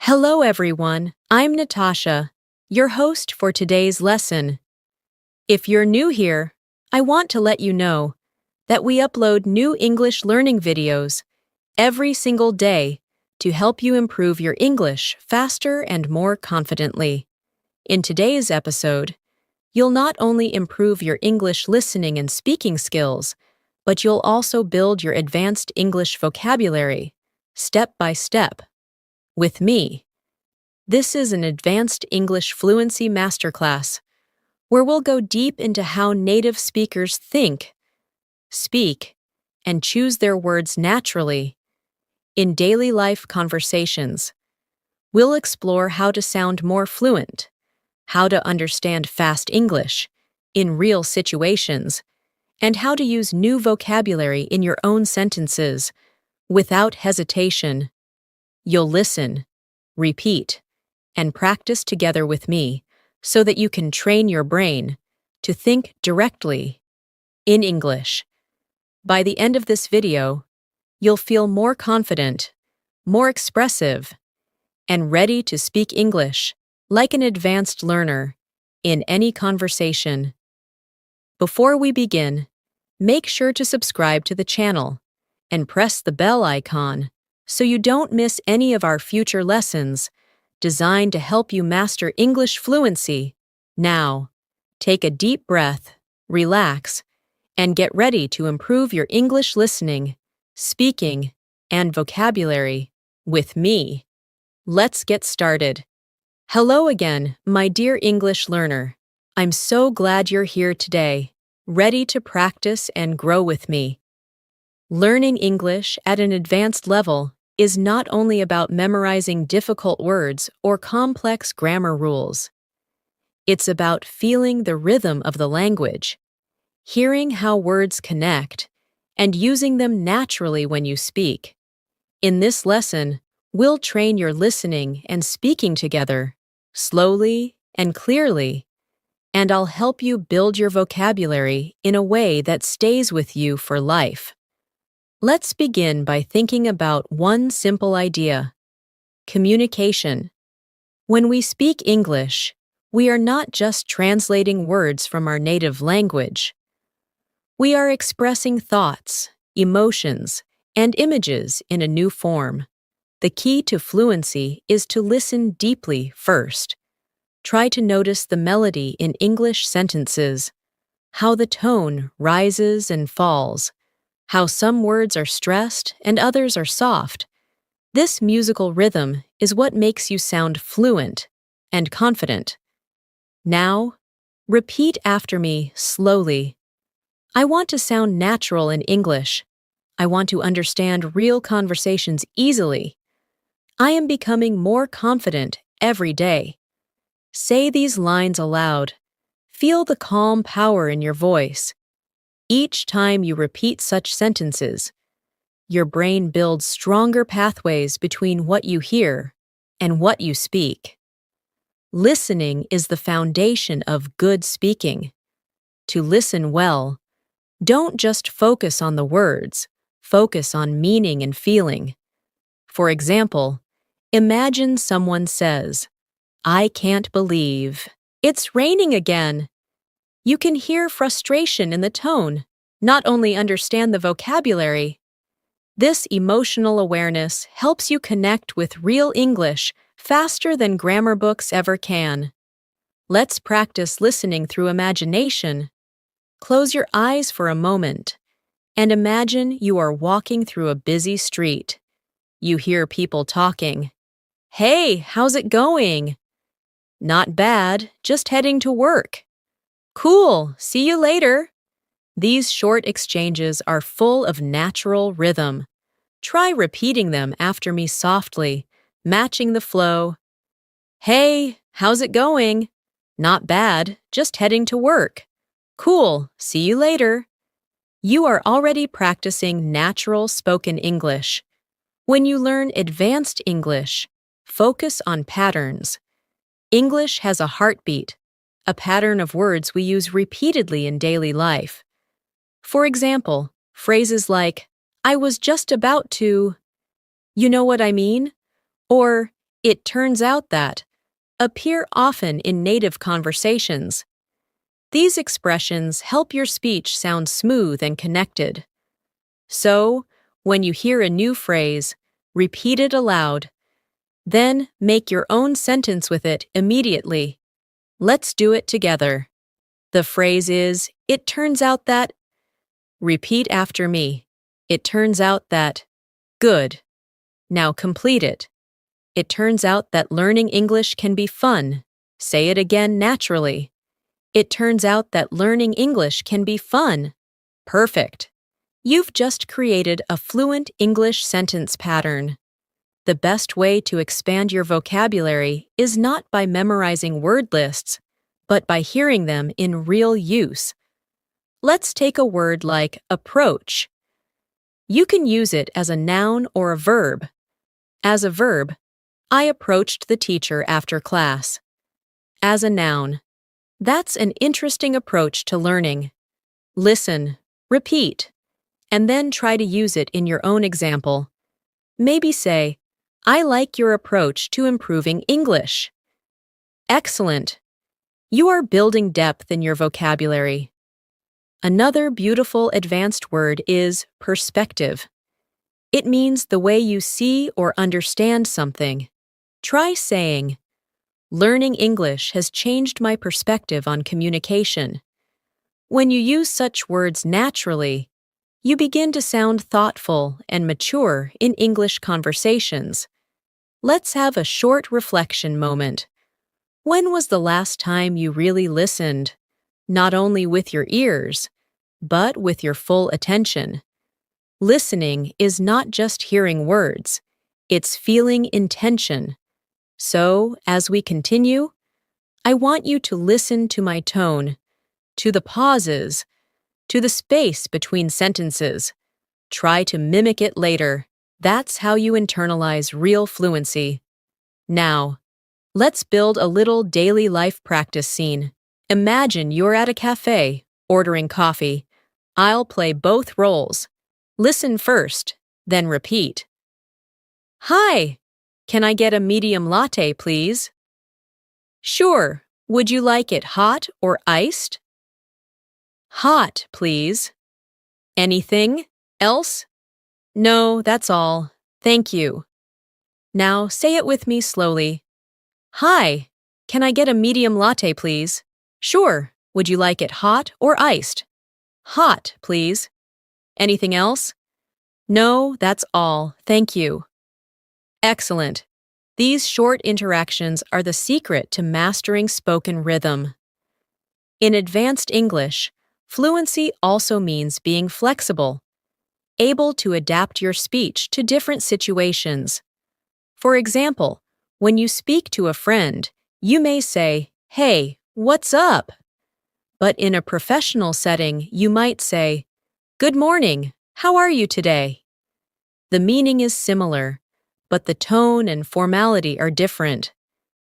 Hello, everyone. I'm Natasha, your host for today's lesson. If you're new here, I want to let you know that we upload new English learning videos every single day to help you improve your English faster and more confidently. In today's episode, you'll not only improve your English listening and speaking skills, but you'll also build your advanced English vocabulary, step by step, with me. This is an advanced English fluency masterclass where we'll go deep into how native speakers think, speak, and choose their words naturally. In daily life conversations, we'll explore how to sound more fluent, how to understand fast English in real situations, and how to use new vocabulary in your own sentences without hesitation. You'll listen, repeat, and practice together with me so that you can train your brain to think directly in English. By the end of this video, you'll feel more confident, more expressive, and ready to speak English like an advanced learner in any conversation. Before we begin, make sure to subscribe to the channel and press the bell icon so you don't miss any of our future lessons designed to help you master English fluency. Now, take a deep breath, relax, and get ready to improve your English listening, speaking, and vocabulary with me. Let's get started. Hello again, my dear English learner. I'm so glad you're here today, ready to practice and grow with me. Learning English at an advanced level is not only about memorizing difficult words or complex grammar rules. It's about feeling the rhythm of the language, hearing how words connect, and using them naturally when you speak. In this lesson, we'll train your listening and speaking together, slowly and clearly, and I'll help you build your vocabulary in a way that stays with you for life. Let's begin by thinking about one simple idea: communication. When we speak English, we are not just translating words from our native language. We are expressing thoughts, emotions, and images in a new form. The key to fluency is to listen deeply first. Try to notice the melody in English sentences, how the tone rises and falls, how some words are stressed and others are soft. This musical rhythm is what makes you sound fluent and confident. Now, repeat after me slowly. I want to sound natural in English. I want to understand real conversations easily. I am becoming more confident every day. Say these lines aloud. Feel the calm power in your voice. Each time you repeat such sentences, your brain builds stronger pathways between what you hear and what you speak. Listening is the foundation of good speaking. To listen well, don't just focus on the words, focus on meaning and feeling. For example, imagine someone says, "I can't believe it's raining again." You can hear frustration in the tone, not only understand the vocabulary. This emotional awareness helps you connect with real English faster than grammar books ever can. Let's practice listening through imagination. Close your eyes for a moment and imagine you are walking through a busy street. You hear people talking. "Hey, how's it going?" "Not bad, just heading to work." "Cool, see you later." These short exchanges are full of natural rhythm. Try repeating them after me softly, matching the flow. "Hey, how's it going?" "Not bad, just heading to work." "Cool, see you later." You are already practicing natural spoken English. When you learn advanced English, focus on patterns. English has a heartbeat, a pattern of words we use repeatedly in daily life. For example, phrases like, "I was just about to," "you know what I mean?" or it turns out that appear often in native conversations. These expressions help your speech sound smooth and connected. So, when you hear a new phrase, repeat it aloud. Then make your own sentence with it immediately. Let's do it together. The phrase is, it turns out that. Repeat after me. It turns out that. Good. Now complete it. It turns out that learning English can be fun. Say it again naturally. It turns out that learning English can be fun. Perfect. You've just created a fluent English sentence pattern. The best way to expand your vocabulary is not by memorizing word lists, but by hearing them in real use. Let's take a word like approach. You can use it as a noun or a verb. As a verb, I approached the teacher after class. As a noun, that's an interesting approach to learning. Listen, repeat, and then try to use it in your own example. Maybe say, I like your approach to improving English. Excellent. You are building depth in your vocabulary. Another beautiful advanced word is perspective. It means the way you see or understand something. Try saying, learning English has changed my perspective on communication. When you use such words naturally, you begin to sound thoughtful and mature in English conversations. Let's have a short reflection moment. When was the last time you really listened? Not only with your ears, but with your full attention. Listening is not just hearing words, it's feeling intention. So, as we continue, I want you to listen to my tone, to the pauses, to the space between sentences. Try to mimic it later. That's how you internalize real fluency. Now, let's build a little daily life practice scene. Imagine you're at a cafe, ordering coffee. I'll play both roles. Listen first, then repeat. Hi, can I get a medium latte, please? Sure. Would you like it hot or iced? Hot, please. Anything else? No, that's all. Thank you. Now say it with me slowly. Hi, can I get a medium latte, please? Sure. Would you like it hot or iced? Hot, please. Anything else? No, that's all. Thank you. Excellent. These short interactions are the secret to mastering spoken rhythm. In advanced English, fluency also means being flexible, able to adapt your speech to different situations. For example, when you speak to a friend, you may say, "Hey, what's up?" But in a professional setting, you might say, "Good morning, how are you today?" The meaning is similar, but the tone and formality are different.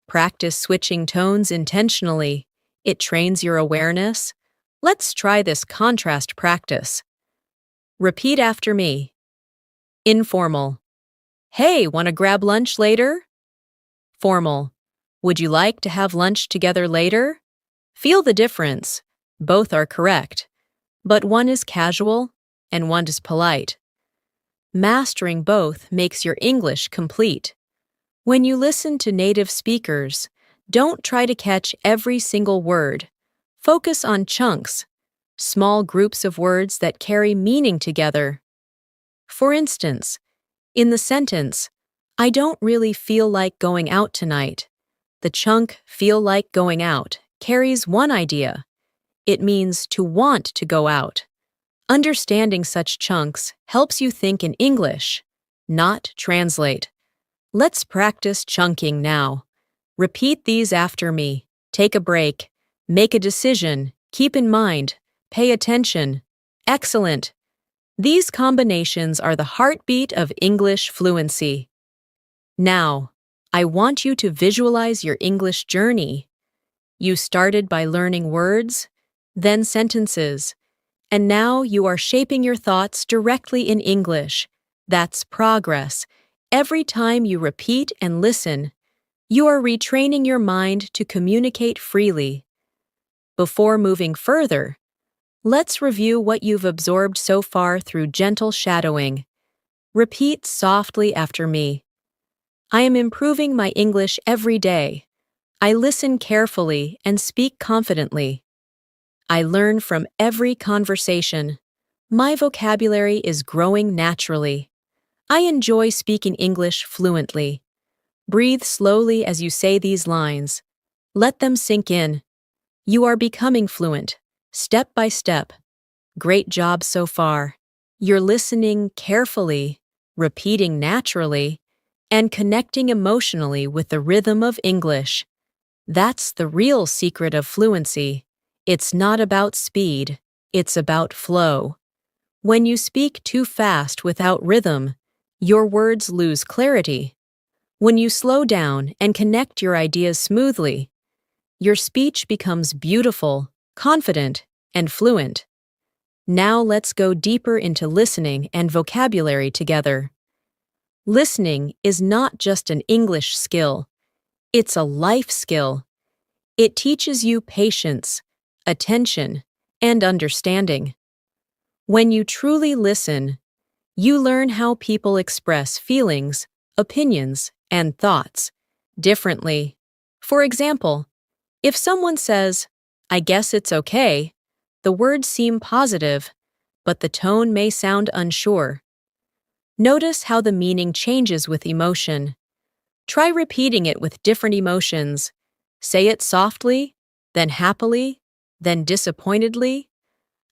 Practice switching tones intentionally. It trains your awareness. Let's try this contrast practice. Repeat after me. Informal. Hey, wanna grab lunch later? Formal. Would you like to have lunch together later? Feel the difference. Both are correct, but one is casual and one is polite. Mastering both makes your English complete. When you listen to native speakers, don't try to catch every single word. Focus on chunks, small groups of words that carry meaning together. For instance, in the sentence, I don't really feel like going out tonight. The chunk feel like going out carries one idea. It means to want to go out. Understanding such chunks helps you think in English, not translate. Let's practice chunking now. Repeat these after me. Take a break. Make a decision. Keep in mind. Pay attention. Excellent. These combinations are the heartbeat of English fluency. Now, I want you to visualize your English journey. You started by learning words, then sentences, and now you are shaping your thoughts directly in English. That's progress. Every time you repeat and listen, You are retraining your mind to communicate freely. Before moving further, let's review what you've absorbed so far through gentle shadowing. Repeat softly after me. I am improving my English every day. I listen carefully and speak confidently. I learn from every conversation. My vocabulary is growing naturally. I enjoy speaking English fluently. Breathe slowly as you say these lines. Let them sink in. You are becoming fluent, step by step. Great job so far. You're listening carefully, repeating naturally, and connecting emotionally with the rhythm of English. That's the real secret of fluency. It's not about speed, it's about flow. When you speak too fast without rhythm, your words lose clarity. When you slow down and connect your ideas smoothly, your speech becomes beautiful, confident, and fluent. Now let's go deeper into listening and vocabulary together. Listening is not just an English skill, it's a life skill. It teaches you patience, attention, and understanding. When you truly listen, you learn how people express feelings, opinions, and thoughts differently. For example, if someone says, "I guess it's okay," the words seem positive, but the tone may sound unsure. Notice how the meaning changes with emotion. Try repeating it with different emotions. Say it softly, then happily, then disappointedly.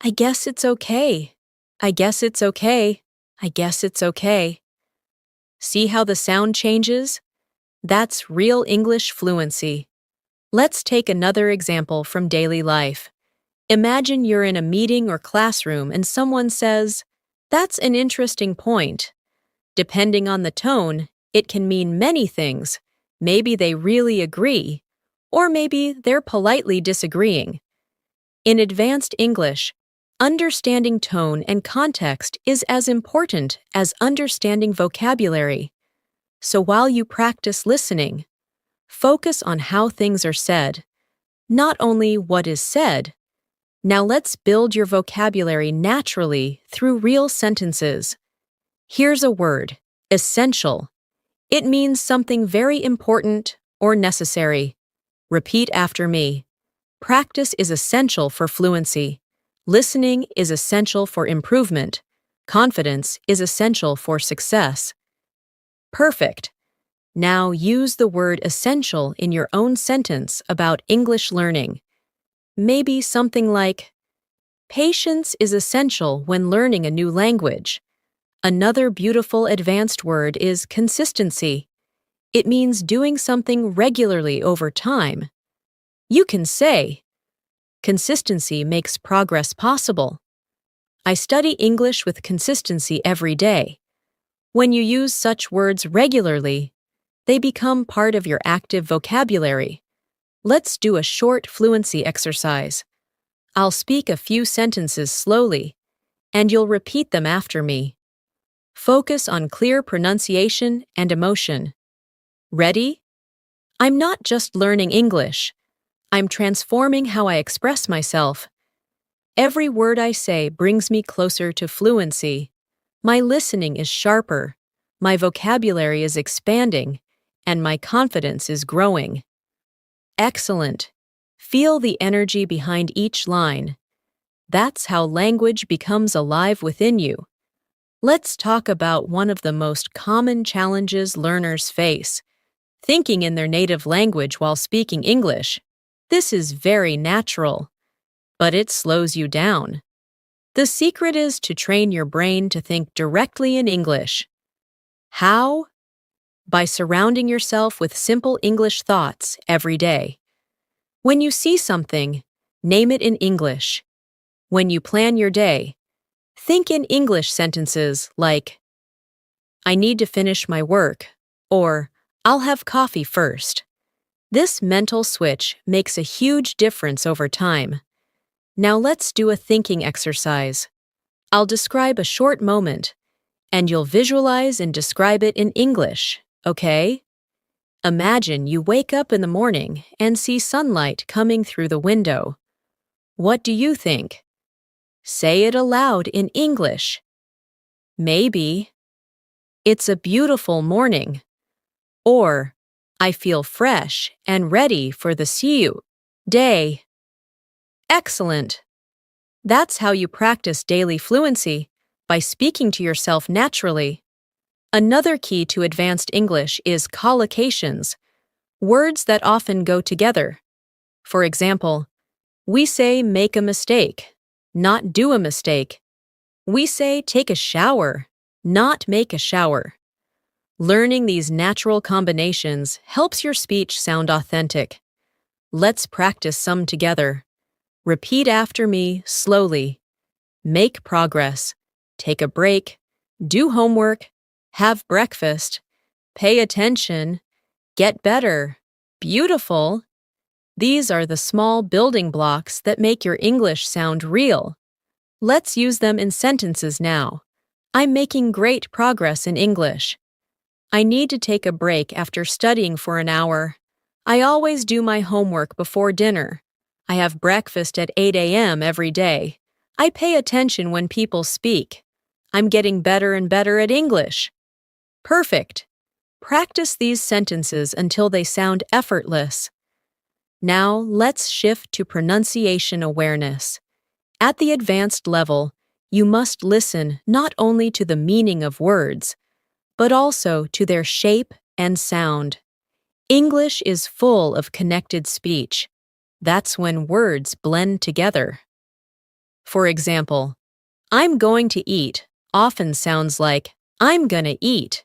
I guess it's okay. I guess it's okay. I guess it's okay. See how the sound changes? That's real English fluency. Let's take another example from daily life. Imagine you're in a meeting or classroom and someone says, "That's an interesting point." Depending on the tone, it can mean many things. Maybe they really agree, or maybe they're politely disagreeing. In advanced English, understanding tone and context is as important as understanding vocabulary. So while you practice listening, focus on how things are said, not only what is said. Now let's build your vocabulary naturally through real sentences. Here's a word, essential. It means something very important or necessary. Repeat after me. Practice is essential for fluency. Listening is essential for improvement. Confidence is essential for success. Perfect. Now use the word essential in your own sentence about English learning. Maybe something like, "Patience is essential when learning a new language." Another beautiful advanced word is consistency. It means doing something regularly over time. You can say, "Consistency makes progress possible." I study English with consistency every day. When you use such words regularly, they become part of your active vocabulary. Let's do a short fluency exercise. I'll speak a few sentences slowly, and you'll repeat them after me. Focus on clear pronunciation and emotion. Ready? I'm not just learning English. I'm transforming how I express myself. Every word I say brings me closer to fluency. My listening is sharper, my vocabulary is expanding, and my confidence is growing. Excellent. Feel the energy behind each line. That's how language becomes alive within you. Let's talk about one of the most common challenges learners face: thinking in their native language while speaking English. This is very natural, but it slows you down. The secret is to train your brain to think directly in English. How? By surrounding yourself with simple English thoughts every day. When you see something, name it in English. When you plan your day, think in English sentences like, "I need to finish my work," or "I'll have coffee first." This mental switch makes a huge difference over time. Now let's do a thinking exercise. I'll describe a short moment, and you'll visualize and describe it in English, okay? Imagine you wake up in the morning and see sunlight coming through the window. What do you think? Say it aloud in English. Maybe, "It's a beautiful morning," or "I feel fresh and ready for the new day." Excellent! That's how you practice daily fluency, by speaking to yourself naturally. Another key to advanced English is collocations, words that often go together. For example, we say make a mistake, not do a mistake. We say take a shower, not make a shower. Learning these natural combinations helps your speech sound authentic. Let's practice some together. Repeat after me slowly. Make progress. Take a break. Do homework. Have breakfast. Pay attention. Get better. Beautiful. These are the small building blocks that make your English sound real. Let's use them in sentences now. I'm making great progress in English. I need to take a break after studying for an hour. I always do my homework before dinner. I have breakfast at 8 a.m. every day. I pay attention when people speak. I'm getting better and better at English. Perfect. Practice these sentences until they sound effortless. Now, let's shift to pronunciation awareness. At the advanced level, you must listen not only to the meaning of words, but also to their shape and sound. English is full of connected speech. That's when words blend together. For example, I'm going to eat often sounds like I'm gonna eat.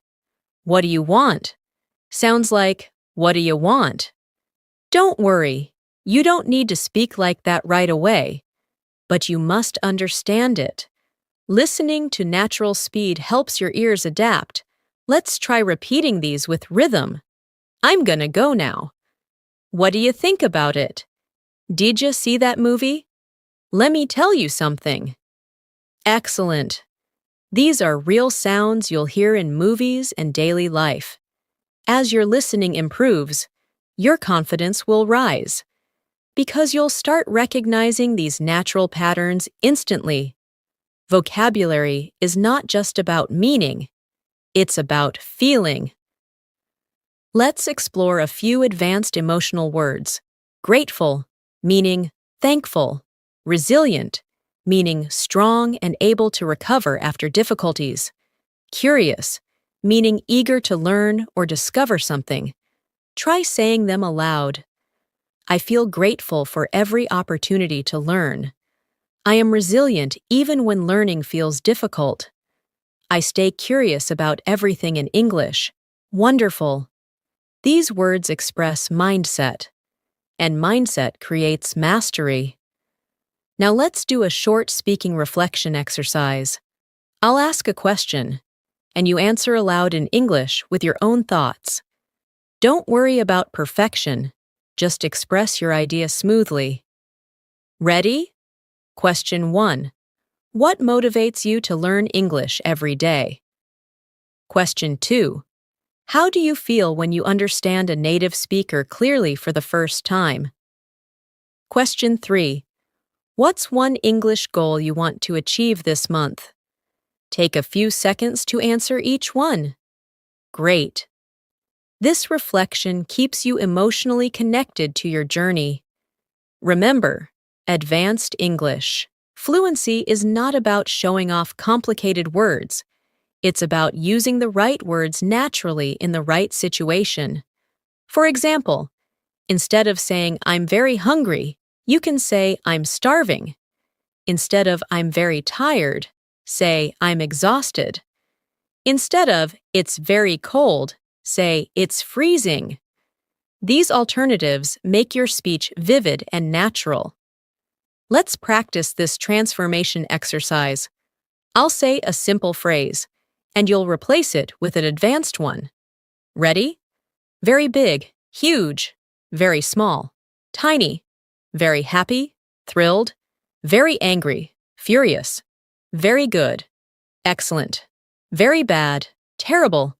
What do you want? Sounds like what do you want? Don't worry, you don't need to speak like that right away, but you must understand it. Listening to natural speed helps your ears adapt. Let's try repeating these with rhythm. I'm gonna go now. What do you think about it? Did you see that movie? Let me tell you something. Excellent. These are real sounds you'll hear in movies and daily life. As your listening improves, your confidence will rise, because you'll start recognizing these natural patterns instantly. Vocabulary is not just about meaning, it's about feeling. Let's explore a few advanced emotional words. Grateful, meaning thankful. Resilient, meaning strong and able to recover after difficulties. Curious, meaning eager to learn or discover something. Try saying them aloud. I feel grateful for every opportunity to learn. I am resilient even when learning feels difficult. I stay curious about everything in English. Wonderful. These words express mindset, and mindset creates mastery. Now let's do a short speaking reflection exercise. I'll ask a question, and you answer aloud in English with your own thoughts. Don't worry about perfection, just express your idea smoothly. Ready? Question 1. What motivates you to learn English every day? Question 2. How do you feel when you understand a native speaker clearly for the first time? Question 3. What's one English goal you want to achieve this month? Take a few seconds to answer each one. Great. This reflection keeps you emotionally connected to your journey. Remember, advanced English. Fluency is not about showing off complicated words. It's about using the right words naturally in the right situation. For example, instead of saying I'm very hungry, you can say I'm starving. Instead of I'm very tired, say I'm exhausted. Instead of it's very cold, say it's freezing. These alternatives make your speech vivid and natural. Let's practice this transformation exercise. I'll say a simple phrase, and you'll replace it with an advanced one. Ready? Very big, huge, very small, tiny, very happy, thrilled, very angry, furious, very good, excellent, very bad, terrible,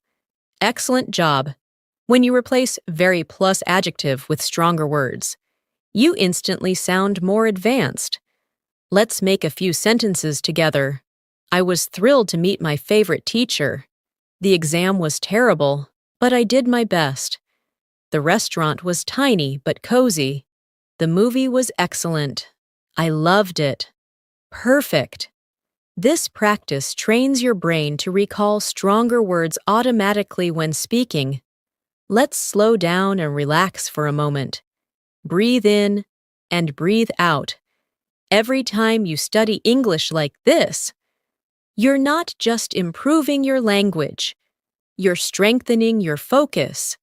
excellent job, When you replace very plus adjective with stronger words, you instantly sound more advanced. Let's make a few sentences together. I was thrilled to meet my favorite teacher. The exam was terrible, but I did my best. The restaurant was tiny but cozy. The movie was excellent. I loved it. Perfect. This practice trains your brain to recall stronger words automatically when speaking. Let's slow down and relax for a moment. Breathe in and breathe out. Every time you study English like this, you're not just improving your language, you're strengthening your focus,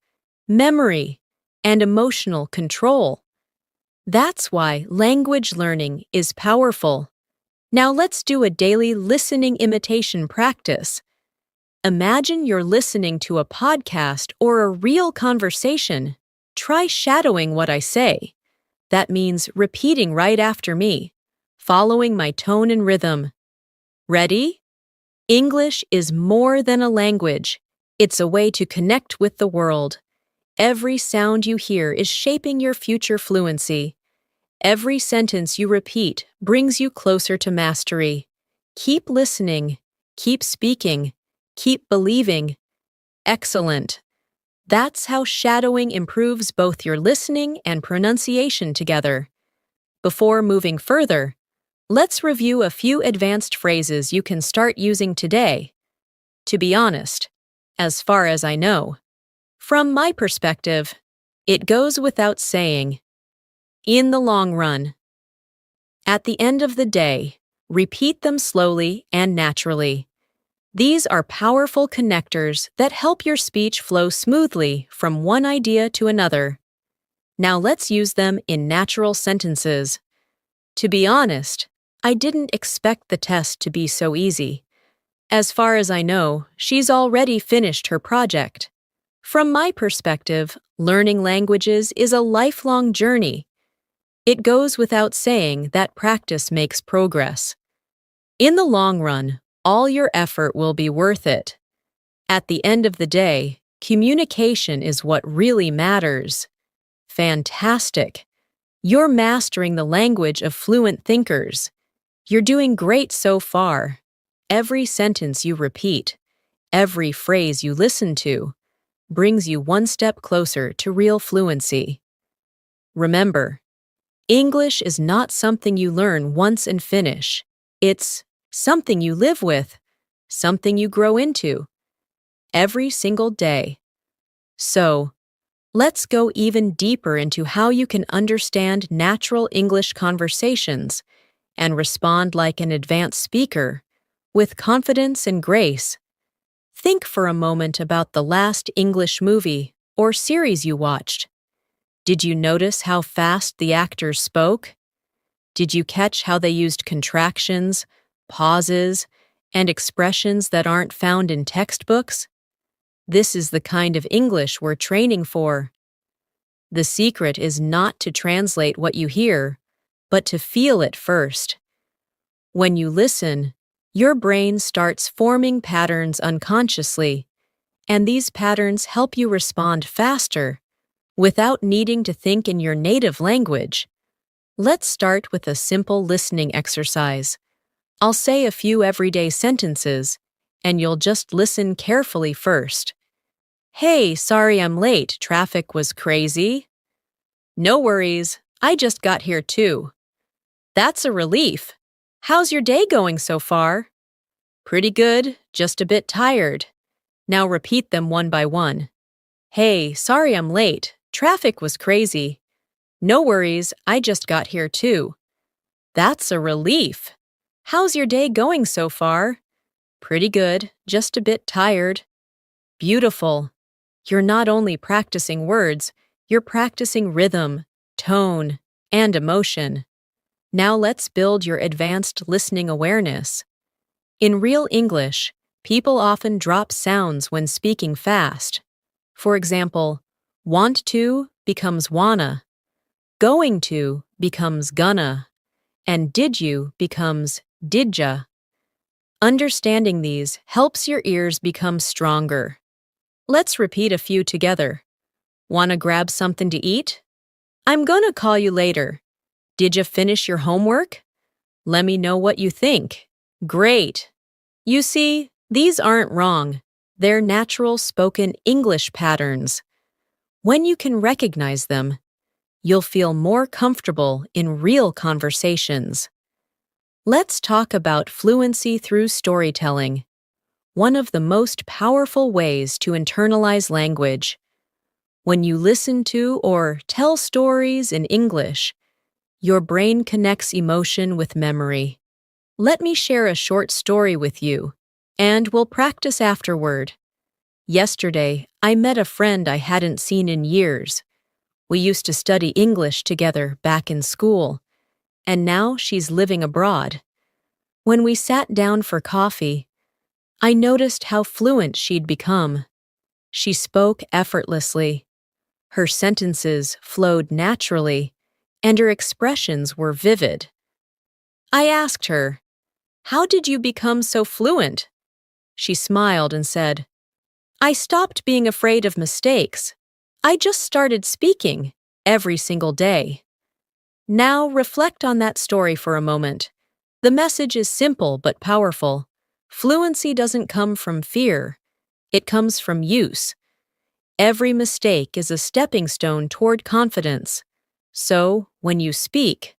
memory, and emotional control. That's why language learning is powerful. Now let's do a daily listening imitation practice. Imagine you're listening to a podcast or a real conversation. Try shadowing what I say. That means repeating right after me, following my tone and rhythm. Ready? English is more than a language. It's a way to connect with the world. Every sound you hear is shaping your future fluency. Every sentence you repeat brings you closer to mastery. Keep listening, keep speaking, keep believing. Excellent. That's how shadowing improves both your listening and pronunciation together. Before moving further, let's review a few advanced phrases you can start using today. To be honest, as far as I know, from my perspective, it goes without saying. In the long run. At the end of the day, repeat them slowly and naturally. These are powerful connectors that help your speech flow smoothly from one idea to another. Now let's use them in natural sentences. To be honest, I didn't expect the test to be so easy. As far as I know, she's already finished her project. From my perspective, learning languages is a lifelong journey. It goes without saying that practice makes progress. In the long run, all your effort will be worth it. At the end of the day, communication is what really matters. Fantastic! You're mastering the language of fluent thinkers. You're doing great so far. Every sentence you repeat, every phrase you listen to, brings you one step closer to real fluency. Remember, English is not something you learn once and finish. It's something you live with, something you grow into, every single day. So, let's go even deeper into how you can understand natural English conversations and respond like an advanced speaker, with confidence and grace. Think for a moment about the last English movie or series you watched. Did you notice how fast the actors spoke? Did you catch how they used contractions, pauses, and expressions that aren't found in textbooks? This is the kind of English we're training for. The secret is not to translate what you hear, but to feel it first. When you listen, your brain starts forming patterns unconsciously, and these patterns help you respond faster, without needing to think in your native language. Let's start with a simple listening exercise. I'll say a few everyday sentences, and you'll just listen carefully first. Hey, sorry I'm late, traffic was crazy. No worries, I just got here too. That's a relief. How's your day going so far? Pretty good, just a bit tired. Now repeat them one by one. Hey, sorry I'm late. Traffic was crazy. No worries, I just got here too. That's a relief. How's your day going so far? Pretty good, just a bit tired. Beautiful. You're not only practicing words, you're practicing rhythm, tone, and emotion. Now let's build your advanced listening awareness. In real English, people often drop sounds when speaking fast. For example, want to becomes wanna, going to becomes gonna, and did you becomes didja. Understanding these helps your ears become stronger. Let's repeat a few together. Wanna grab something to eat? I'm gonna call you later. Did you finish your homework? Let me know what you think. Great. You see, these aren't wrong. They're natural spoken English patterns. When you can recognize them, you'll feel more comfortable in real conversations. Let's talk about fluency through storytelling, one of the most powerful ways to internalize language. When you listen to or tell stories in English, your brain connects emotion with memory. Let me share a short story with you, and we'll practice afterward. Yesterday, I met a friend I hadn't seen in years. We used to study English together back in school, and now she's living abroad. When we sat down for coffee, I noticed how fluent she'd become. She spoke effortlessly. Her sentences flowed naturally, and her expressions were vivid. I asked her, "How did you become so fluent?" She smiled and said, "I stopped being afraid of mistakes. I just started speaking every single day." Now reflect on that story for a moment. The message is simple but powerful. Fluency doesn't come from fear. It comes from use. Every mistake is a stepping stone toward confidence. So, when you speak,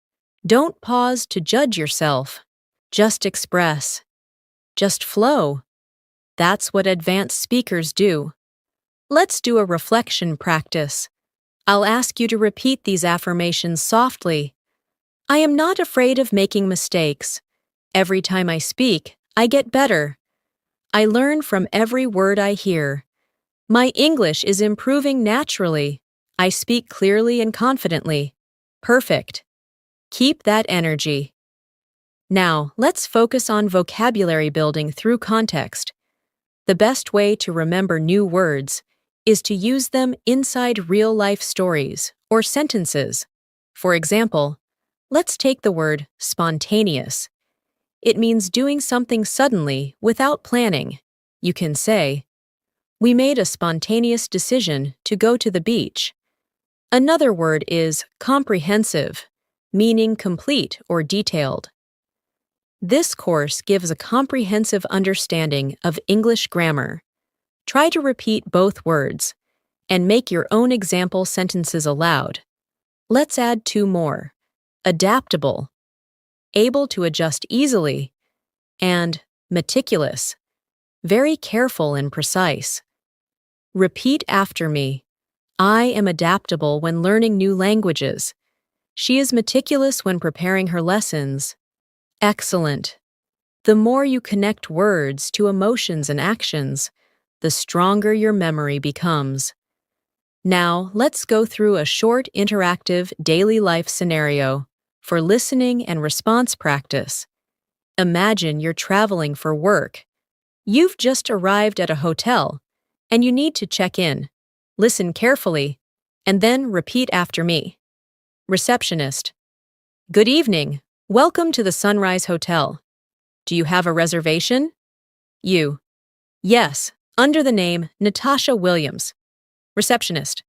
don't pause to judge yourself. Just express. Just flow. That's what advanced speakers do. Let's do a reflection practice. I'll ask you to repeat these affirmations softly. I am not afraid of making mistakes. Every time I speak, I get better. I learn from every word I hear. My English is improving naturally. I speak clearly and confidently. Perfect. Keep that energy. Now, let's focus on vocabulary building through context. The best way to remember new words is to use them inside real-life stories or sentences. For example, let's take the word spontaneous. It means doing something suddenly without planning. You can say, "We made a spontaneous decision to go to the beach." Another word is comprehensive, meaning complete or detailed. This course gives a comprehensive understanding of English grammar. Try to repeat both words and make your own example sentences aloud. Let's add two more: adaptable, able to adjust easily, and meticulous, very careful and precise. Repeat after me. I am adaptable when learning new languages. She is meticulous when preparing her lessons. Excellent. The more you connect words to emotions and actions, the stronger your memory becomes. Now, let's go through a short interactive daily life scenario for listening and response practice. Imagine you're traveling for work. You've just arrived at a hotel, and you need to check in. Listen carefully, and then repeat after me. Receptionist: Good evening. Welcome to the Sunrise Hotel. Do you have a reservation? You: Yes, under the name Natasha Williams. Receptionist: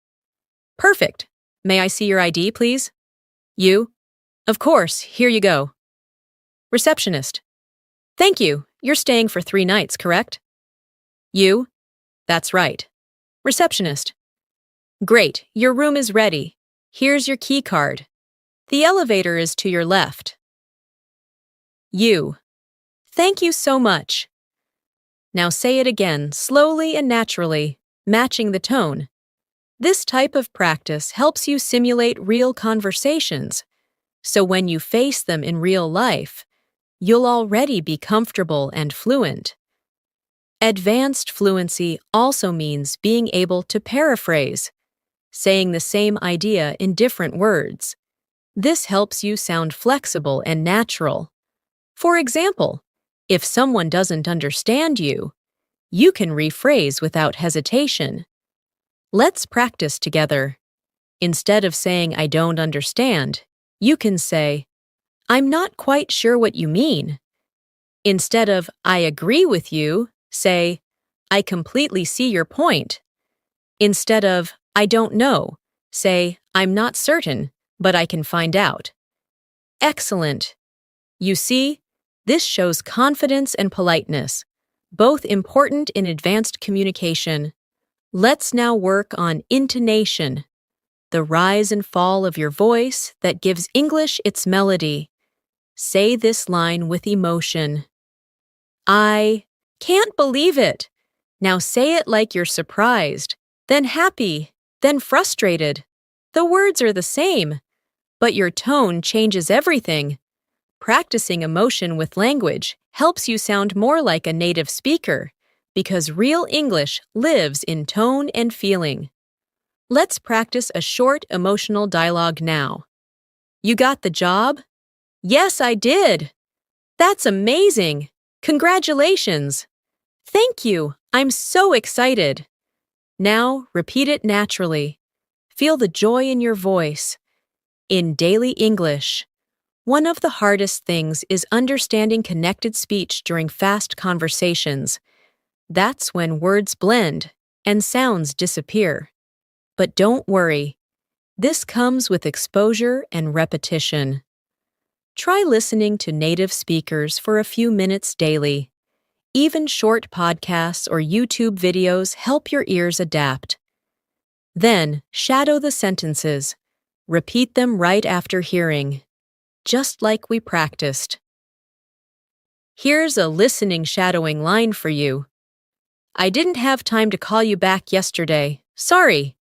Perfect. May I see your ID, please? You: Of course, here you go. Receptionist: Thank you. You're staying for 3 nights, correct? You: That's right. Receptionist: Great, your room is ready. Here's your key card. The elevator is to your left. You: Thank you so much. Now say it again, slowly and naturally, matching the tone. This type of practice helps you simulate real conversations, so when you face them in real life, you'll already be comfortable and fluent. Advanced fluency also means being able to paraphrase, saying the same idea in different words. This helps you sound flexible and natural. For example, if someone doesn't understand you, you can rephrase without hesitation. Let's practice together. Instead of saying "I don't understand," you can say, "I'm not quite sure what you mean." Instead of "I agree with you," say, "I completely see your point." Instead of I don't know. Say, I'm not certain, but I can find out. Excellent. You see, this shows confidence and politeness, both important in advanced communication. Let's now work on intonation, the rise and fall of your voice that gives English its melody. Say this line with emotion. I can't believe it. Now say it like you're surprised, then happy, then frustrated. The words are the same, but your tone changes everything. Practicing emotion with language helps you sound more like a native speaker because real English lives in tone and feeling. Let's practice a short emotional dialogue now. You got the job? Yes, I did. That's amazing. Congratulations. Thank you. I'm so excited. Now repeat it naturally. Feel the joy in your voice. In daily English, one of the hardest things is understanding connected speech during fast conversations. That's when words blend and sounds disappear. But don't worry. This comes with exposure and repetition. Try listening to native speakers for a few minutes daily. Even short podcasts or YouTube videos help your ears adapt. Then, shadow the sentences. Repeat them right after hearing, just like we practiced. Here's a listening shadowing line for you. I didn't have time to call you back yesterday. Sorry.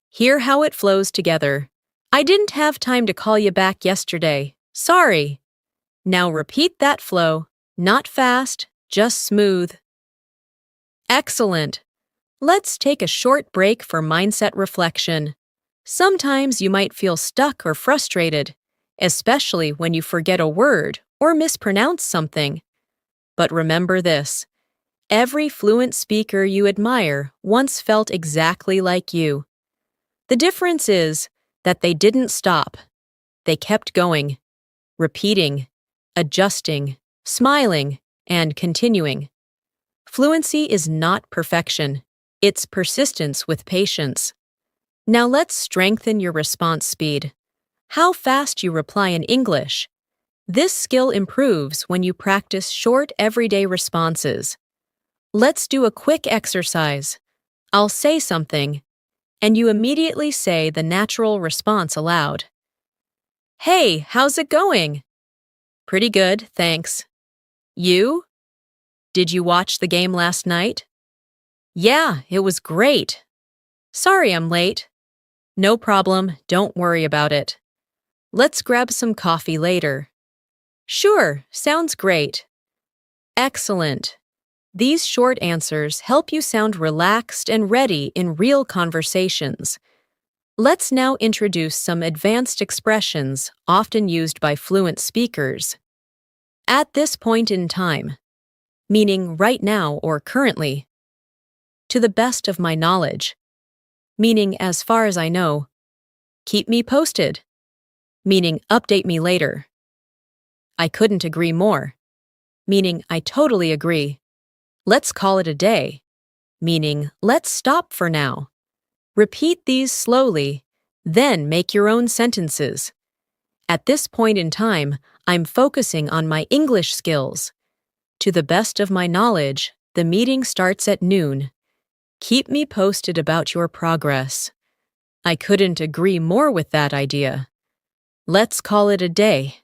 Hear how it flows together. I didn't have time to call you back yesterday. Sorry. Now repeat that flow, not fast, just smooth. Excellent. Let's take a short break for mindset reflection. Sometimes you might feel stuck or frustrated, especially when you forget a word or mispronounce something. But remember this: every fluent speaker you admire once felt exactly like you. The difference is that they didn't stop. They kept going, repeating, adjusting, smiling, and continuing. Fluency is not perfection. It's persistence with patience. Now let's strengthen your response speed. How fast you reply in English. This skill improves when you practice short, everyday responses. Let's do a quick exercise. I'll say something, and you immediately say the natural response aloud. Hey, how's it going? Pretty good, thanks. You? Did you watch the game last night? Yeah, it was great. Sorry I'm late. No problem, don't worry about it. Let's grab some coffee later. Sure, sounds great. Excellent. These short answers help you sound relaxed and ready in real conversations. Let's now introduce some advanced expressions often used by fluent speakers. At this point in time, meaning right now or currently. To the best of my knowledge, meaning as far as I know. Keep me posted, meaning update me later. I couldn't agree more, meaning I totally agree. Let's call it a day, meaning let's stop for now. Repeat these slowly, then make your own sentences. At this point in time, I'm focusing on my English skills. To the best of my knowledge, the meeting starts at noon. Keep me posted about your progress. I couldn't agree more with that idea. Let's call it a day.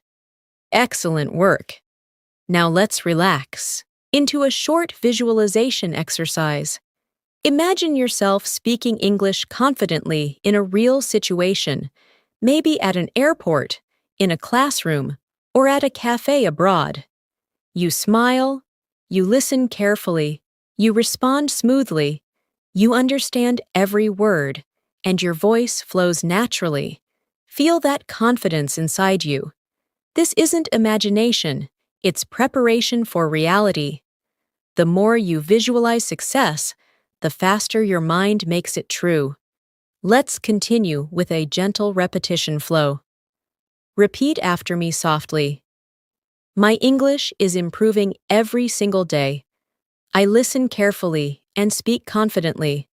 Excellent work. Now let's relax into a short visualization exercise. Imagine yourself speaking English confidently in a real situation, maybe at an airport, in a classroom, or at a cafe abroad. You smile, you listen carefully, you respond smoothly, you understand every word, and your voice flows naturally. Feel that confidence inside you. This isn't imagination, it's preparation for reality. The more you visualize success, the faster your mind makes it true. Let's continue with a gentle repetition flow. Repeat after me softly. My English is improving every single day. I listen carefully and speak confidently.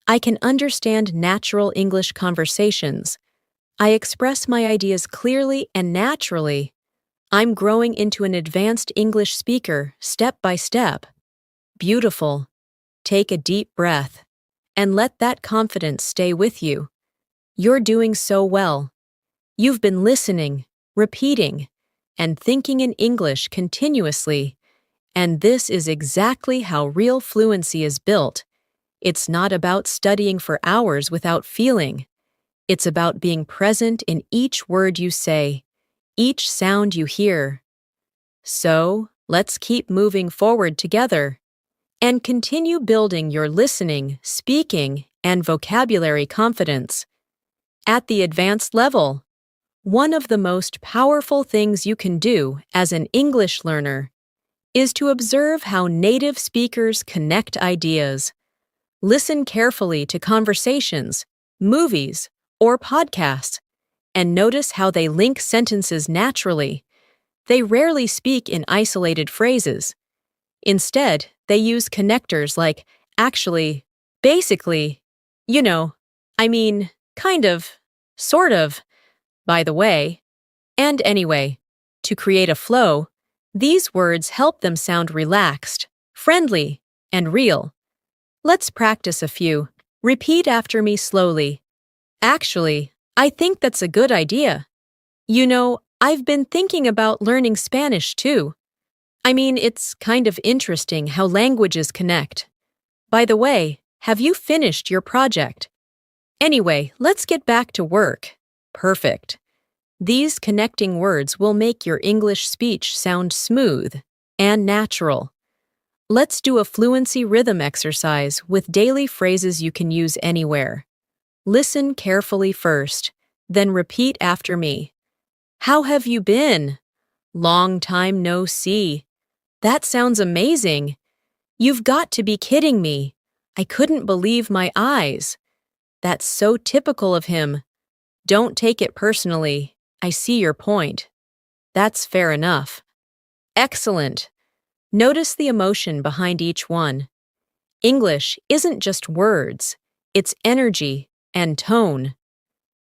I can understand natural English conversations. I express my ideas clearly and naturally. I'm growing into an advanced English speaker step by step. Beautiful. Take a deep breath and let that confidence stay with you. You're doing so well. You've been listening, repeating, and thinking in English continuously, and this is exactly how real fluency is built. It's not about studying for hours without feeling. It's about being present in each word you say, each sound you hear. So, let's keep moving forward together and continue building your listening, speaking, and vocabulary confidence. At the advanced level, one of the most powerful things you can do as an English learner is to observe how native speakers connect ideas. Listen carefully to conversations, movies, or podcasts, and notice how they link sentences naturally. They rarely speak in isolated phrases. Instead, they use connectors like actually, basically, I mean, kind of, sort of, by the way, and anyway. To create a flow, these words help them sound relaxed, friendly, and real. Let's practice a few. Repeat after me slowly. Actually, I think that's a good idea. I've been thinking about learning Spanish too. I mean, it's kind of interesting how languages connect. By the way, have you finished your project? Anyway, let's get back to work. Perfect. These connecting words will make your English speech sound smooth and natural. Let's do a fluency rhythm exercise with daily phrases you can use anywhere. Listen carefully first, then repeat after me. How have you been? Long time no see. That sounds amazing. You've got to be kidding me. I couldn't believe my eyes. That's so typical of him. Don't take it personally. I see your point. That's fair enough. Excellent. Notice the emotion behind each one. English isn't just words, it's energy and tone.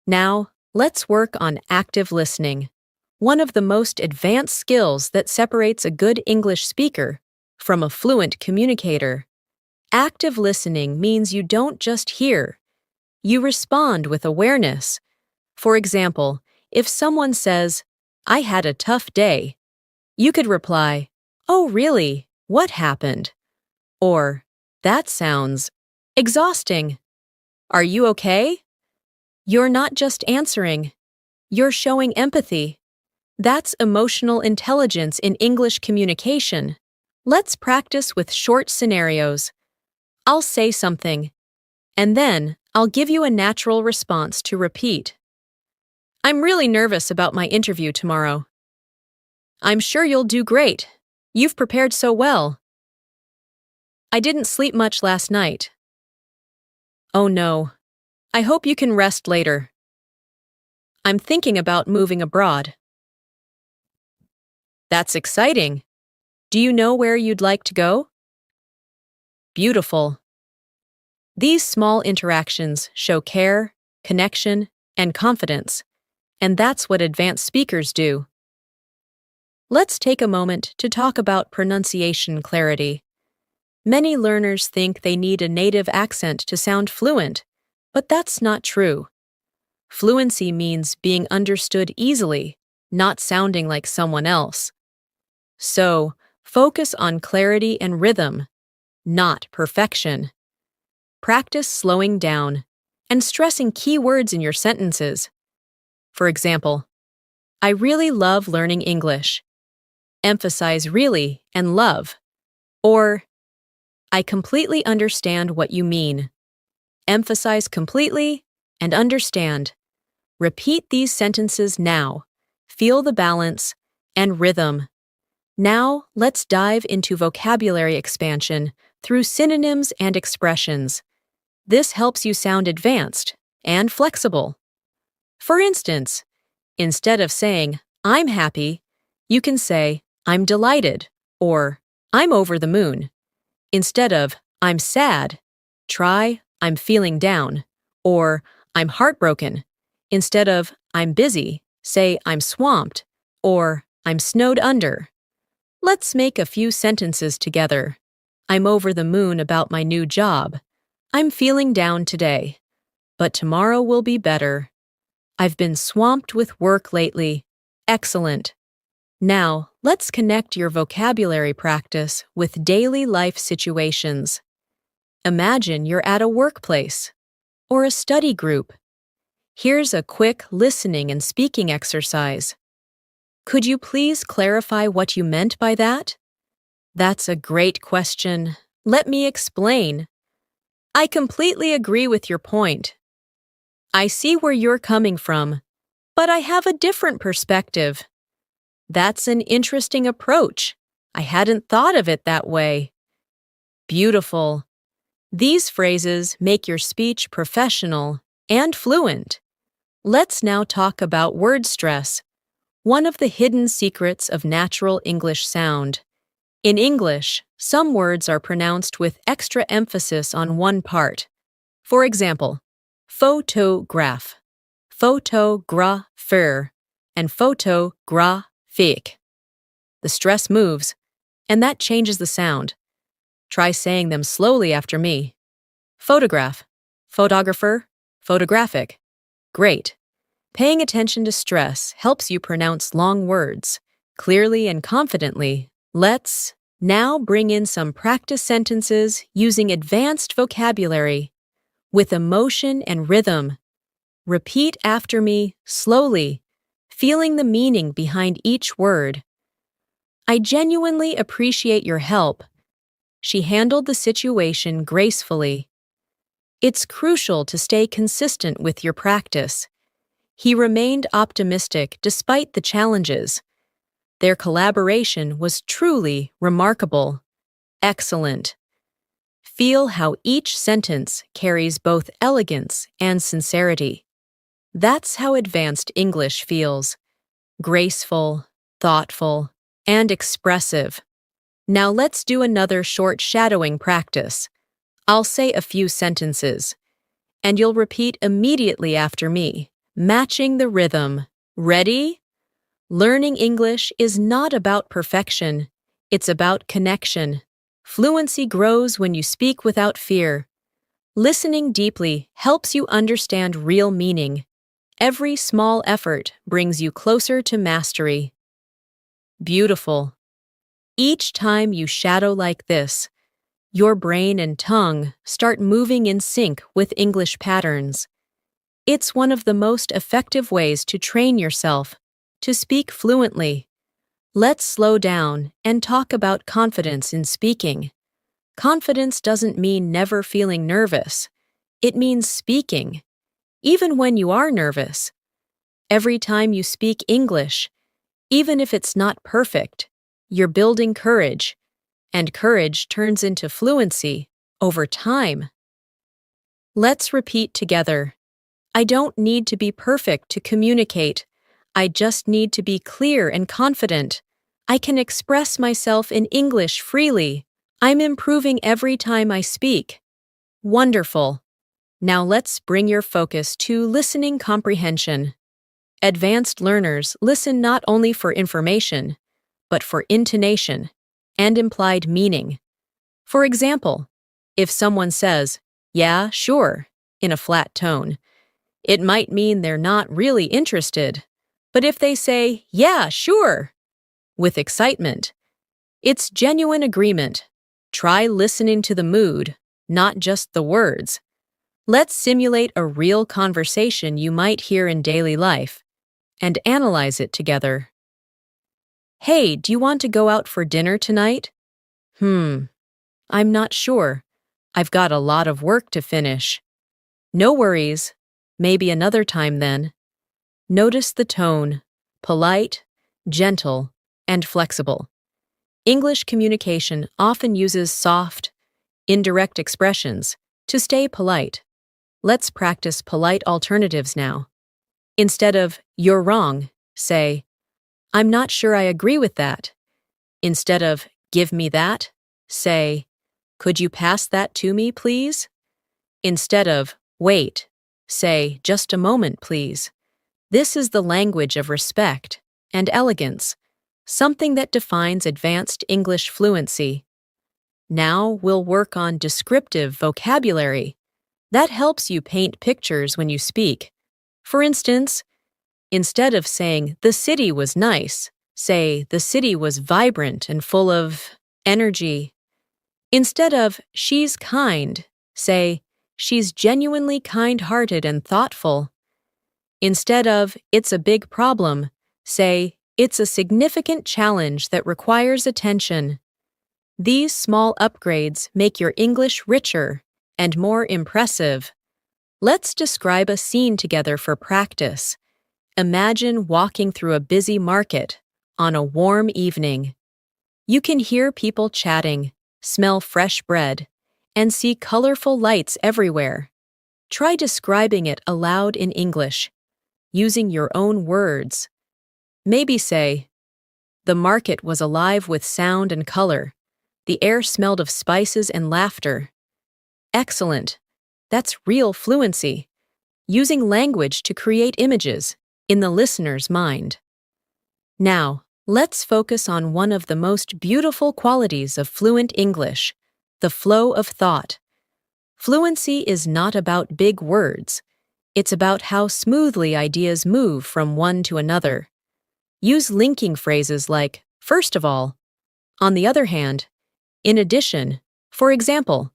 Now, let's work on active listening, one of the most advanced skills that separates a good English speaker from a fluent communicator. Active listening means you don't just hear, you respond with awareness. For example, if someone says, "I had a tough day," you could reply, "Oh, really? What happened?" Or, "That sounds exhausting. Are you okay?" You're not just answering, you're showing empathy. That's emotional intelligence in English communication. Let's practice with short scenarios. I'll say something, and then I'll give you a natural response to repeat. I'm really nervous about my interview tomorrow. I'm sure you'll do great. You've prepared so well. I didn't sleep much last night. Oh no. I hope you can rest later. I'm thinking about moving abroad. That's exciting. Do you know where you'd like to go? Beautiful. These small interactions show care, connection, and confidence, and that's what advanced speakers do. Let's take a moment to talk about pronunciation clarity. Many learners think they need a native accent to sound fluent, but that's not true. Fluency means being understood easily, not sounding like someone else. So, focus on clarity and rhythm, not perfection. Practice slowing down and stressing key words in your sentences. For example, I really love learning English. Emphasize really and love. Or, I completely understand what you mean. Emphasize completely and understand. Repeat these sentences now. Feel the balance and rhythm. Now, let's dive into vocabulary expansion through synonyms and expressions. This helps you sound advanced and flexible. For instance, instead of saying, I'm happy, you can say, I'm delighted, or I'm over the moon. Instead of, I'm sad, try, I'm feeling down, or I'm heartbroken. Instead of I'm busy, say I'm swamped, or I'm snowed under. Let's make a few sentences together. I'm over the moon about my new job. I'm feeling down today, but tomorrow will be better. I've been swamped with work lately. Excellent. Now, let's connect your vocabulary practice with daily life situations. Imagine you're at a workplace or a study group. Here's a quick listening and speaking exercise. Could you please clarify what you meant by that? That's a great question. Let me explain. I completely agree with your point. I see where you're coming from, but I have a different perspective. That's an interesting approach. I hadn't thought of it that way. Beautiful. These phrases make your speech professional and fluent. Let's now talk about word stress, one of the hidden secrets of natural English sound. In English, some words are pronounced with extra emphasis on one part. For example, photograph, photographer, and photographic. The stress moves, and that changes the sound. Try saying them slowly after me. Photograph, photographer, photographic. Great. Paying attention to stress helps you pronounce long words clearly and confidently. Let's now bring in some practice sentences using advanced vocabulary with emotion and rhythm. Repeat after me slowly, feeling the meaning behind each word. I genuinely appreciate your help. She handled the situation gracefully. It's crucial to stay consistent with your practice. He remained optimistic despite the challenges. Their collaboration was truly remarkable. Excellent. Feel how each sentence carries both elegance and sincerity. That's how advanced English feels. Graceful, thoughtful, and expressive. Now let's do another short shadowing practice. I'll say a few sentences, and you'll repeat immediately after me, matching the rhythm. Ready? Learning English is not about perfection. It's about connection. Fluency grows when you speak without fear. Listening deeply helps you understand real meaning. Every small effort brings you closer to mastery. Beautiful. Each time you shadow like this, your brain and tongue start moving in sync with English patterns. It's one of the most effective ways to train yourself to speak fluently. Let's slow down and talk about confidence in speaking. Confidence doesn't mean never feeling nervous. It means speaking, even when you are nervous. Every time you speak English, even if it's not perfect, you're building courage, and courage turns into fluency over time. Let's repeat together. I don't need to be perfect to communicate. I just need to be clear and confident. I can express myself in English freely. I'm improving every time I speak. Wonderful. Now let's bring your focus to listening comprehension. Advanced learners listen not only for information, but for intonation and implied meaning. For example, if someone says, "Yeah, sure," in a flat tone, it might mean they're not really interested. But if they say, "Yeah, sure," with excitement, it's genuine agreement. Try listening to the mood, not just the words. Let's simulate a real conversation you might hear in daily life and analyze it together. Hey, do you want to go out for dinner tonight? I'm not sure. I've got a lot of work to finish. No worries. Maybe another time then. Notice the tone, polite, gentle, and flexible. English communication often uses soft, indirect expressions to stay polite. Let's practice polite alternatives now. Instead of, "You're wrong," say, "I'm not sure I agree with that." Instead of, "Give me that," say, "Could you pass that to me, please?" Instead of, wait, say, just a moment, please. This is the language of respect and elegance, something that defines advanced English fluency. Now we'll work on descriptive vocabulary. That helps you paint pictures when you speak. For instance, instead of saying, the city was nice, say, the city was vibrant and full of energy. Instead of, she's kind, say, she's genuinely kind-hearted and thoughtful. Instead of, it's a big problem, say, it's a significant challenge that requires attention. These small upgrades make your English richer and more impressive. Let's describe a scene together for practice. Imagine walking through a busy market on a warm evening. You can hear people chatting, smell fresh bread, and see colorful lights everywhere. Try describing it aloud in English, using your own words. Maybe say, the market was alive with sound and color. The air smelled of spices and laughter. Excellent. That's real fluency, using language to create images in the listener's mind. Now, let's focus on one of the most beautiful qualities of fluent English, the flow of thought. Fluency is not about big words. It's about how smoothly ideas move from one to another. Use linking phrases like, first of all. On the other hand, in addition, for example.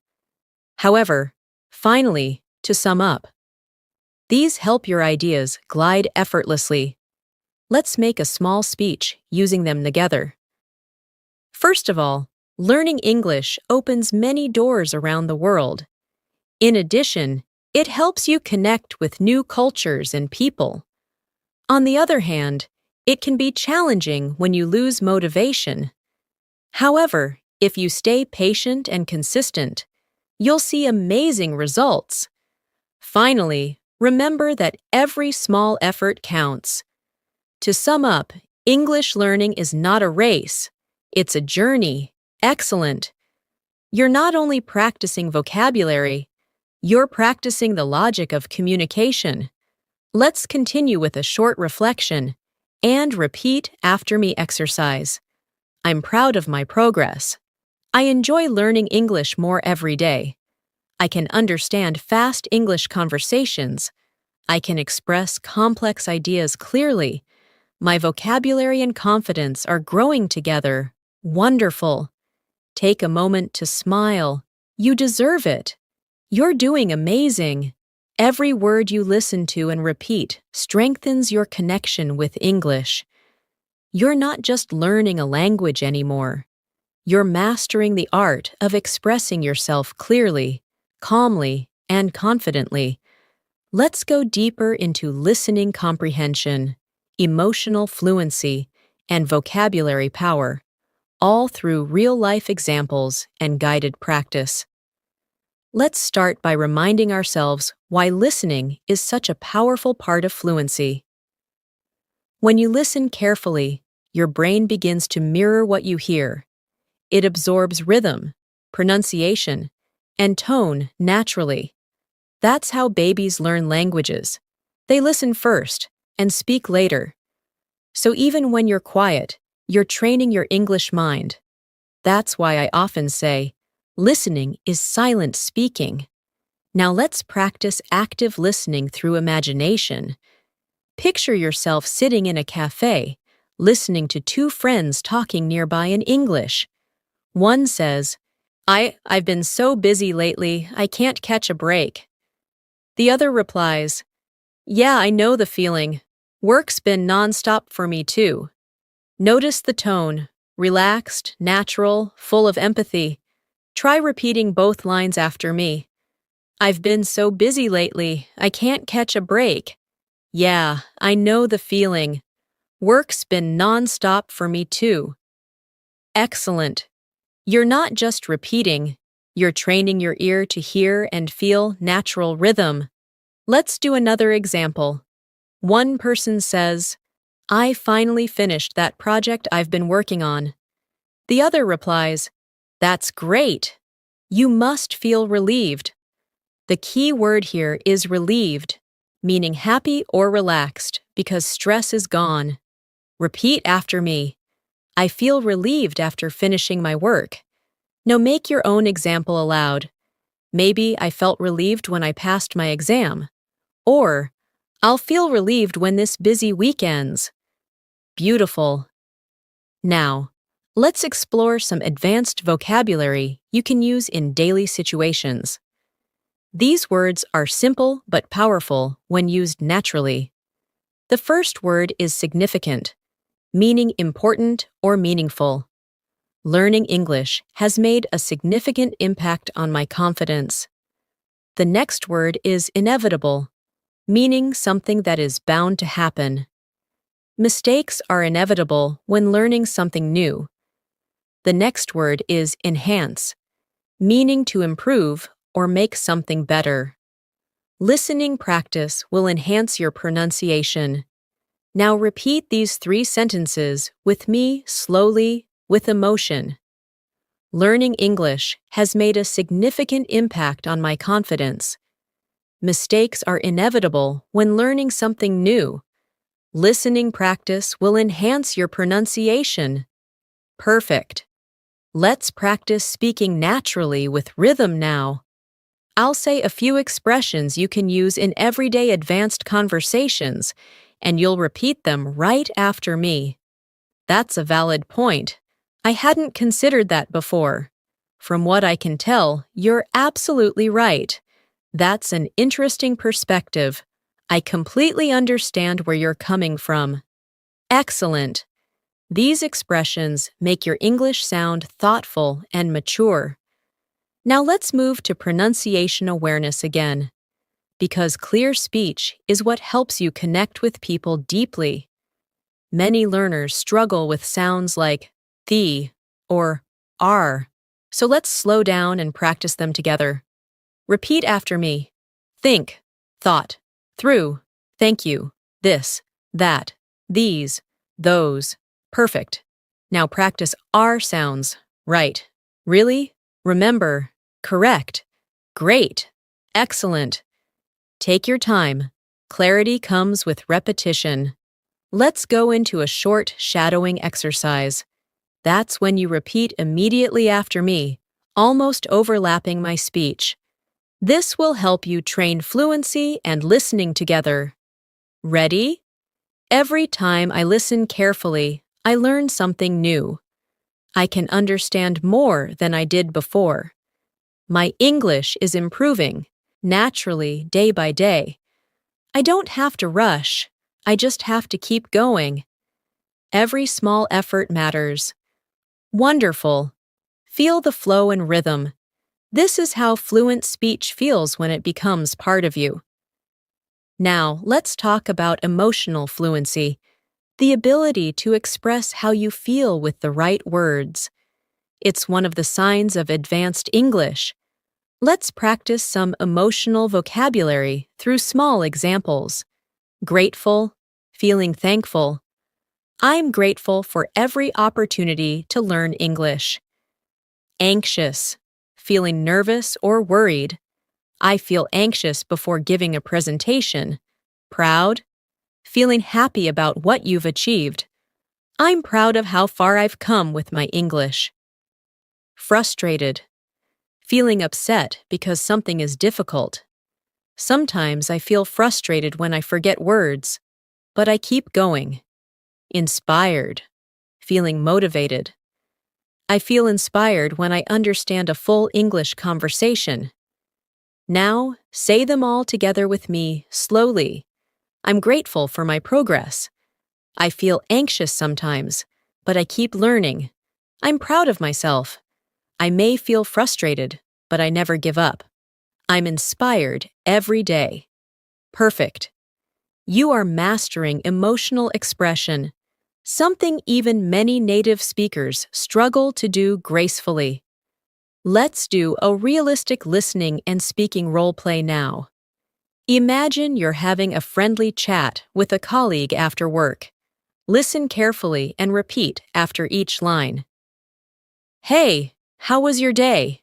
However, finally, to sum up. These help your ideas glide effortlessly. Let's make a small speech using them together. First of all, learning English opens many doors around the world. In addition, it helps you connect with new cultures and people. On the other hand, it can be challenging when you lose motivation. However, if you stay patient and consistent, you'll see amazing results. Finally, remember that every small effort counts. To sum up, English learning is not a race. It's a journey. Excellent. You're not only practicing vocabulary, you're practicing the logic of communication. Let's continue with a short reflection and repeat after me exercise. I'm proud of my progress. I enjoy learning English more every day. I can understand fast English conversations. I can express complex ideas clearly. My vocabulary and confidence are growing together. Wonderful. Take a moment to smile. You deserve it. You're doing amazing. Every word you listen to and repeat strengthens your connection with English. You're not just learning a language anymore. You're mastering the art of expressing yourself clearly, calmly, and confidently. Let's go deeper into listening comprehension, emotional fluency, and vocabulary power, all through real-life examples and guided practice. Let's start by reminding ourselves why listening is such a powerful part of fluency. When you listen carefully, your brain begins to mirror what you hear. It absorbs rhythm, pronunciation, and tone naturally. That's how babies learn languages. They listen first and speak later. So even when you're quiet, you're training your English mind. That's why I often say, listening is silent speaking. Now let's practice active listening through imagination. Picture yourself sitting in a cafe, listening to two friends talking nearby in English. One says, I've been so busy lately, I can't catch a break. The other replies, yeah, I know the feeling. Work's been nonstop for me too. Notice the tone, relaxed, natural, full of empathy. Try repeating both lines after me. I've been so busy lately, I can't catch a break. Yeah, I know the feeling. Work's been nonstop for me too. Excellent. You're not just repeating, you're training your ear to hear and feel natural rhythm. Let's do another example. One person says, I finally finished that project I've been working on. The other replies, that's great. You must feel relieved. The key word here is relieved, meaning happy or relaxed because stress is gone. Repeat after me. I feel relieved after finishing my work. Now make your own example aloud. Maybe I felt relieved when I passed my exam. Or, I'll feel relieved when this busy week ends. Beautiful. Now, let's explore some advanced vocabulary you can use in daily situations. These words are simple but powerful when used naturally. The first word is significant, meaning important or meaningful. Learning English has made a significant impact on my confidence. The next word is inevitable, meaning something that is bound to happen. Mistakes are inevitable when learning something new. The next word is enhance, meaning to improve or make something better. Listening practice will enhance your pronunciation. Now repeat these 3 sentences with me slowly, with emotion. Learning English has made a significant impact on my confidence. Mistakes are inevitable when learning something new. Listening practice will enhance your pronunciation. Perfect. Let's practice speaking naturally with rhythm now. I'll say a few expressions you can use in everyday advanced conversations, and you'll repeat them right after me. That's a valid point. I hadn't considered that before. From what I can tell, you're absolutely right. That's an interesting perspective. I completely understand where you're coming from. Excellent. These expressions make your English sound thoughtful and mature. Now let's move to pronunciation awareness again, because clear speech is what helps you connect with people deeply. Many learners struggle with sounds like the or are, so let's slow down and practice them together. Repeat after me. Think, thought, through, thank you, this, that, these, those. Perfect. Now practice R sounds. Right. Really? Remember. Correct. Great. Excellent. Take your time. Clarity comes with repetition. Let's go into a short shadowing exercise. That's when you repeat immediately after me, almost overlapping my speech. This will help you train fluency and listening together. Ready? Every time I listen carefully, I learn something new. I can understand more than I did before. My English is improving, naturally, day by day. I don't have to rush. I just have to keep going. Every small effort matters. Wonderful. Feel the flow and rhythm. This is how fluent speech feels when it becomes part of you. Now, let's talk about emotional fluency, the ability to express how you feel with the right words. It's one of the signs of advanced English. Let's practice some emotional vocabulary through small examples. Grateful, feeling thankful. I'm grateful for every opportunity to learn English. Anxious, feeling nervous or worried. I feel anxious before giving a presentation. Proud, feeling happy about what you've achieved. I'm proud of how far I've come with my English. Frustrated, feeling upset because something is difficult. Sometimes I feel frustrated when I forget words, but I keep going. Inspired, feeling motivated. I feel inspired when I understand a full English conversation. Now, say them all together with me, slowly. I'm grateful for my progress. I feel anxious sometimes, but I keep learning. I'm proud of myself. I may feel frustrated, but I never give up. I'm inspired every day. Perfect. You are mastering emotional expression, something even many native speakers struggle to do gracefully. Let's do a realistic listening and speaking role play now. Imagine you're having a friendly chat with a colleague after work. Listen carefully and repeat after each line. Hey, how was your day?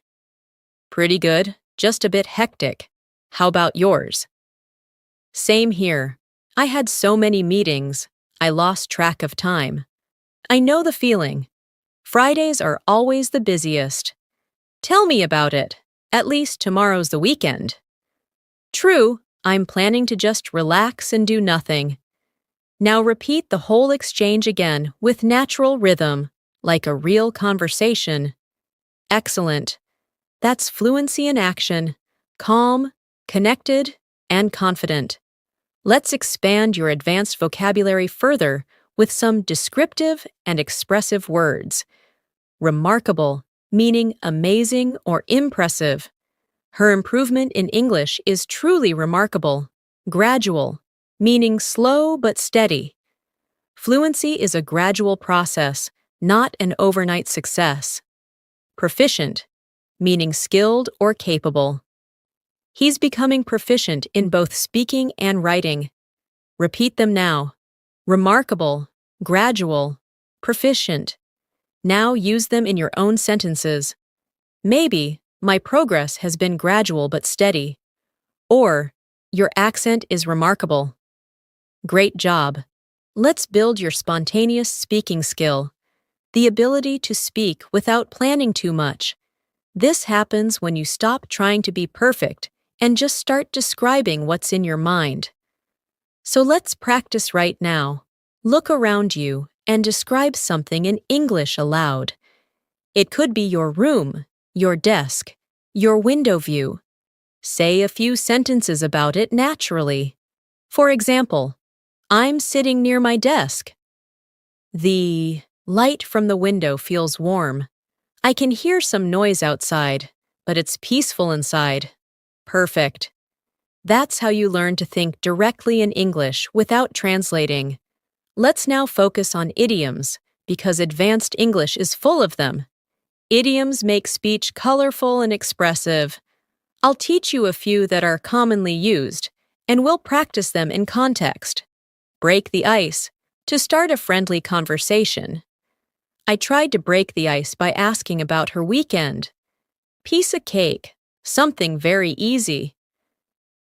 Pretty good, just a bit hectic. How about yours? Same here. I had so many meetings, I lost track of time. I know the feeling. Fridays are always the busiest. Tell me about it. At least tomorrow's the weekend. True, I'm planning to just relax and do nothing. Now repeat the whole exchange again with natural rhythm, like a real conversation. Excellent. That's fluency in action, calm, connected, and confident. Let's expand your advanced vocabulary further with some descriptive and expressive words. Remarkable, meaning amazing or impressive. Her improvement in English is truly remarkable. Gradual, meaning slow but steady. Fluency is a gradual process, not an overnight success. Proficient, meaning skilled or capable. He's becoming proficient in both speaking and writing. Repeat them now. Remarkable, gradual, proficient. Now use them in your own sentences. Maybe, my progress has been gradual but steady. Or, your accent is remarkable. Great job. Let's build your spontaneous speaking skill, the ability to speak without planning too much. This happens when you stop trying to be perfect and just start describing what's in your mind. So let's practice right now. Look around you and describe something in English aloud. It could be your room, your desk, your window view. Say a few sentences about it naturally. For example, I'm sitting near my desk. The light from the window feels warm. I can hear some noise outside, but it's peaceful inside. Perfect. That's how you learn to think directly in English without translating. Let's now focus on idioms, because advanced English is full of them. Idioms make speech colorful and expressive. I'll teach you a few that are commonly used, and we'll practice them in context. Break the ice, to start a friendly conversation. I tried to break the ice by asking about her weekend. Piece of cake, something very easy.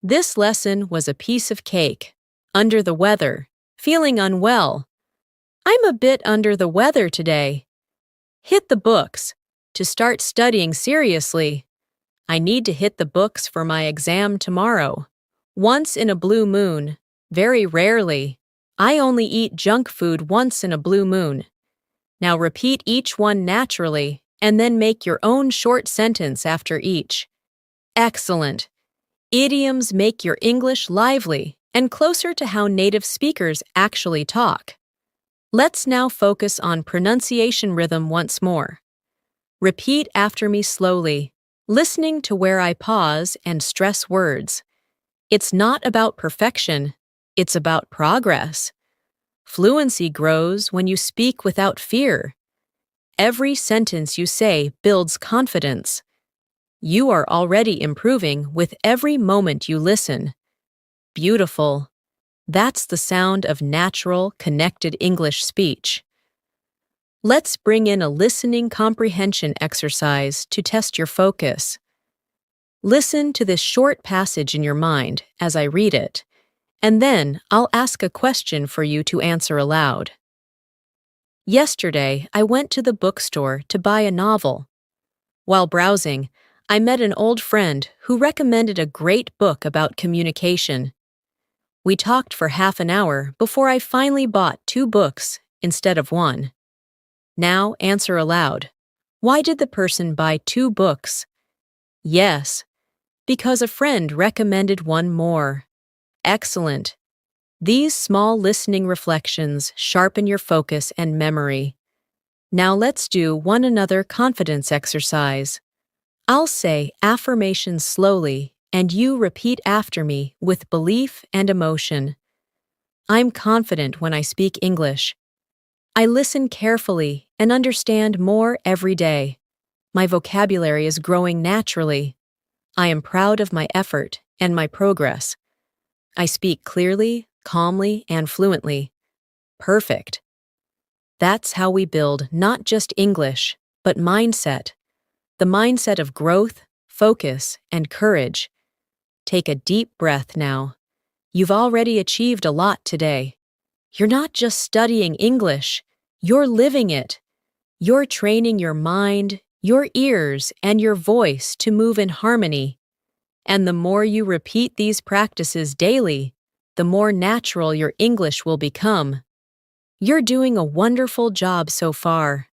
This lesson was a piece of cake. Under the weather, feeling unwell. I'm a bit under the weather today. Hit the books, to start studying seriously. I need to hit the books for my exam tomorrow. Once in a blue moon, very rarely. I only eat junk food once in a blue moon. Now repeat each one naturally, and then make your own short sentence after each. Excellent. Idioms make your English lively and closer to how native speakers actually talk. Let's now focus on pronunciation rhythm once more. Repeat after me slowly, listening to where I pause and stress words. It's not about perfection, it's about progress. Fluency grows when you speak without fear. Every sentence you say builds confidence. You are already improving with every moment you listen. Beautiful. That's the sound of natural, connected English speech. Let's bring in a listening comprehension exercise to test your focus. Listen to this short passage in your mind as I read it, and then I'll ask a question for you to answer aloud. Yesterday, I went to the bookstore to buy a novel. While browsing, I met an old friend who recommended a great book about communication. We talked for half an hour before I finally bought 2 books instead of 1. Now answer aloud. Why did the person buy 2 books? Yes, because a friend recommended one more. Excellent. These small listening reflections sharpen your focus and memory. Now let's do one another confidence exercise. I'll say affirmations slowly, and you repeat after me with belief and emotion. I'm confident when I speak English. I listen carefully and understand more every day. My vocabulary is growing naturally. I am proud of my effort and my progress. I speak clearly, calmly, and fluently. Perfect. That's how we build not just English, but mindset. The mindset of growth, focus, and courage. Take a deep breath now. You've already achieved a lot today. You're not just studying English, you're living it. You're training your mind, your ears, and your voice to move in harmony. And the more you repeat these practices daily, the more natural your English will become. You're doing a wonderful job so far.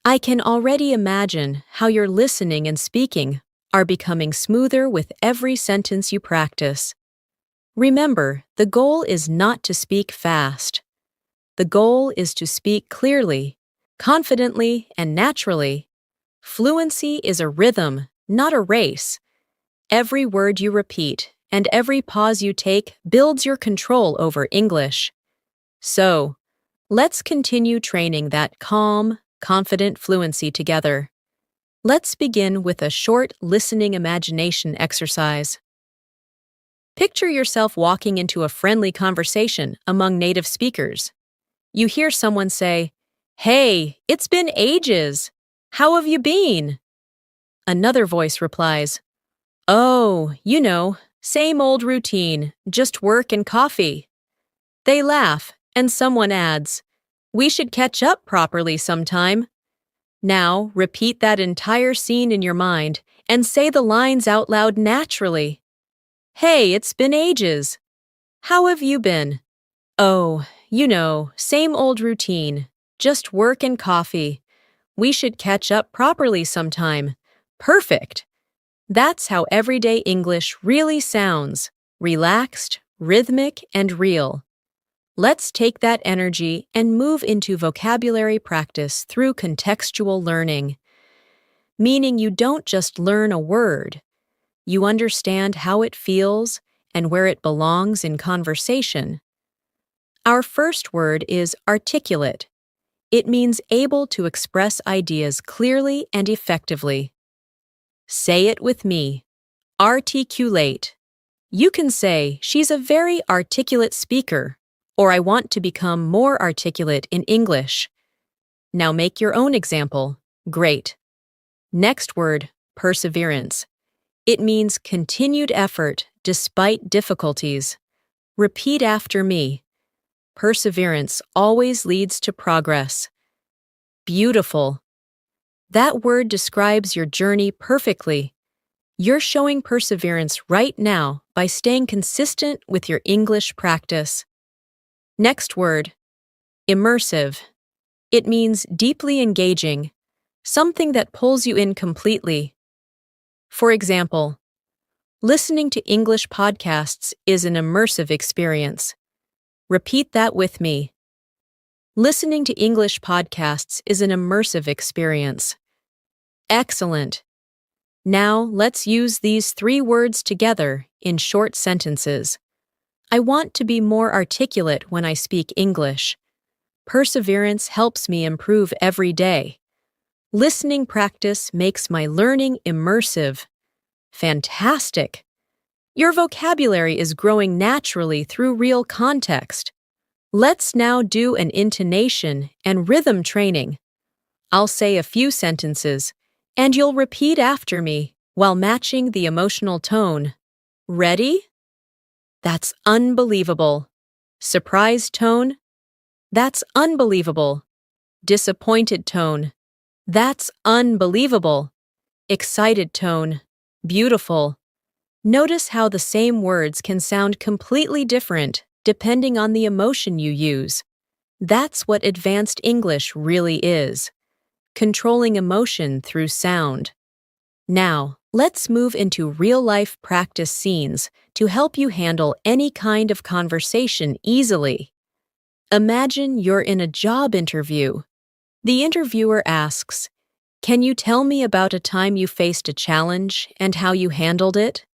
I can already imagine how your listening and speaking are becoming smoother with every sentence you practice. Remember, the goal is not to speak fast. The goal is to speak clearly, confidently, and naturally. Fluency is a rhythm, not a race. Every word you repeat and every pause you take builds your control over English. So, let's continue training that calm, confident fluency together. Let's begin with a short listening imagination exercise. Picture yourself walking into a friendly conversation among native speakers. You hear someone say, "Hey, it's been ages. How have you been?" Another voice replies, "Oh, same old routine, just work and coffee." They laugh, and someone adds, "We should catch up properly sometime." Now, repeat that entire scene in your mind and say the lines out loud naturally. "Hey, it's been ages. How have you been?" "Oh, same old routine, just work and coffee. We should catch up properly sometime." Perfect! That's how everyday English really sounds: relaxed, rhythmic, and real. Let's take that energy and move into vocabulary practice through contextual learning, meaning you don't just learn a word. You understand how it feels and where it belongs in conversation. Our first word is articulate. It means able to express ideas clearly and effectively. Say it with me. Articulate. You can say, "She's a very articulate speaker," or "I want to become more articulate in English." Now make your own example. Great. Next word, perseverance. It means continued effort despite difficulties. Repeat after me. Perseverance always leads to progress. Beautiful. That word describes your journey perfectly. You're showing perseverance right now by staying consistent with your English practice. Next word, immersive. It means deeply engaging, something that pulls you in completely. For example, listening to English podcasts is an immersive experience. Repeat that with me. Listening to English podcasts is an immersive experience. Excellent. Now let's use these 3 words together in short sentences. I want to be more articulate when I speak English. Perseverance helps me improve every day. Listening practice makes my learning immersive. Fantastic! Your vocabulary is growing naturally through real context. Let's now do an intonation and rhythm training. I'll say a few sentences, and you'll repeat after me while matching the emotional tone. Ready? That's unbelievable. Surprised tone? That's unbelievable. Disappointed tone? That's unbelievable. Excited tone? Beautiful. Notice how the same words can sound completely different depending on the emotion you use. That's what advanced English really is: controlling emotion through sound. Now, let's move into real-life practice scenes to help you handle any kind of conversation easily. Imagine you're in a job interview. The interviewer asks, "Can you tell me about a time you faced a challenge and how you handled it?"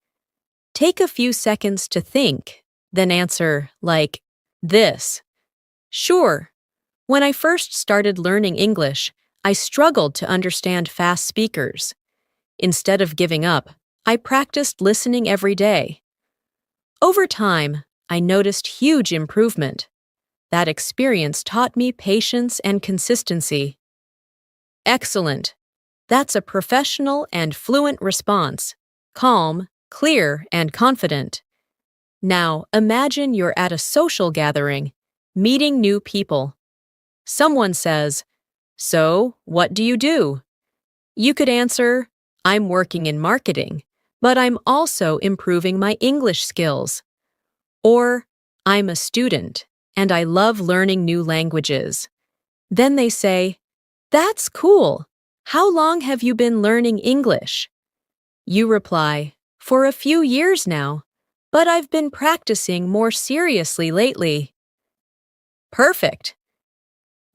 Take a few seconds to think, then answer like this. "Sure. When I first started learning English, I struggled to understand fast speakers. Instead of giving up, I practiced listening every day. Over time, I noticed huge improvement. That experience taught me patience and consistency." Excellent. That's a professional and fluent response. Calm, clear, and confident. Now, imagine you're at a social gathering, meeting new people. Someone says, "So, what do you do?" You could answer, "I'm working in marketing, but I'm also improving my English skills." Or, "I'm a student, and I love learning new languages." Then they say, "That's cool. How long have you been learning English?" You reply, "For a few years now, but I've been practicing more seriously lately." Perfect.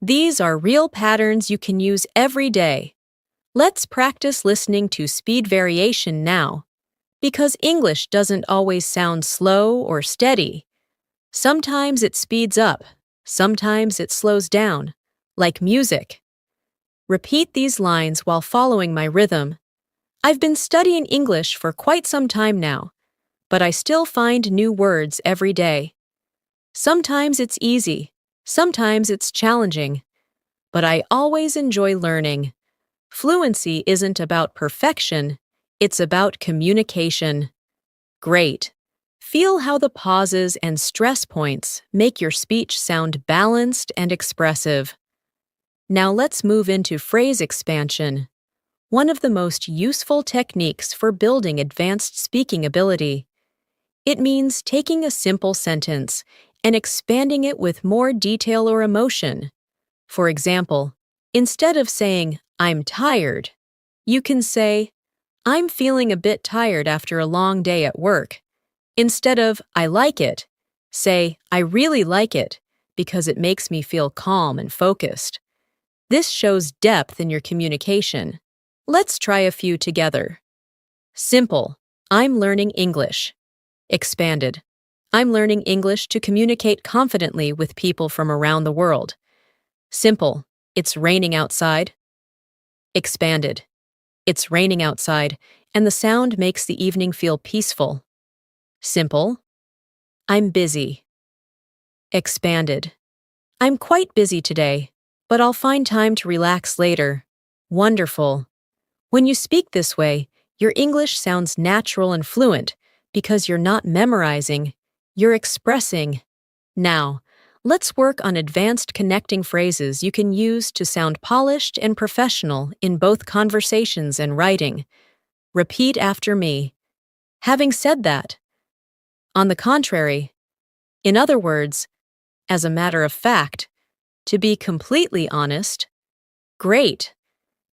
These are real patterns you can use every day. Let's practice listening to speed variation now, because English doesn't always sound slow or steady. Sometimes it speeds up, sometimes it slows down, like music. Repeat these lines while following my rhythm. I've been studying English for quite some time now, but I still find new words every day. Sometimes it's easy, sometimes it's challenging, but I always enjoy learning. Fluency isn't about perfection, it's about communication. Great. Feel how the pauses and stress points make your speech sound balanced and expressive. Now let's move into phrase expansion, one of the most useful techniques for building advanced speaking ability. It means taking a simple sentence and expanding it with more detail or emotion. For example, instead of saying, "I'm tired," you can say, "I'm feeling a bit tired after a long day at work." Instead of, "I like it," say, "I really like it," because it makes me feel calm and focused. This shows depth in your communication. Let's try a few together. Simple, "I'm learning English." Expanded, "I'm learning English to communicate confidently with people from around the world." Simple, "It's raining outside." Expanded, "It's raining outside, and the sound makes the evening feel peaceful." Simple, "I'm busy." Expanded, "I'm quite busy today, but I'll find time to relax later." Wonderful. When you speak this way, your English sounds natural and fluent because you're not memorizing, you're expressing. Now, let's work on advanced connecting phrases you can use to sound polished and professional in both conversations and writing. Repeat after me. "Having said that." On the contrary. In other words, as a matter of fact. To be completely honest. Great.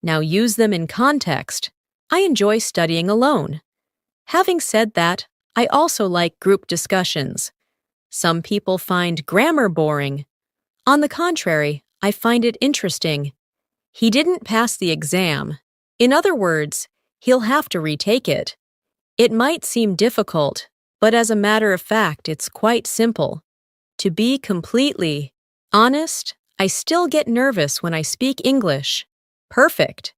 Now use them in context. "I enjoy studying alone." Having said that, I also like group discussions. Some people find grammar boring. On the contrary, I find it interesting. He didn't pass the exam. In other words, he'll have to retake it. It might seem difficult, but as a matter of fact, it's quite simple. To be completely honest, I still get nervous when I speak English. Perfect.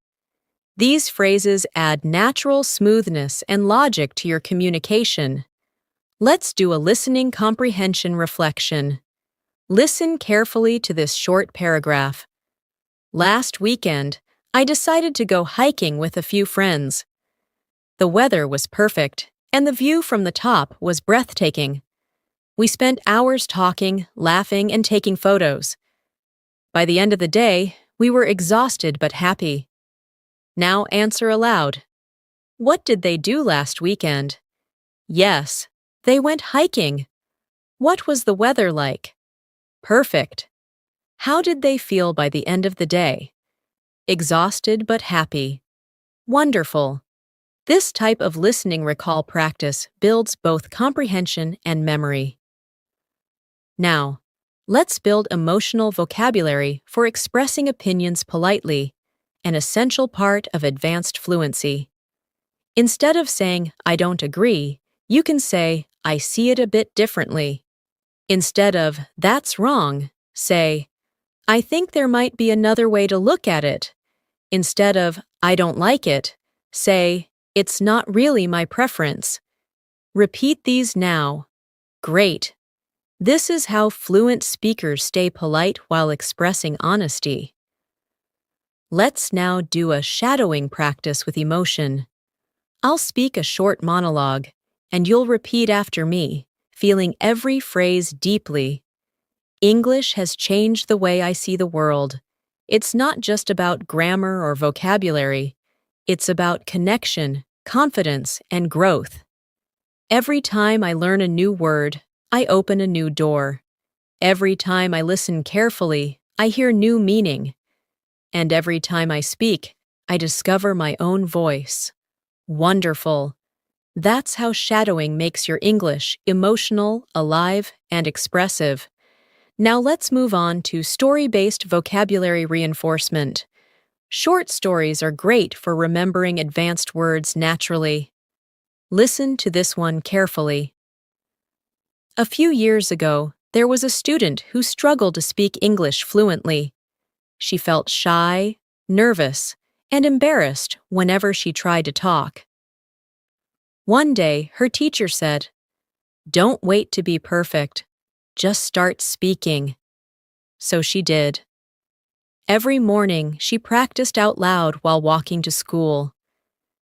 These phrases add natural smoothness and logic to your communication. Let's do a listening comprehension reflection. Listen carefully to this short paragraph. Last weekend, I decided to go hiking with a few friends. The weather was perfect, and the view from the top was breathtaking. We spent hours talking, laughing, and taking photos. By the end of the day, we were exhausted but happy. Now answer aloud. What did they do last weekend? Yes, they went hiking. What was the weather like? Perfect. How did they feel by the end of the day? Exhausted but happy. Wonderful. This type of listening recall practice builds both comprehension and memory. Now, let's build emotional vocabulary for expressing opinions politely, an essential part of advanced fluency. Instead of saying, "I don't agree," you can say, "I see it a bit differently." Instead of, "That's wrong," say, "I think there might be another way to look at it." Instead of, "I don't like it," say, "It's not really my preference." Repeat these now. Great. This is how fluent speakers stay polite while expressing honesty. Let's now do a shadowing practice with emotion. I'll speak a short monologue, and you'll repeat after me, feeling every phrase deeply. English has changed the way I see the world. It's not just about grammar or vocabulary. It's about connection, confidence, and growth. Every time I learn a new word, I open a new door. Every time I listen carefully, I hear new meaning. And every time I speak, I discover my own voice. Wonderful. That's how shadowing makes your English emotional, alive, and expressive. Now let's move on to story-based vocabulary reinforcement. Short stories are great for remembering advanced words naturally. Listen to this one carefully. A few years ago, there was a student who struggled to speak English fluently. She felt shy, nervous, and embarrassed whenever she tried to talk. One day, her teacher said, "Don't wait to be perfect. Just start speaking." So she did. Every morning, she practiced out loud while walking to school.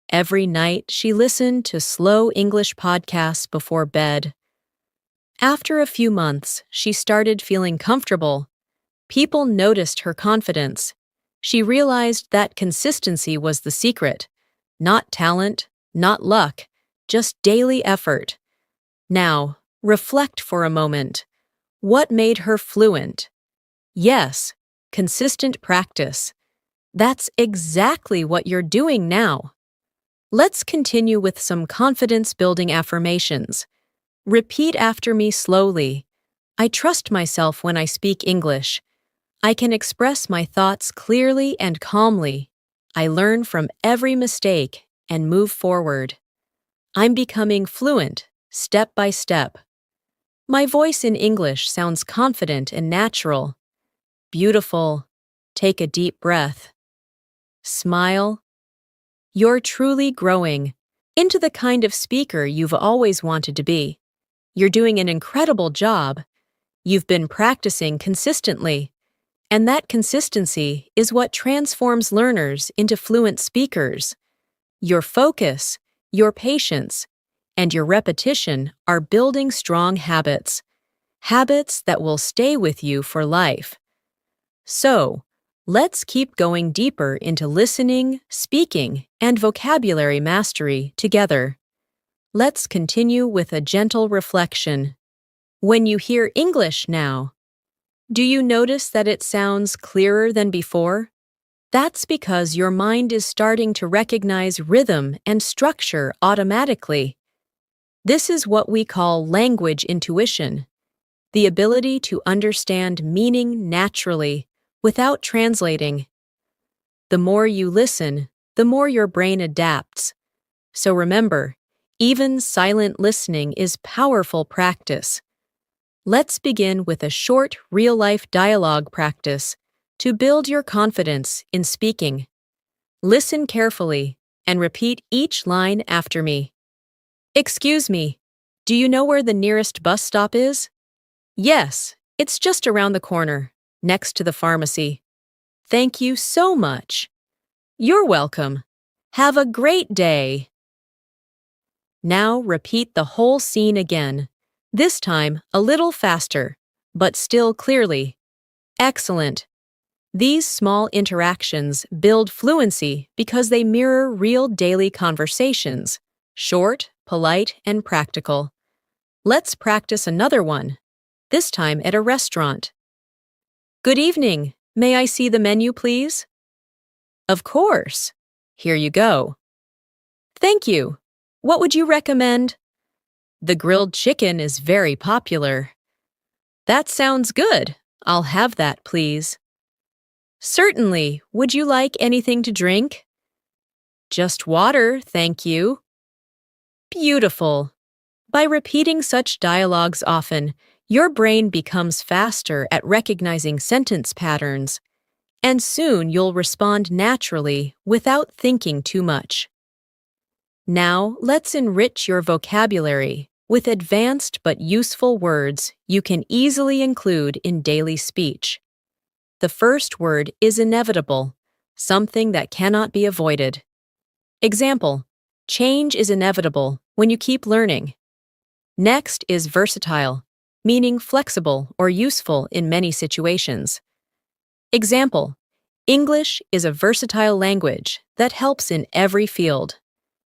Every night, she listened to slow English podcasts before bed. After a few months, she started feeling comfortable. People noticed her confidence. She realized that consistency was the secret. Not talent, not luck, just daily effort. Now, reflect for a moment. What made her fluent? Yes, consistent practice. That's exactly what you're doing now. Let's continue with some confidence-building affirmations. Repeat after me slowly. I trust myself when I speak English. I can express my thoughts clearly and calmly. I learn from every mistake and move forward. I'm becoming fluent, step by step. My voice in English sounds confident and natural. Beautiful. Take a deep breath. Smile. You're truly growing into the kind of speaker you've always wanted to be. You're doing an incredible job. You've been practicing consistently, and that consistency is what transforms learners into fluent speakers. Your focus, your patience, and your repetition are building strong habits, habits that will stay with you for life. So, let's keep going deeper into listening, speaking, and vocabulary mastery together. Let's continue with a gentle reflection. When you hear English now, do you notice that it sounds clearer than before? That's because your mind is starting to recognize rhythm and structure automatically. This is what we call language intuition, the ability to understand meaning naturally without translating. The more you listen, the more your brain adapts. So remember, even silent listening is powerful practice. Let's begin with a short real-life dialogue practice to build your confidence in speaking. Listen carefully and repeat each line after me. Excuse me, do you know where the nearest bus stop is? Yes, it's just around the corner, next to the pharmacy. Thank you so much. You're welcome. Have a great day. Now repeat the whole scene again, this time a little faster, but still clearly. Excellent. These small interactions build fluency because they mirror real daily conversations, short, polite, and practical. Let's practice another one, this time at a restaurant. Good evening. May I see the menu, please? Of course. Here you go. Thank you. What would you recommend? The grilled chicken is very popular. That sounds good. I'll have that, please. Certainly. Would you like anything to drink? Just water, thank you. Beautiful. By repeating such dialogues often, your brain becomes faster at recognizing sentence patterns, and soon you'll respond naturally without thinking too much. Now, let's enrich your vocabulary with advanced but useful words you can easily include in daily speech. The first word is inevitable, something that cannot be avoided. Example, Change is inevitable when you keep learning. Next is versatile, meaning flexible or useful in many situations. Example: English is a versatile language that helps in every field.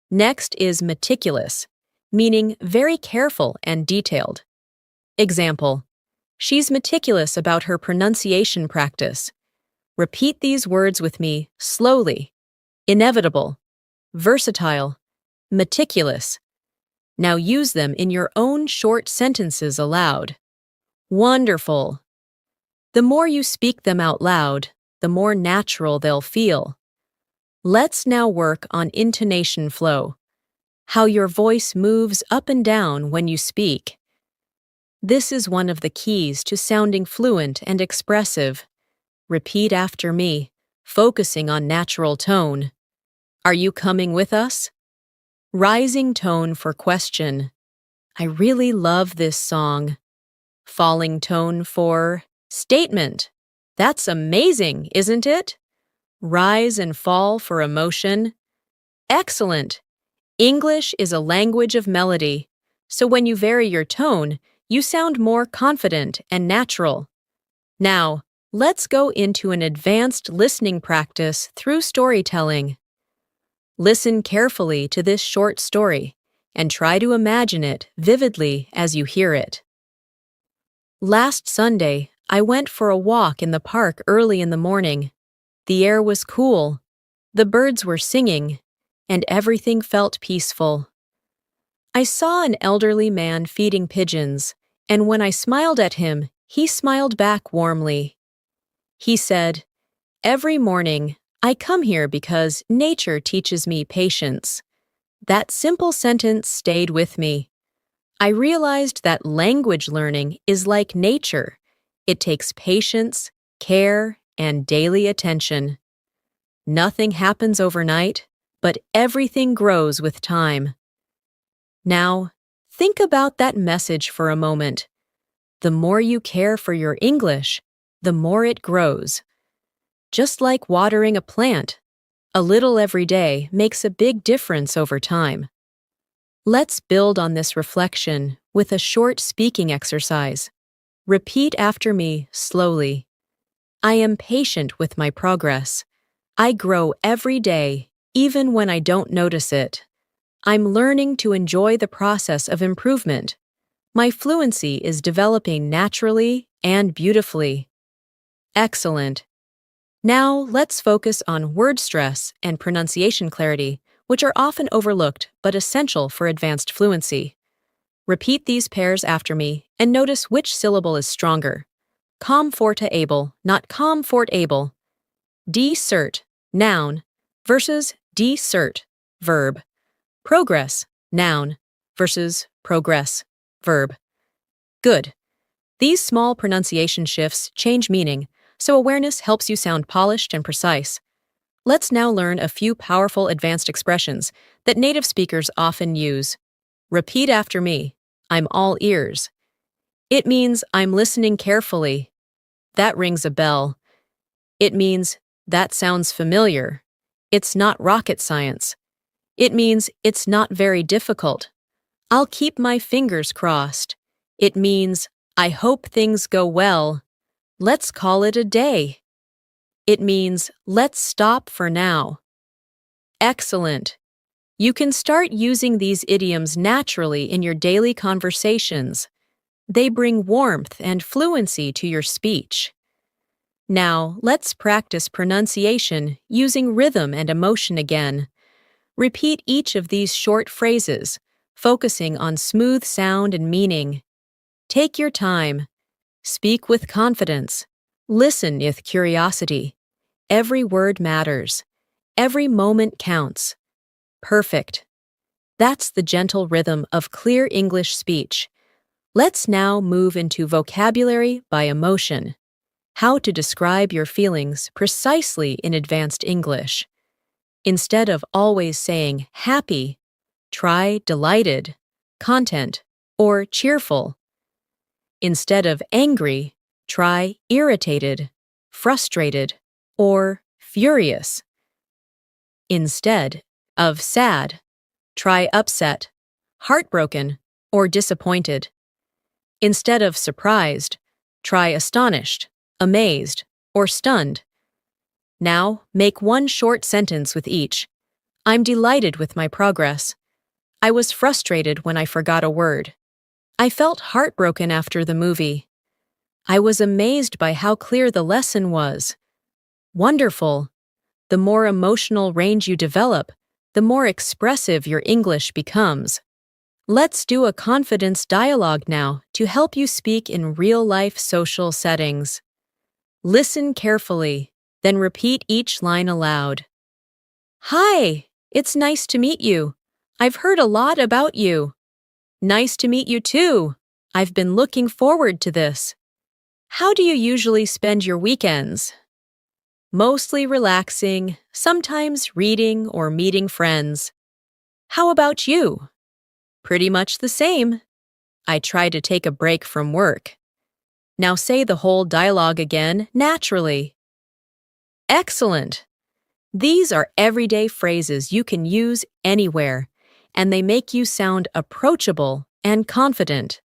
Next is meticulous, meaning very careful and detailed. Example: She's meticulous about her pronunciation practice. Repeat these words with me slowly. Inevitable, versatile, meticulous. Now use them in your own short sentences aloud. Wonderful. The more you speak them out loud, the more natural they'll feel. Let's now work on intonation flow, how your voice moves up and down when you speak. This is one of the keys to sounding fluent and expressive. Repeat after me, focusing on natural tone. Are you coming with us? Rising tone for question. I really love this song. Falling tone for statement. That's amazing, isn't it? Rise and fall for emotion. Excellent. English is a language of melody, so when you vary your tone, you sound more confident and natural. Now, let's go into an advanced listening practice through storytelling. Listen carefully to this short story and try to imagine it vividly as you hear it. Last Sunday, I went for a walk in the park early in the morning. The air was cool, the birds were singing, and everything felt peaceful. I saw an elderly man feeding pigeons, and when I smiled at him, he smiled back warmly. He said, "Every morning, I come here because nature teaches me patience." That simple sentence stayed with me. I realized that language learning is like nature. It takes patience, care, and daily attention. Nothing happens overnight, but everything grows with time. Now, think about that message for a moment. The more you care for your English, the more it grows. Just like watering a plant, a little every day makes a big difference over time. Let's build on this reflection with a short speaking exercise. Repeat after me slowly. I am patient with my progress. I grow every day, even when I don't notice it. I'm learning to enjoy the process of improvement. My fluency is developing naturally and beautifully. Excellent. Now let's focus on word stress and pronunciation clarity, which are often overlooked but essential for advanced fluency. Repeat these pairs after me and notice which syllable is stronger. Comfortable, not comfortable. Decert, noun, versus decert, verb. Progress, noun, versus progress, verb. Good. These small pronunciation shifts change meaning, so awareness helps you sound polished and precise. Let's now learn a few powerful advanced expressions that native speakers often use. Repeat after me. I'm all ears. It means I'm listening carefully. That rings a bell. It means that sounds familiar. It's not rocket science. It means it's not very difficult. I'll keep my fingers crossed. It means I hope things go well. Let's call it a day. It means let's stop for now. Excellent. You can start using these idioms naturally in your daily conversations. They bring warmth and fluency to your speech. Now, let's practice pronunciation using rhythm and emotion again. Repeat each of these short phrases, focusing on smooth sound and meaning. Take your time. Speak with confidence. Listen with curiosity. Every word matters. Every moment counts. Perfect. That's the gentle rhythm of clear English speech. Let's now move into vocabulary by emotion. How to describe your feelings precisely in advanced English. Instead of always saying happy, try delighted, content, or cheerful. Instead of angry, try irritated, frustrated, or furious. Instead of sad, Try upset, heartbroken, or disappointed. Instead of surprised, try astonished, amazed, or stunned. Now, make one short sentence with each. I'm delighted with my progress. I was frustrated when I forgot a word. I felt heartbroken after the movie. I was amazed by how clear the lesson was. Wonderful! The more emotional range you develop, the more expressive your English becomes. Let's do a confidence dialogue now to help you speak in real-life social settings. Listen carefully, then repeat each line aloud. Hi, it's nice to meet you. I've heard a lot about you. Nice to meet you too. I've been looking forward to this. How do you usually spend your weekends? Mostly relaxing, sometimes reading or meeting friends. How about you? Pretty much the same. I try to take a break from work. Now say the whole dialogue again naturally. Excellent! These are everyday phrases you can use anywhere, and they make you sound approachable and confident.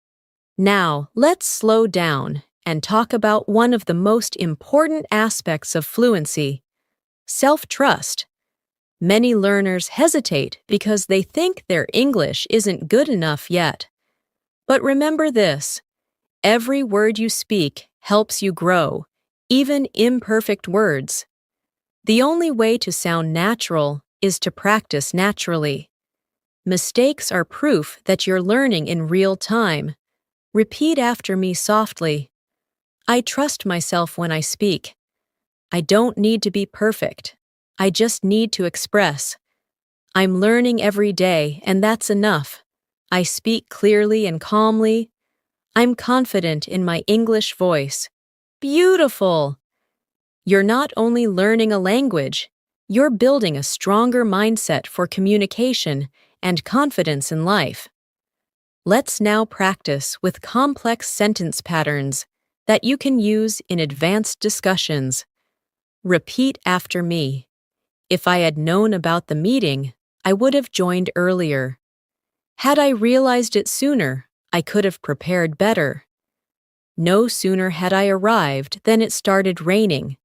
Now, let's slow down and talk about one of the most important aspects of fluency: self-trust. Many learners hesitate because they think their English isn't good enough yet. But remember this: every word you speak helps you grow, even imperfect words. The only way to sound natural is to practice naturally. Mistakes are proof that you're learning in real time. Repeat after me softly. I trust myself when I speak. I don't need to be perfect. I just need to express. I'm learning every day, and that's enough. I speak clearly and calmly. I'm confident in my English voice. Beautiful! You're not only learning a language, you're building a stronger mindset for communication and confidence in life. Let's now practice with complex sentence patterns that you can use in advanced discussions. Repeat after me. If I had known about the meeting, I would have joined earlier. Had I realized it sooner, I could have prepared better. No sooner had I arrived than it started raining.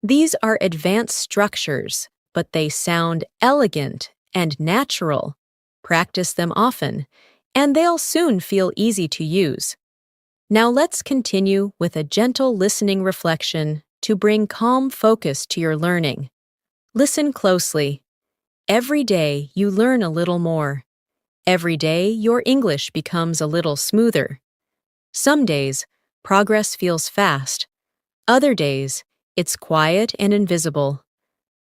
These are advanced structures, but they sound elegant and natural. Practice them often, and they'll soon feel easy to use. Now let's continue with a gentle listening reflection to bring calm focus to your learning. Listen closely. Every day you learn a little more. Every day your English becomes a little smoother. Some days, progress feels fast. Other days, it's quiet and invisible.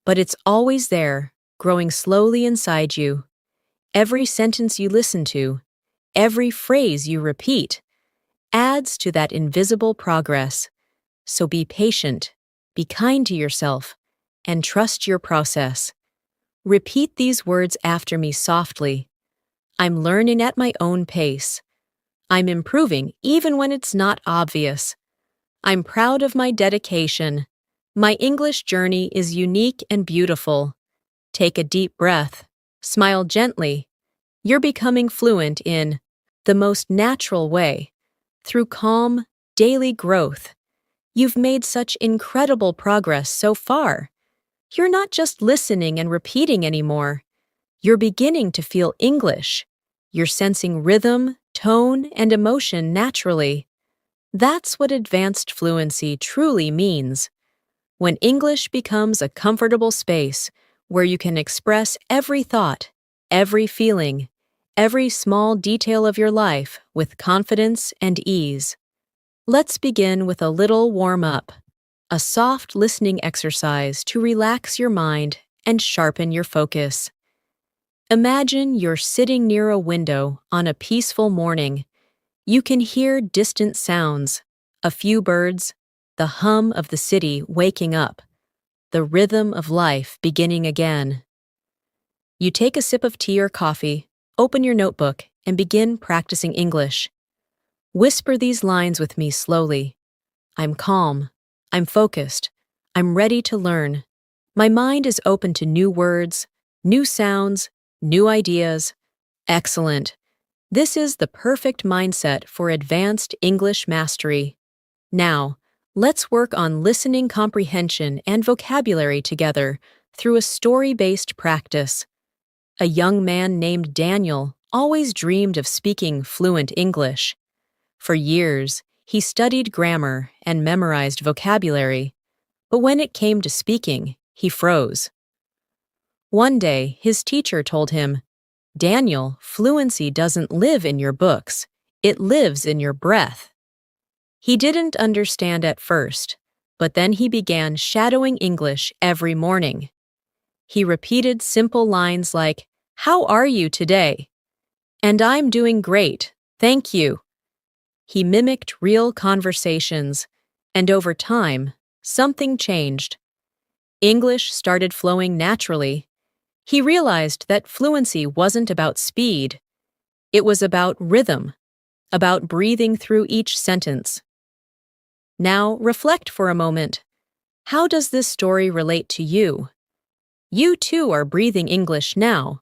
But it's always there, growing slowly inside you. Every sentence you listen to, every phrase you repeat, adds to that invisible progress. So be patient, be kind to yourself, and trust your process. Repeat these words after me softly. I'm learning at my own pace. I'm improving even when it's not obvious. I'm proud of my dedication. My English journey is unique and beautiful. Take a deep breath. Smile gently. You're becoming fluent in the most natural way, through calm, daily growth. You've made such incredible progress so far. You're not just listening and repeating anymore. You're beginning to feel English. You're sensing rhythm, tone, and emotion naturally. That's what advanced fluency truly means. When English becomes a comfortable space where you can express every thought, every feeling, every small detail of your life with confidence and ease. Let's begin with a little warm-up, a soft listening exercise to relax your mind and sharpen your focus. Imagine you're sitting near a window on a peaceful morning. You can hear distant sounds, a few birds, the hum of the city waking up, the rhythm of life beginning again. You take a sip of tea or coffee, open your notebook, and begin practicing English. Whisper these lines with me slowly. I'm calm. I'm focused. I'm ready to learn. My mind is open to new words, new sounds, New ideas. Excellent. This is the perfect mindset for advanced English mastery. Now, let's work on listening comprehension and vocabulary together through a story-based practice. A young man named Daniel always dreamed of speaking fluent English. For years, he studied grammar and memorized vocabulary, but when it came to speaking, he froze. One day, his teacher told him, "Daniel, fluency doesn't live in your books, it lives in your breath." He didn't understand at first, but then he began shadowing English every morning. He repeated simple lines like, "How are you today?" "And I'm doing great, thank you." He mimicked real conversations, and over time, something changed. English started flowing naturally. He realized that fluency wasn't about speed. It was about rhythm, about breathing through each sentence. Now, reflect for a moment. How does this story relate to you? You too are breathing English now.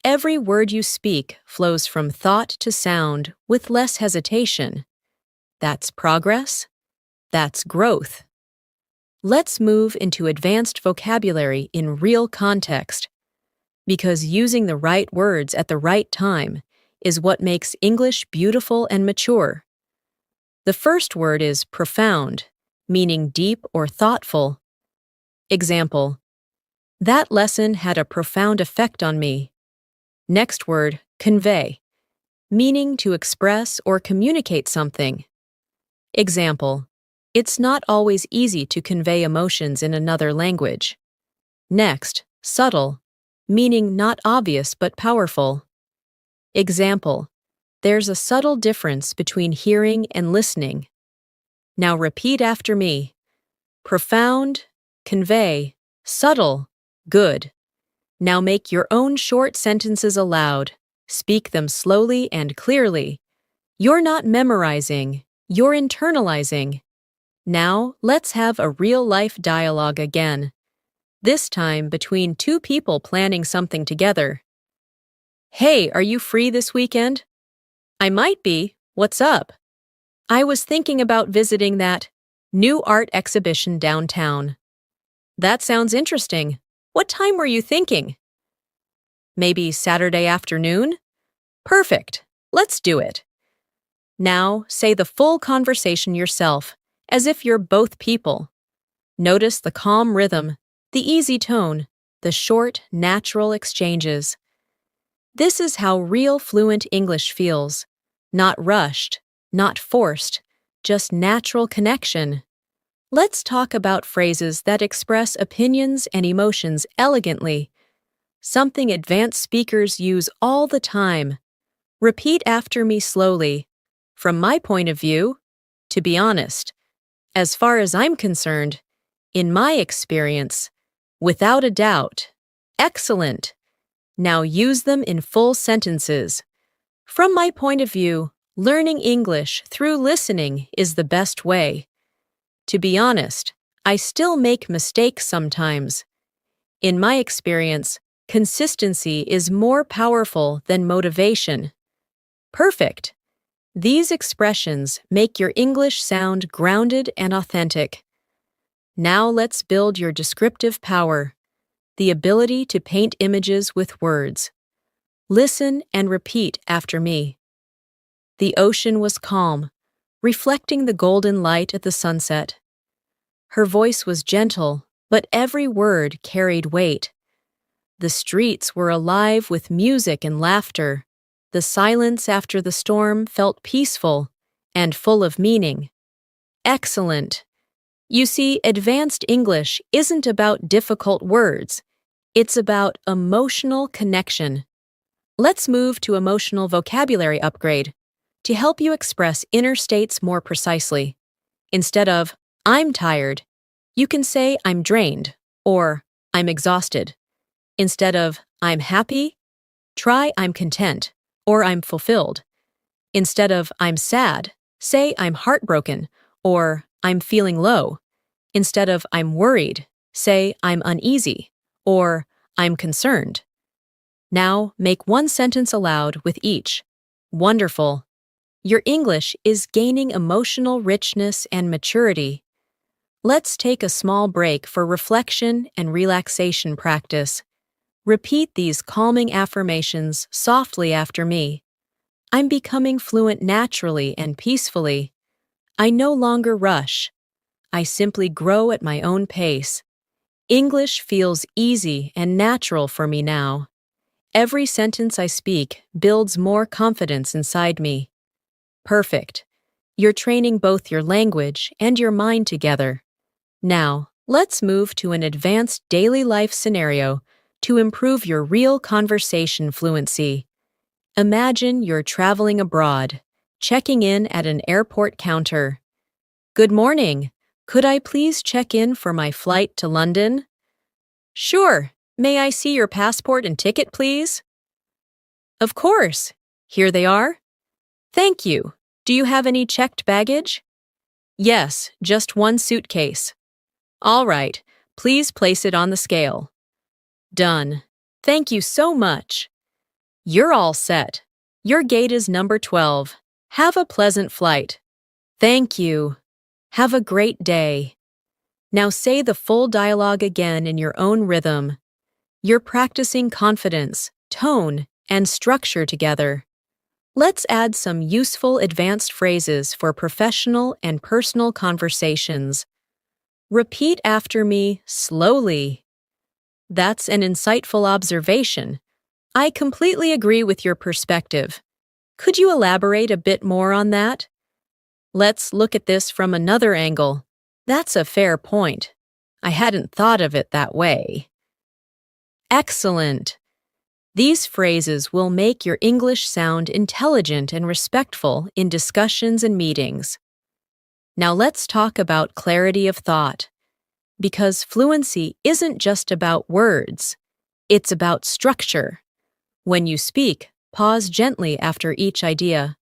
Every word you speak flows from thought to sound with less hesitation. That's progress. That's growth. Let's move into advanced vocabulary in real context, because using the right words at the right time is what makes English beautiful and mature. The first word is profound, meaning deep or thoughtful. Example: that lesson had a profound effect on me. Next word, convey, meaning to express or communicate something. Example: it's not always easy to convey emotions in another language. Next, subtle, meaning not obvious but powerful. Example: there's a subtle difference between hearing and listening. Now repeat after me. Profound, convey, subtle, good. Now make your own short sentences aloud. Speak them slowly and clearly. You're not memorizing, you're internalizing. Now let's have a real-life dialogue again. This time between two people planning something together. "Hey, are you free this weekend?" "I might be. What's up?" "I was thinking about visiting that new art exhibition downtown." "That sounds interesting. What time were you thinking?" "Maybe Saturday afternoon?" "Perfect. Let's do it." Now say the full conversation yourself, as if you're both people. Notice the calm rhythm, the easy tone, the short, natural exchanges. This is how real fluent English feels. Not rushed, not forced, just natural connection. Let's talk about phrases that express opinions and emotions elegantly. Something advanced speakers use all the time. Repeat after me slowly. From my point of view, to be honest, as far as I'm concerned, in my experience, without a doubt, excellent. Now use them in full sentences. From my point of view, learning English through listening is the best way. To be honest, I still make mistakes sometimes. In my experience, consistency is more powerful than motivation. Perfect. These expressions make your English sound grounded and authentic. Now let's build your descriptive power, the ability to paint images with words. Listen and repeat after me. The ocean was calm, reflecting the golden light at the sunset. Her voice was gentle, but every word carried weight. The streets were alive with music and laughter. The silence after the storm felt peaceful and full of meaning. Excellent. You see, advanced English isn't about difficult words. It's about emotional connection. Let's move to emotional vocabulary upgrade to help you express inner states more precisely. Instead of, "I'm tired," you can say, "I'm drained," or "I'm exhausted." Instead of, "I'm happy," try, "I'm content," or "I'm fulfilled." Instead of, "I'm sad," say, "I'm heartbroken," or "I'm feeling low." Instead of, "I'm worried," say, "I'm uneasy," or "I'm concerned." Now, make one sentence aloud with each. Wonderful. Your English is gaining emotional richness and maturity. Let's take a small break for reflection and relaxation practice. Repeat these calming affirmations softly after me. I'm becoming fluent naturally and peacefully. I no longer rush. I simply grow at my own pace. English feels easy and natural for me now. Every sentence I speak builds more confidence inside me. Perfect. You're training both your language and your mind together. Now, let's move to an advanced daily life scenario to improve your real conversation fluency. Imagine you're traveling abroad, checking in at an airport counter. Good morning. Could I please check in for my flight to London? Sure. May I see your passport and ticket, please? Of course. Here they are. Thank you. Do you have any checked baggage? Yes, just one suitcase. All right. Please place it on the scale. Done. Thank you so much. You're all set. Your gate is number 12. Have a pleasant flight. Thank you. Have a great day. Now say the full dialogue again in your own rhythm. You're practicing confidence, tone, and structure together. Let's add some useful advanced phrases for professional and personal conversations. Repeat after me slowly. That's an insightful observation. I completely agree with your perspective. Could you elaborate a bit more on that? Let's look at this from another angle. That's a fair point. I hadn't thought of it that way. Excellent. These phrases will make your English sound intelligent and respectful in discussions and meetings. Now let's talk about clarity of thought. Because fluency isn't just about words, it's about structure. When you speak, pause gently after each idea.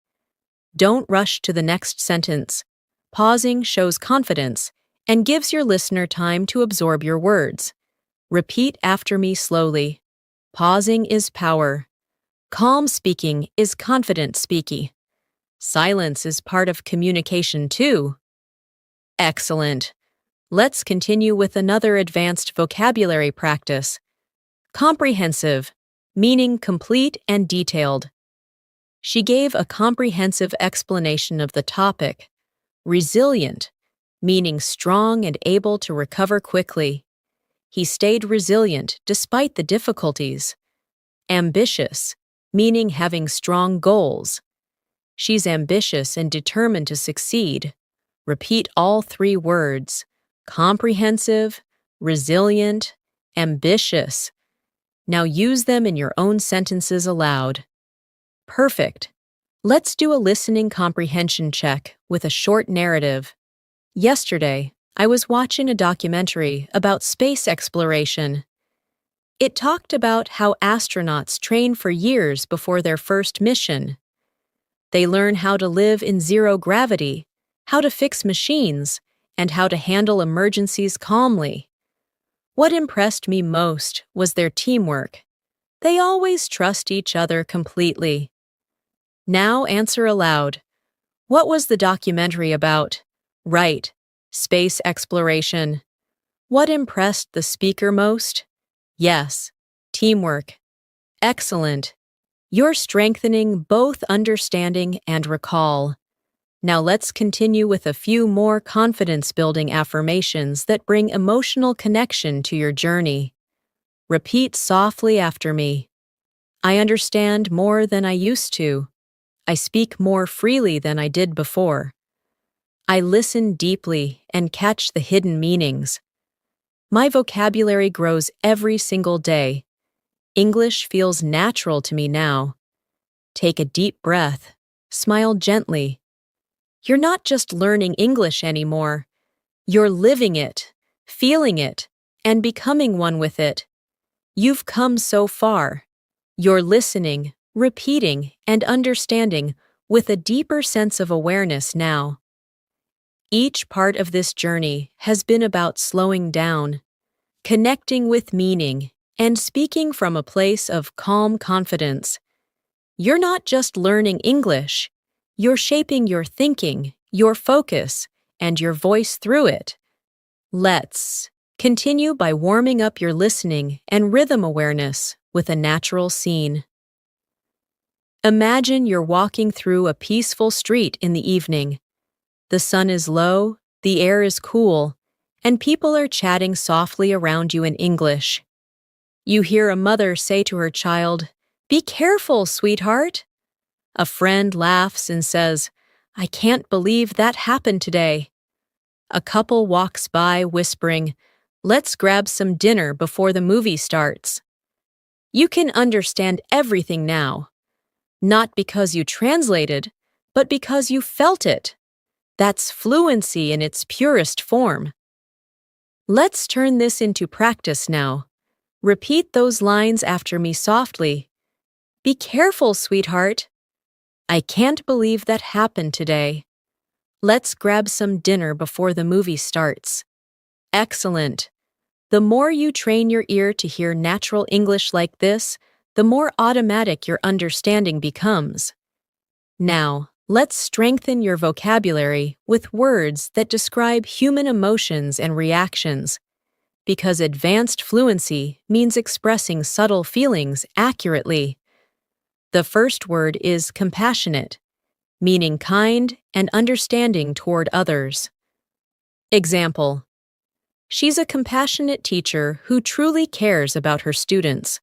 Don't rush to the next sentence. Pausing shows confidence and gives your listener time to absorb your words. Repeat after me slowly. Pausing is power. Calm speaking is confident speaking. Silence is part of communication too. Excellent. Let's continue with another advanced vocabulary practice. Comprehensive, meaning complete and detailed. She gave a comprehensive explanation of the topic. Resilient, meaning strong and able to recover quickly. He stayed resilient despite the difficulties. Ambitious, meaning having strong goals. She's ambitious and determined to succeed. Repeat all three words. Comprehensive, resilient, ambitious. Now use them in your own sentences aloud. Perfect. Let's do a listening comprehension check with a short narrative. Yesterday, I was watching a documentary about space exploration. It talked about how astronauts train for years before their first mission. They learn how to live in zero gravity, how to fix machines, and how to handle emergencies calmly. What impressed me most was their teamwork. They always trust each other completely. Now answer aloud. What was the documentary about? Right. Space exploration. What impressed the speaker most? Yes. Teamwork. Excellent. You're strengthening both understanding and recall. Now let's continue with a few more confidence-building affirmations that bring emotional connection to your journey. Repeat softly after me. I understand more than I used to. I speak more freely than I did before. I listen deeply and catch the hidden meanings. My vocabulary grows every single day. English feels natural to me now. Take a deep breath. Smile gently. You're not just learning English anymore. You're living it, feeling it, and becoming one with it. You've come so far. You're listening, repeating, and understanding with a deeper sense of awareness now. Each part of this journey has been about slowing down, connecting with meaning, and speaking from a place of calm confidence. You're not just learning English, you're shaping your thinking, your focus, and your voice through it. Let's continue by warming up your listening and rhythm awareness with a natural scene. Imagine you're walking through a peaceful street in the evening. The sun is low, the air is cool, and people are chatting softly around you in English. You hear a mother say to her child, "Be careful, sweetheart." A friend laughs and says, "I can't believe that happened today." A couple walks by whispering, "Let's grab some dinner before the movie starts." You can understand everything now, not because you translated, but because you felt it. That's fluency in its purest form. Let's turn this into practice now. Repeat those lines after me softly. "Be careful, sweetheart." "I can't believe that happened today." "Let's grab some dinner before the movie starts." Excellent. The more you train your ear to hear natural English like this, the more automatic your understanding becomes. Now, let's strengthen your vocabulary with words that describe human emotions and reactions, because advanced fluency means expressing subtle feelings accurately. The first word is compassionate, meaning kind and understanding toward others. Example: she's a compassionate teacher who truly cares about her students.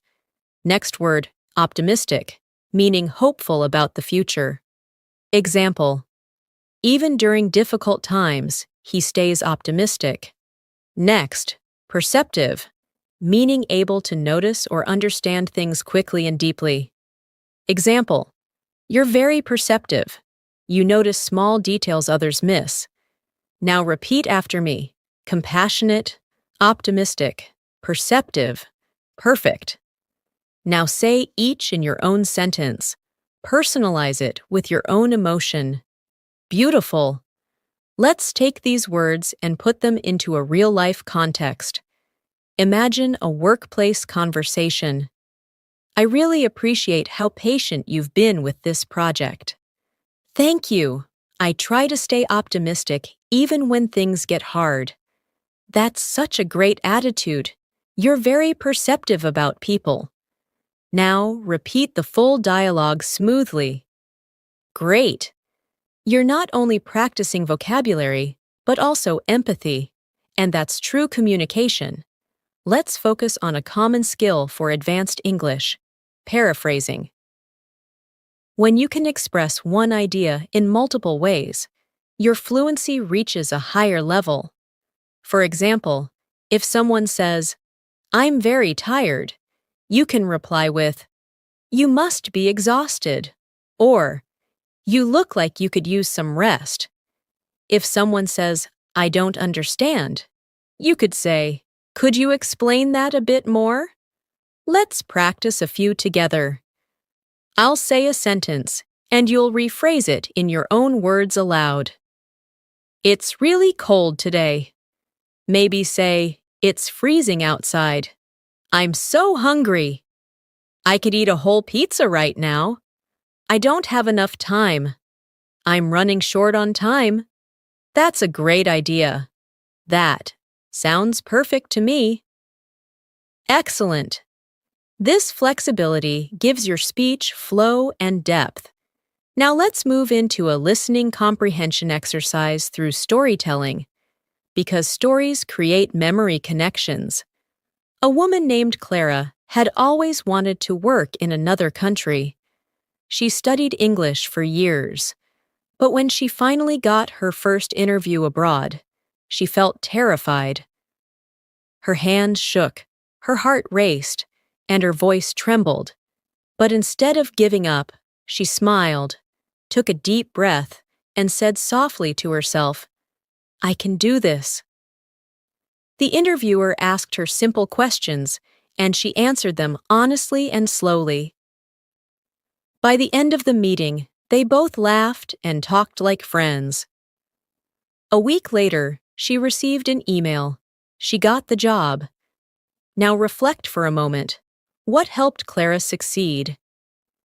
Next word, optimistic, meaning hopeful about the future. Example: even during difficult times, he stays optimistic. Next, perceptive, meaning able to notice or understand things quickly and deeply. Example: you're very perceptive. You notice small details others miss. Now repeat after me: compassionate, optimistic, perceptive, perfect. Now say each in your own sentence. Personalize it with your own emotion. Beautiful. Let's take these words and put them into a real-life context. Imagine a workplace conversation. "I really appreciate how patient you've been with this project." "Thank you. I try to stay optimistic even when things get hard." "That's such a great attitude. You're very perceptive about people." Now repeat the full dialogue smoothly. Great. You're not only practicing vocabulary, but also empathy, and that's true communication. Let's focus on a common skill for advanced English: paraphrasing. When you can express one idea in multiple ways, your fluency reaches a higher level. For example, if someone says, "I'm very tired," you can reply with, "You must be exhausted," or "You look like you could use some rest." If someone says, "I don't understand," you could say, "Could you explain that a bit more?" Let's practice a few together. I'll say a sentence, and you'll rephrase it in your own words aloud. "It's really cold today." Maybe say, "It's freezing outside." "I'm so hungry." "I could eat a whole pizza right now." "I don't have enough time." "I'm running short on time." "That's a great idea." "That sounds perfect to me." Excellent. This flexibility gives your speech flow and depth. Now let's move into a listening comprehension exercise through storytelling, because stories create memory connections. A woman named Clara had always wanted to work in another country. She studied English for years, but when she finally got her first interview abroad, she felt terrified. Her hands shook, her heart raced, and her voice trembled. But instead of giving up, she smiled, took a deep breath, and said softly to herself, "I can do this." The interviewer asked her simple questions, and she answered them honestly and slowly. By the end of the meeting, they both laughed and talked like friends. A week later, she received an email. She got the job. Now reflect for a moment. What helped Clara succeed?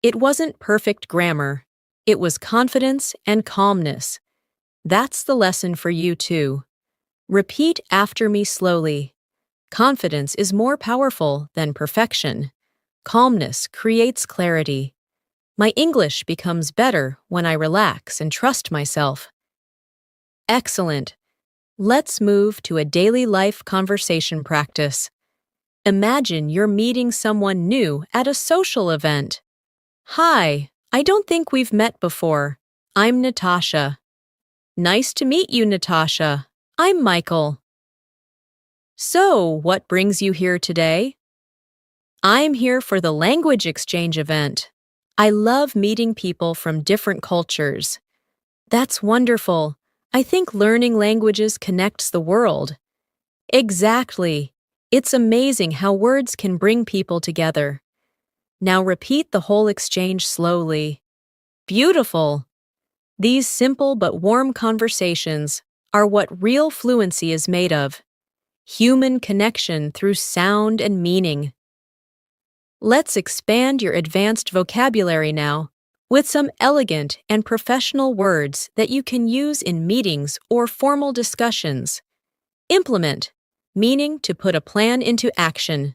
It wasn't perfect grammar. It was confidence and calmness. That's the lesson for you too. Repeat after me slowly. Confidence is more powerful than perfection. Calmness creates clarity. My English becomes better when I relax and trust myself. Excellent. Let's move to a daily life conversation practice. Imagine you're meeting someone new at a social event. Hi, I don't think we've met before. I'm Natasha. Nice to meet you, Natasha. I'm Michael. So, what brings you here today? I'm here for the language exchange event. I love meeting people from different cultures. That's wonderful. I think learning languages connects the world. Exactly. It's amazing how words can bring people together. Now repeat the whole exchange slowly. Beautiful. These simple but warm conversations are what real fluency is made of. Human connection through sound and meaning. Let's expand your advanced vocabulary now with some elegant and professional words that you can use in meetings or formal discussions. Implement, meaning to put a plan into action.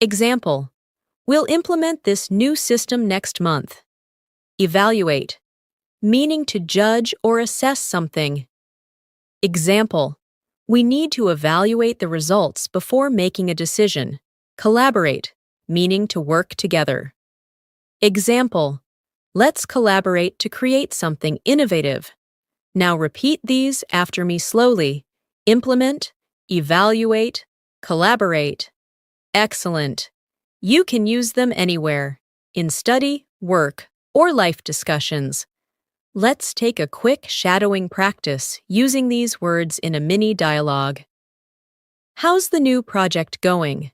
Example, we'll implement this new system next month. Evaluate, meaning to judge or assess something. Example, we need to evaluate the results before making a decision. Collaborate, meaning to work together. Example, let's collaborate to create something innovative. Now repeat these after me slowly. Implement, evaluate, collaborate. Excellent. You can use them anywhere, in study, work, or life discussions. Let's take a quick shadowing practice using these words in a mini dialogue. How's the new project going?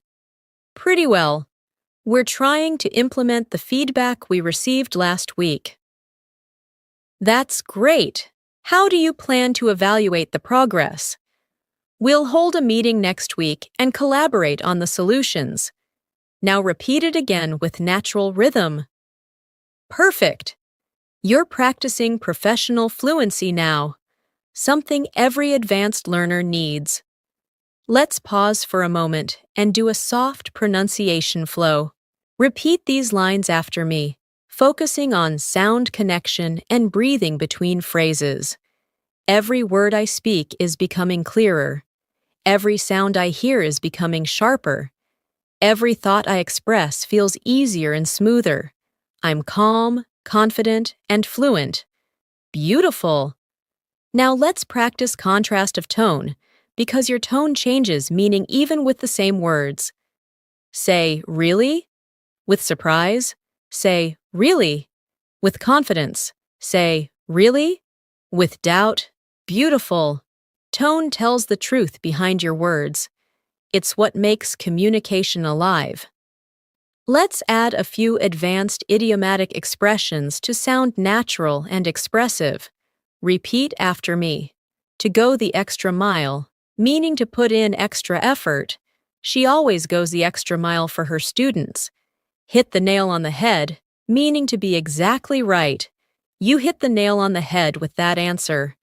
Pretty well. We're trying to implement the feedback we received last week. That's great. How do you plan to evaluate the progress? We'll hold a meeting next week and collaborate on the solutions. Now repeat it again with natural rhythm. Perfect. You're practicing professional fluency now, something every advanced learner needs. Let's pause for a moment and do a soft pronunciation flow. Repeat these lines after me, focusing on sound connection and breathing between phrases. Every word I speak is becoming clearer. Every sound I hear is becoming sharper. Every thought I express feels easier and smoother. I'm calm, confident, and fluent. Beautiful. Now let's practice contrast of tone, because your tone changes meaning even with the same words. Say, really? With surprise. Say, really? With confidence. Say, really? With doubt. Beautiful. Tone tells the truth behind your words. It's what makes communication alive. Let's add a few advanced idiomatic expressions to sound natural and expressive. Repeat after me. To go the extra mile, meaning to put in extra effort. She always goes the extra mile for her students. Hit the nail on the head, meaning to be exactly right. You hit the nail on the head with that answer.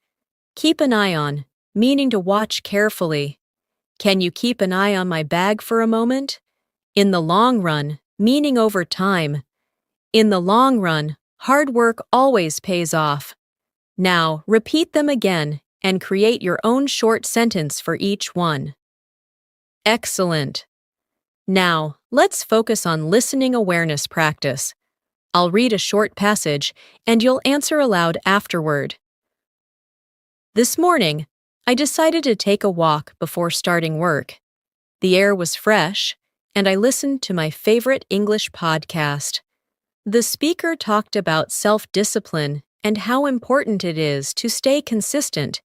Keep an eye on, meaning to watch carefully. Can you keep an eye on my bag for a moment? In the long run, meaning over time. In the long run, hard work always pays off. Now, repeat them again and create your own short sentence for each one. Excellent. Now, let's focus on listening awareness practice. I'll read a short passage and you'll answer aloud afterward. This morning, I decided to take a walk before starting work. The air was fresh, and I listened to my favorite English podcast. The speaker talked about self-discipline and how important it is to stay consistent,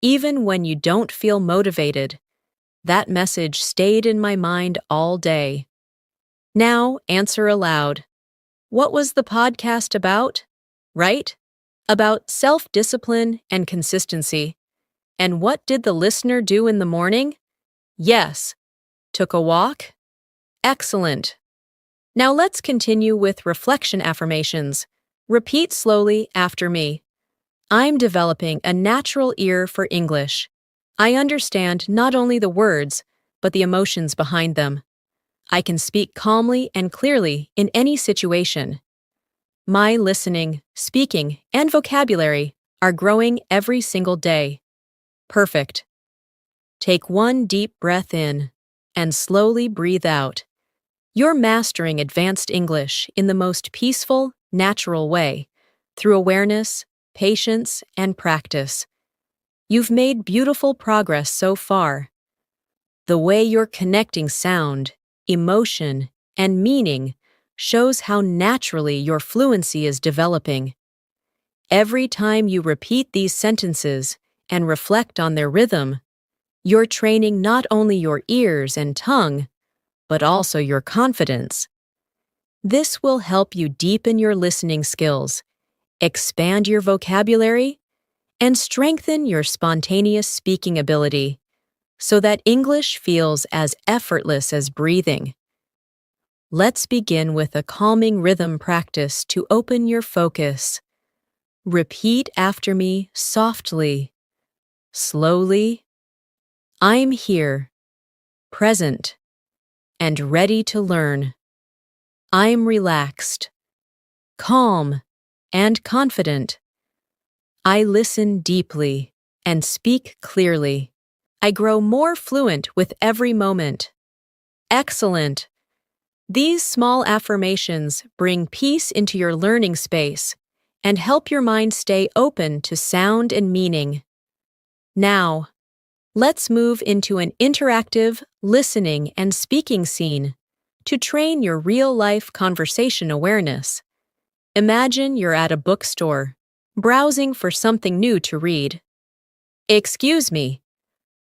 even when you don't feel motivated. That message stayed in my mind all day. Now, answer aloud. What was the podcast about? Right? About self-discipline and consistency. And what did the listener do in the morning? Yes, Took a walk? Excellent. Now let's continue with reflection affirmations. Repeat slowly after me. I'm developing a natural ear for English. I understand not only the words, but the emotions behind them. I can speak calmly and clearly in any situation. My listening, speaking, and vocabulary are growing every single day. Perfect. Take one deep breath in and slowly breathe out. You're mastering advanced English in the most peaceful, natural way, through awareness, patience, and practice. You've made beautiful progress so far. The way you're connecting sound, emotion, and meaning shows how naturally your fluency is developing. Every time you repeat these sentences and reflect on their rhythm, you're training not only your ears and tongue, but also your confidence. This will help you deepen your listening skills, expand your vocabulary, and strengthen your spontaneous speaking ability so that English feels as effortless as breathing. Let's begin with a calming rhythm practice to open your focus. Repeat after me softly, slowly. I'm here, present, and ready to learn. I'm relaxed, calm, and confident. I listen deeply and speak clearly. I grow more fluent with every moment. Excellent! These small affirmations bring peace into your learning space and help your mind stay open to sound and meaning. Now, let's move into an interactive listening and speaking scene to train your real-life conversation awareness. Imagine you're at a bookstore, browsing for something new to read. Excuse me,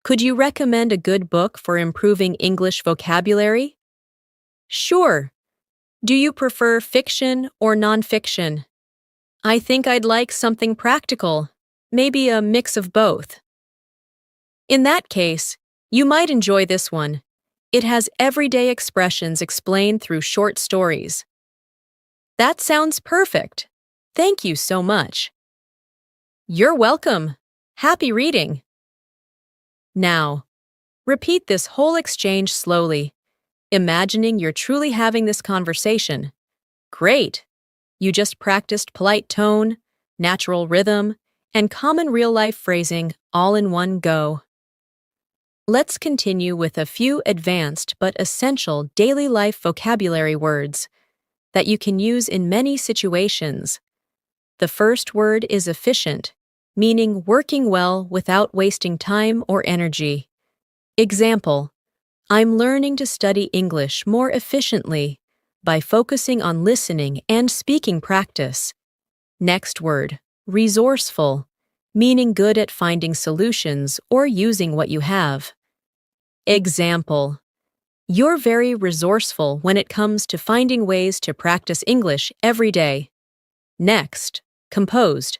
could you recommend a good book for improving English vocabulary? Sure. Do you prefer fiction or nonfiction? I think I'd like something practical, maybe a mix of both. In that case, you might enjoy this one. It has everyday expressions explained through short stories. That sounds perfect. Thank you so much. You're welcome. Happy reading. Now, repeat this whole exchange slowly, imagining you're truly having this conversation. Great! You just practiced polite tone, natural rhythm, and common real-life phrasing all in one go. Let's continue with a few advanced but essential daily life vocabulary words that you can use in many situations. The first word is efficient, meaning working well without wasting time or energy. Example: I'm learning to study English more efficiently by focusing on listening and speaking practice. Next word, resourceful, meaning good at finding solutions or using what you have. Example: you're very resourceful when it comes to finding ways to practice English every day. Next, composed,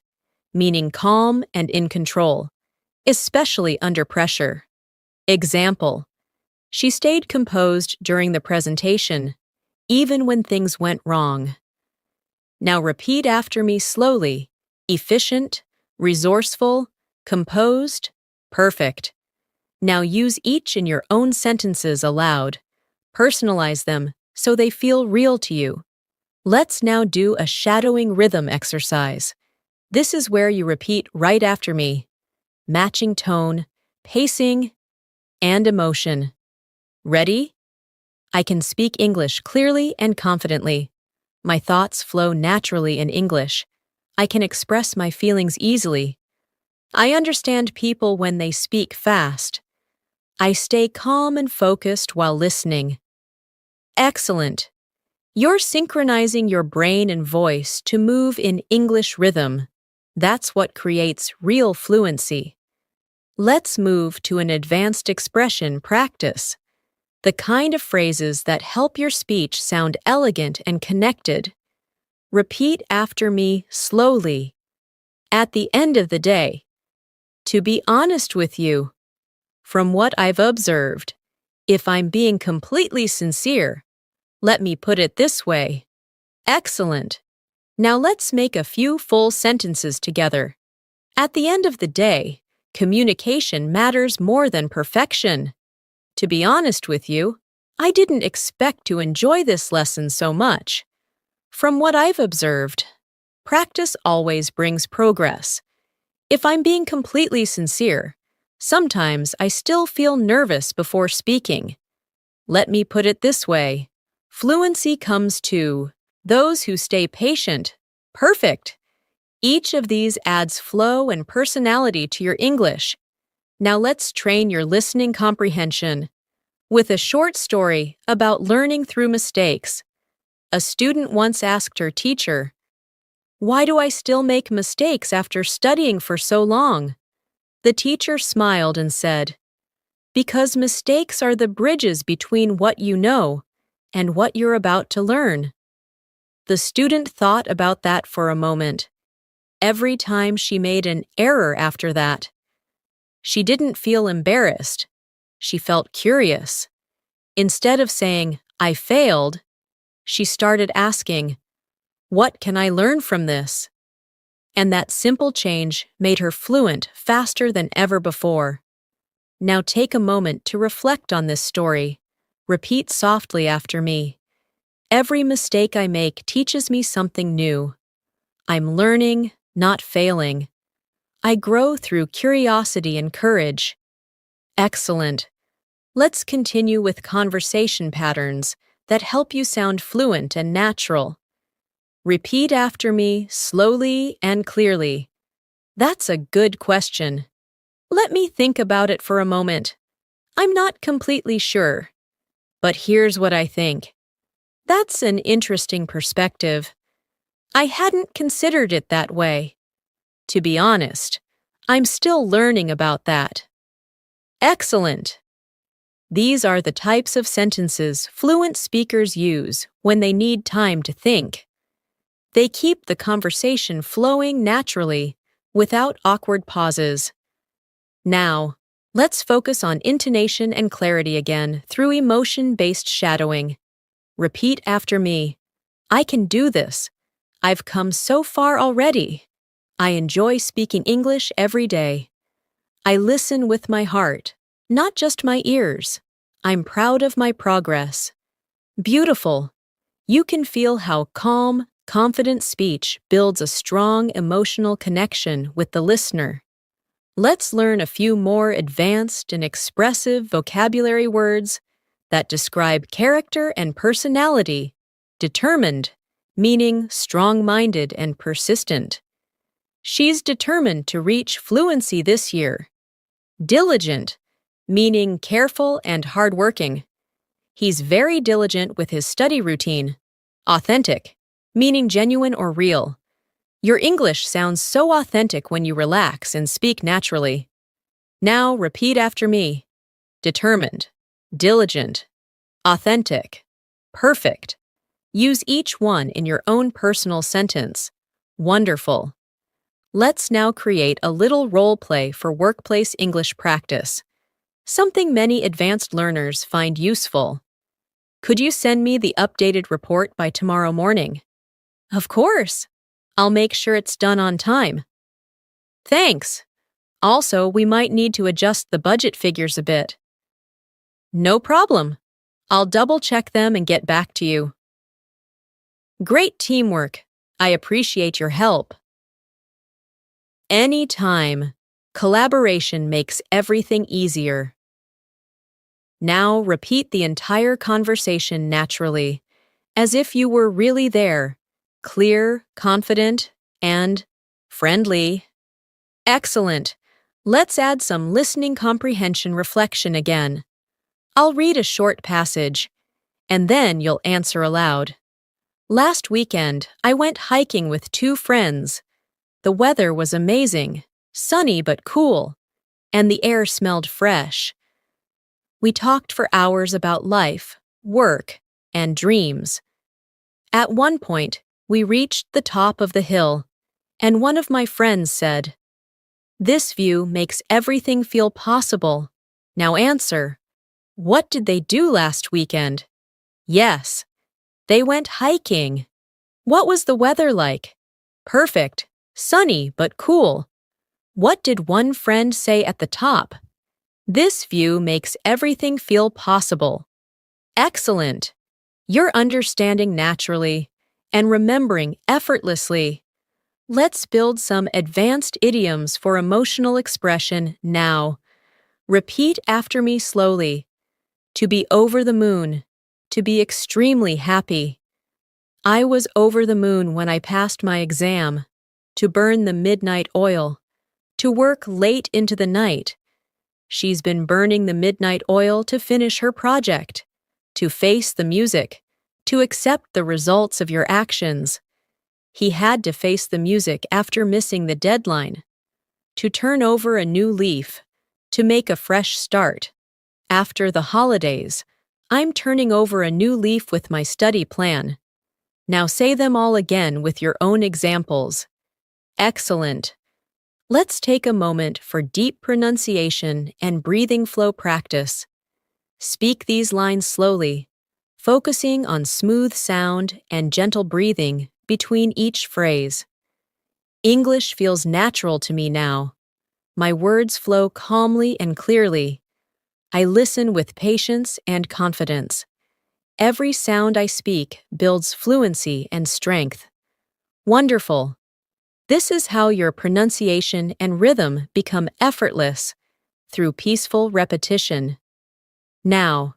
meaning calm and in control, especially under pressure. Example: she stayed composed during the presentation, even when things went wrong. Now repeat after me slowly. Efficient, resourceful, composed, perfect. Now use each in your own sentences aloud. Personalize them so they feel real to you. Let's now do a shadowing rhythm exercise. This is where you repeat right after me, matching tone, pacing, and emotion. Ready? I can speak English clearly and confidently. My thoughts flow naturally in English. I can express my feelings easily. I understand people when they speak fast. I stay calm and focused while listening. Excellent! You're synchronizing your brain and voice to move in English rhythm. That's what creates real fluency. Let's move to an advanced expression practice, the kind of phrases that help your speech sound elegant and connected. Repeat after me slowly. At the end of the day, to be honest with you, from what I've observed, If I'm being completely sincere, let me put it this way. Excellent. Now let's make a few full sentences together. At the end of the day, communication matters more than perfection. To be honest with you, I didn't expect to enjoy this lesson so much. From what I've observed, practice always brings progress. If I'm being completely sincere, sometimes I still feel nervous before speaking. Let me put it this way. Fluency comes to those who stay patient. Perfect. Each of these adds flow and personality to your English. Now let's train your listening comprehension with a short story about learning through mistakes. A student once asked her teacher, "Why do I still make mistakes after studying for so long?" The teacher smiled and said, "Because mistakes are the bridges between what you know and what you're about to learn." The student thought about that for a moment. Every time she made an error after that, she didn't feel embarrassed. She felt curious. Instead of saying, "I failed," she started asking, "What can I learn from this?" And that simple change made her fluent faster than ever before. Now take a moment to reflect on this story. Repeat softly after me. Every mistake I make teaches me something new. I'm learning, not failing. I grow through curiosity and courage. Excellent. Let's continue with conversation patterns that help you sound fluent and natural. Repeat after me slowly and clearly. That's a good question. Let me think about it for a moment. I'm not completely sure, but here's what I think. That's an interesting perspective. I hadn't considered it that way. To be honest, I'm still learning about that. Excellent. These are the types of sentences fluent speakers use when they need time to think. They keep the conversation flowing naturally, without awkward pauses. Now, let's focus on intonation and clarity again through emotion-based shadowing. Repeat after me. I can do this. I've come so far already. I enjoy speaking English every day. I listen with my heart, not just my ears. I'm proud of my progress. Beautiful. You can feel how calm, confident speech builds a strong emotional connection with the listener. Let's learn a few more advanced and expressive vocabulary words that describe character and personality. Determined, meaning strong-minded and persistent. She's determined to reach fluency this year. Diligent, meaning careful and hardworking. He's very diligent with his study routine. Authentic, meaning genuine or real. Your English sounds so authentic when you relax and speak naturally. Now repeat after me. Determined, diligent, authentic, perfect. Use each one in your own personal sentence. Wonderful. Let's now create a little role play for workplace English practice, something many advanced learners find useful. Could you send me the updated report by tomorrow morning? Of course. I'll make sure it's done on time. Thanks. Also, we might need to adjust the budget figures a bit. No problem. I'll double-check them and get back to you. Great teamwork. I appreciate your help. Anytime. Collaboration makes everything easier. Now repeat the entire conversation naturally, as if you were really there, clear, confident, and friendly. Excellent. Let's add some listening comprehension reflection again. I'll read a short passage, and then you'll answer aloud. Last weekend, I went hiking with 2 friends. The weather was amazing, sunny but cool, and the air smelled fresh. We talked for hours about life, work, and dreams. At one point, we reached the top of the hill, and one of my friends said, "This view makes everything feel possible. Now answer. What did they do last weekend? Yes, they went hiking. What was the weather like? Perfect. Sunny but cool. What did one friend say at the top? This view makes everything feel possible. Excellent. You're understanding naturally and remembering effortlessly. Let's build some advanced idioms for emotional expression now. Repeat after me slowly. To be over the moon. To be extremely happy. I was over the moon when I passed my exam. To burn the midnight oil. To work late into the night. She's been burning the midnight oil to finish her project. To face the music. To accept the results of your actions. He had to face the music after missing the deadline. To turn over a new leaf. To make a fresh start. After the holidays, I'm turning over a new leaf with my study plan. Now say them all again with your own examples. Excellent. Let's take a moment for deep pronunciation and breathing flow practice. Speak these lines slowly, focusing on smooth sound and gentle breathing between each phrase. English feels natural to me now. My words flow calmly and clearly. I listen with patience and confidence. Every sound I speak builds fluency and strength. Wonderful. This is how your pronunciation and rhythm become effortless through peaceful repetition. Now,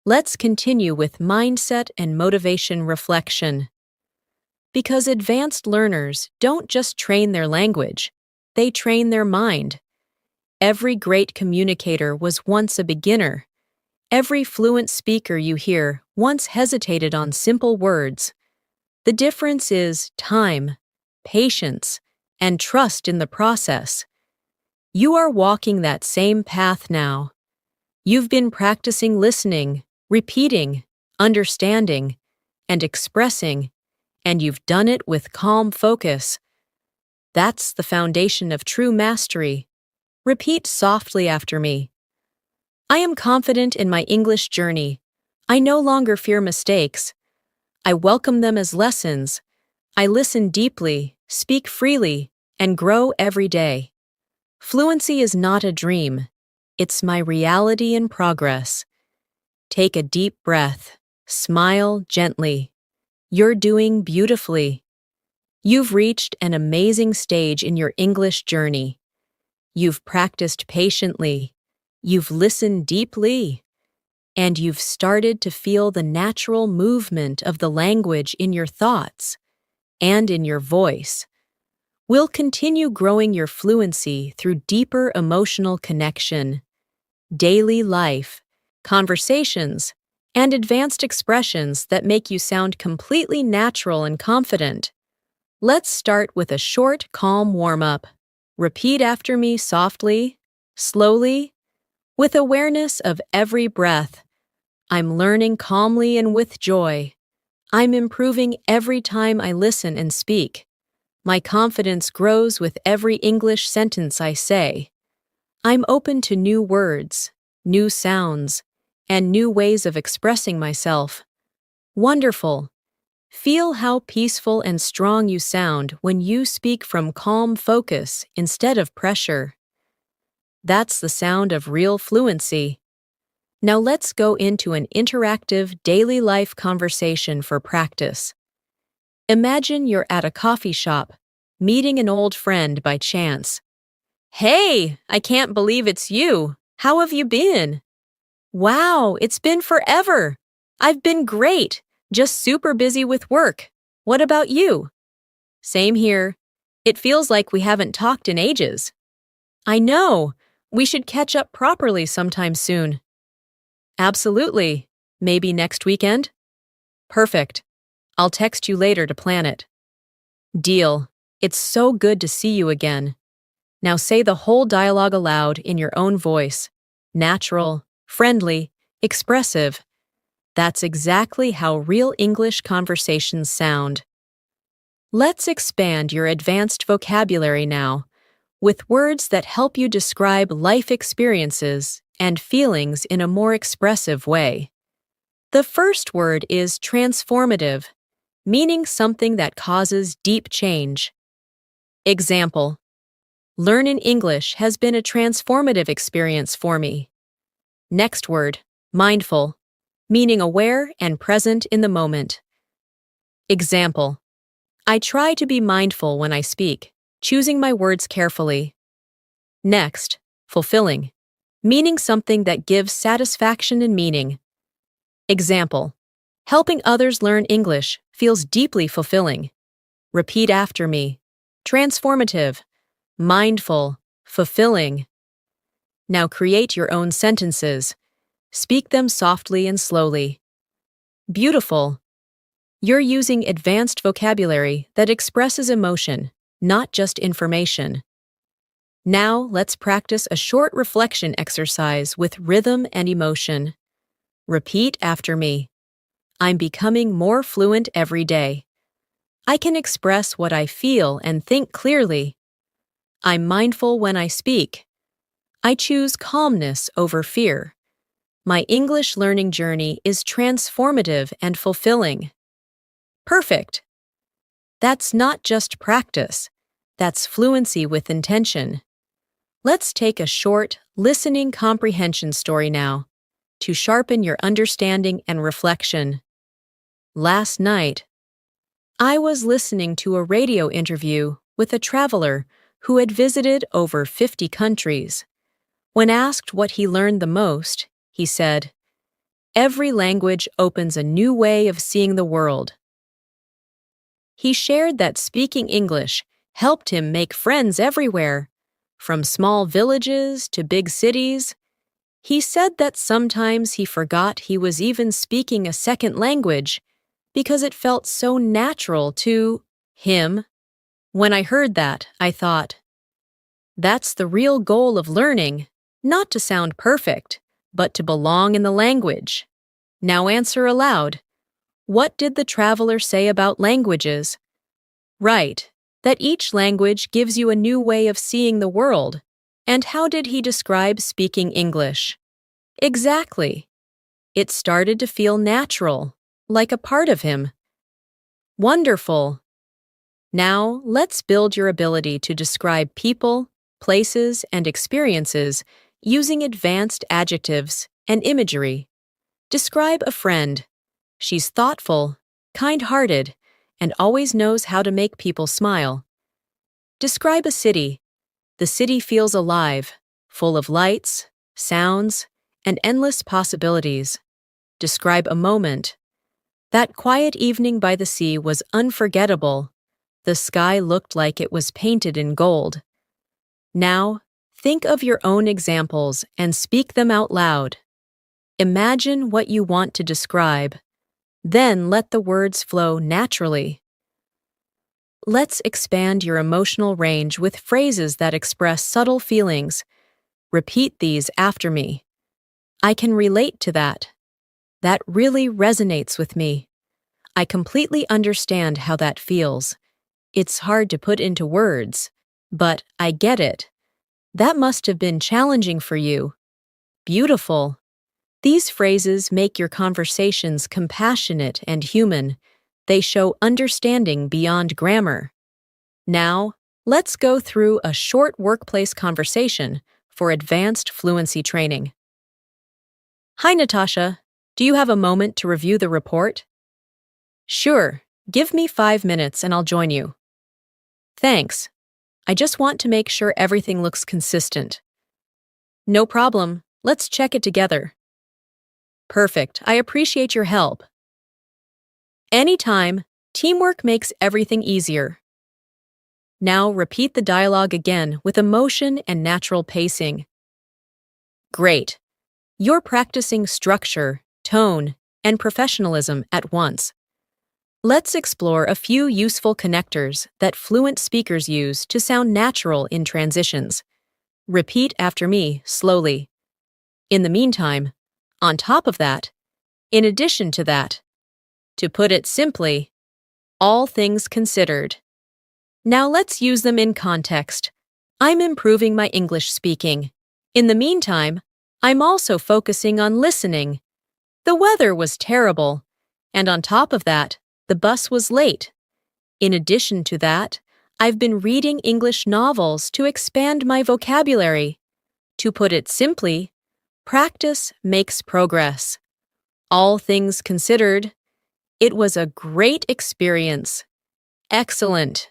let's continue with mindset and motivation reflection. Because advanced learners don't just train their language, they train their mind. Every great communicator was once a beginner. Every fluent speaker you hear once hesitated on simple words. The difference is time, patience, and trust in the process. You are walking that same path now. You've been practicing listening, repeating, understanding, and expressing, and you've done it with calm focus. That's the foundation of true mastery. Repeat softly after me. I am confident in my English journey. I no longer fear mistakes. I welcome them as lessons. I listen deeply, speak freely, and grow every day. Fluency is not a dream. It's my reality in progress. Take a deep breath. Smile gently. You're doing beautifully. You've reached an amazing stage in your English journey. You've practiced patiently. You've listened deeply. And you've started to feel the natural movement of the language in your thoughts and in your voice. We'll continue growing your fluency through deeper emotional connection, daily life, conversations, and advanced expressions that make you sound completely natural and confident. Let's start with a short, calm warm-up. Repeat after me softly, slowly, with awareness of every breath. I'm learning calmly and with joy. I'm improving every time I listen and speak. My confidence grows with every English sentence I say. I'm open to new words, new sounds, and new ways of expressing myself. Wonderful. Feel how peaceful and strong you sound when you speak from calm focus instead of pressure. That's the sound of real fluency. Now let's go into an interactive daily life conversation for practice. Imagine you're at a coffee shop, meeting an old friend by chance. Hey, I can't believe it's you. How have you been? Wow, it's been forever. I've been great, just super busy with work. What about you? Same here. It feels like we haven't talked in ages. I know. We should catch up properly sometime soon. Absolutely. Maybe next weekend? Perfect. I'll text you later to plan it. Deal. It's so good to see you again. Now say the whole dialogue aloud in your own voice. Natural, friendly, expressive. That's exactly how real English conversations sound. Let's expand your advanced vocabulary now, with words that help you describe life experiences and feelings in a more expressive way. The first word is transformative, meaning something that causes deep change. Example: learning English has been a transformative experience for me. Next word, mindful, meaning aware and present in the moment. Example: I try to be mindful when I speak, choosing my words carefully. Next, fulfilling, meaning something that gives satisfaction and meaning. Example: helping others learn English feels deeply fulfilling. Repeat after me. Transformative, mindful, fulfilling. Now create your own sentences. Speak them softly and slowly. Beautiful. You're using advanced vocabulary that expresses emotion, not just information. Now let's practice a short reflection exercise with rhythm and emotion. Repeat after me. I'm becoming more fluent every day. I can express what I feel and think clearly. I'm mindful when I speak. I choose calmness over fear. My English learning journey is transformative and fulfilling. Perfect! That's not just practice. That's fluency with intention. Let's take a short, listening comprehension story now to sharpen your understanding and reflection. Last night, I was listening to a radio interview with a traveler who had visited over 50 countries. When asked what he learned the most, he said, "Every language opens a new way of seeing the world." He shared that speaking English helped him make friends everywhere, from small villages to big cities. He said that sometimes he forgot he was even speaking a second language because it felt so natural to him. When I heard that, I thought, that's the real goal of learning, not to sound perfect, but to belong in the language. Now answer aloud. What did the traveler say about languages? Right, that each language gives you a new way of seeing the world. And how did he describe speaking English? Exactly. It started to feel natural, like a part of him. Wonderful. Now, let's build your ability to describe people, places, and experiences using advanced adjectives and imagery. Describe a friend. She's thoughtful, kind-hearted, and always knows how to make people smile. Describe a city. The city feels alive, full of lights, sounds, and endless possibilities. Describe a moment. That quiet evening by the sea was unforgettable. The sky looked like it was painted in gold. Now, think of your own examples and speak them out loud. Imagine what you want to describe. Then let the words flow naturally. Let's expand your emotional range with phrases that express subtle feelings. Repeat these after me. I can relate to that. That really resonates with me. I completely understand how that feels. It's hard to put into words, but I get it. That must have been challenging for you. Beautiful. These phrases make your conversations compassionate and human. They show understanding beyond grammar. Now, let's go through a short workplace conversation for advanced fluency training. Hi, Natasha. Do you have a moment to review the report? Sure. Give me 5 minutes and I'll join you. Thanks. I just want to make sure everything looks consistent. No problem. Let's check it together. Perfect. I appreciate your help. Anytime, teamwork makes everything easier. Now repeat the dialogue again with emotion and natural pacing. Great. You're practicing structure, tone, and professionalism at once. Let's explore a few useful connectors that fluent speakers use to sound natural in transitions. Repeat after me slowly. In the meantime, on top of that, in addition to that, to put it simply, all things considered. Now let's use them in context. I'm improving my English speaking. In the meantime, I'm also focusing on listening. The weather was terrible, and on top of that, the bus was late. In addition to that, I've been reading English novels to expand my vocabulary. To put it simply, practice makes progress. All things considered, it was a great experience. Excellent.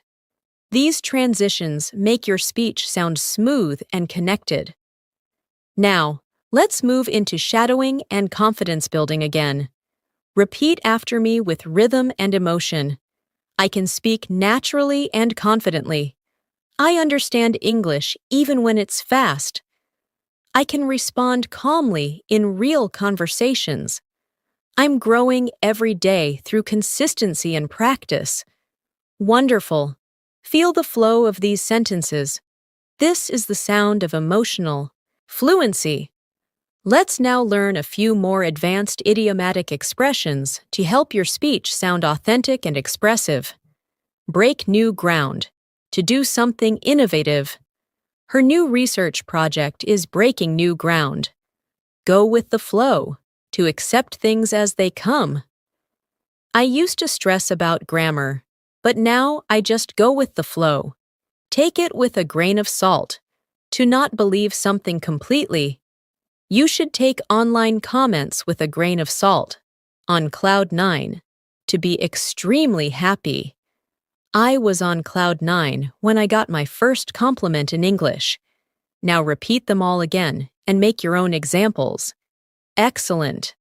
These transitions make your speech sound smooth and connected. Now, let's move into shadowing and confidence building again. Repeat after me with rhythm and emotion. I can speak naturally and confidently. I understand English even when it's fast. I can respond calmly in real conversations. I'm growing every day through consistency and practice. Wonderful. Feel the flow of these sentences. This is the sound of emotional fluency. Let's now learn a few more advanced idiomatic expressions to help your speech sound authentic and expressive. Break new ground. To do something innovative. Her new research project is breaking new ground. Go with the flow. To accept things as they come. I used to stress about grammar, but now I just go with the flow. Take it with a grain of salt. To not believe something completely. You should take online comments with a grain of salt. On cloud 9. To be extremely happy. I was on cloud 9 when I got my first compliment in English. Now repeat them all again and make your own examples. Excellent.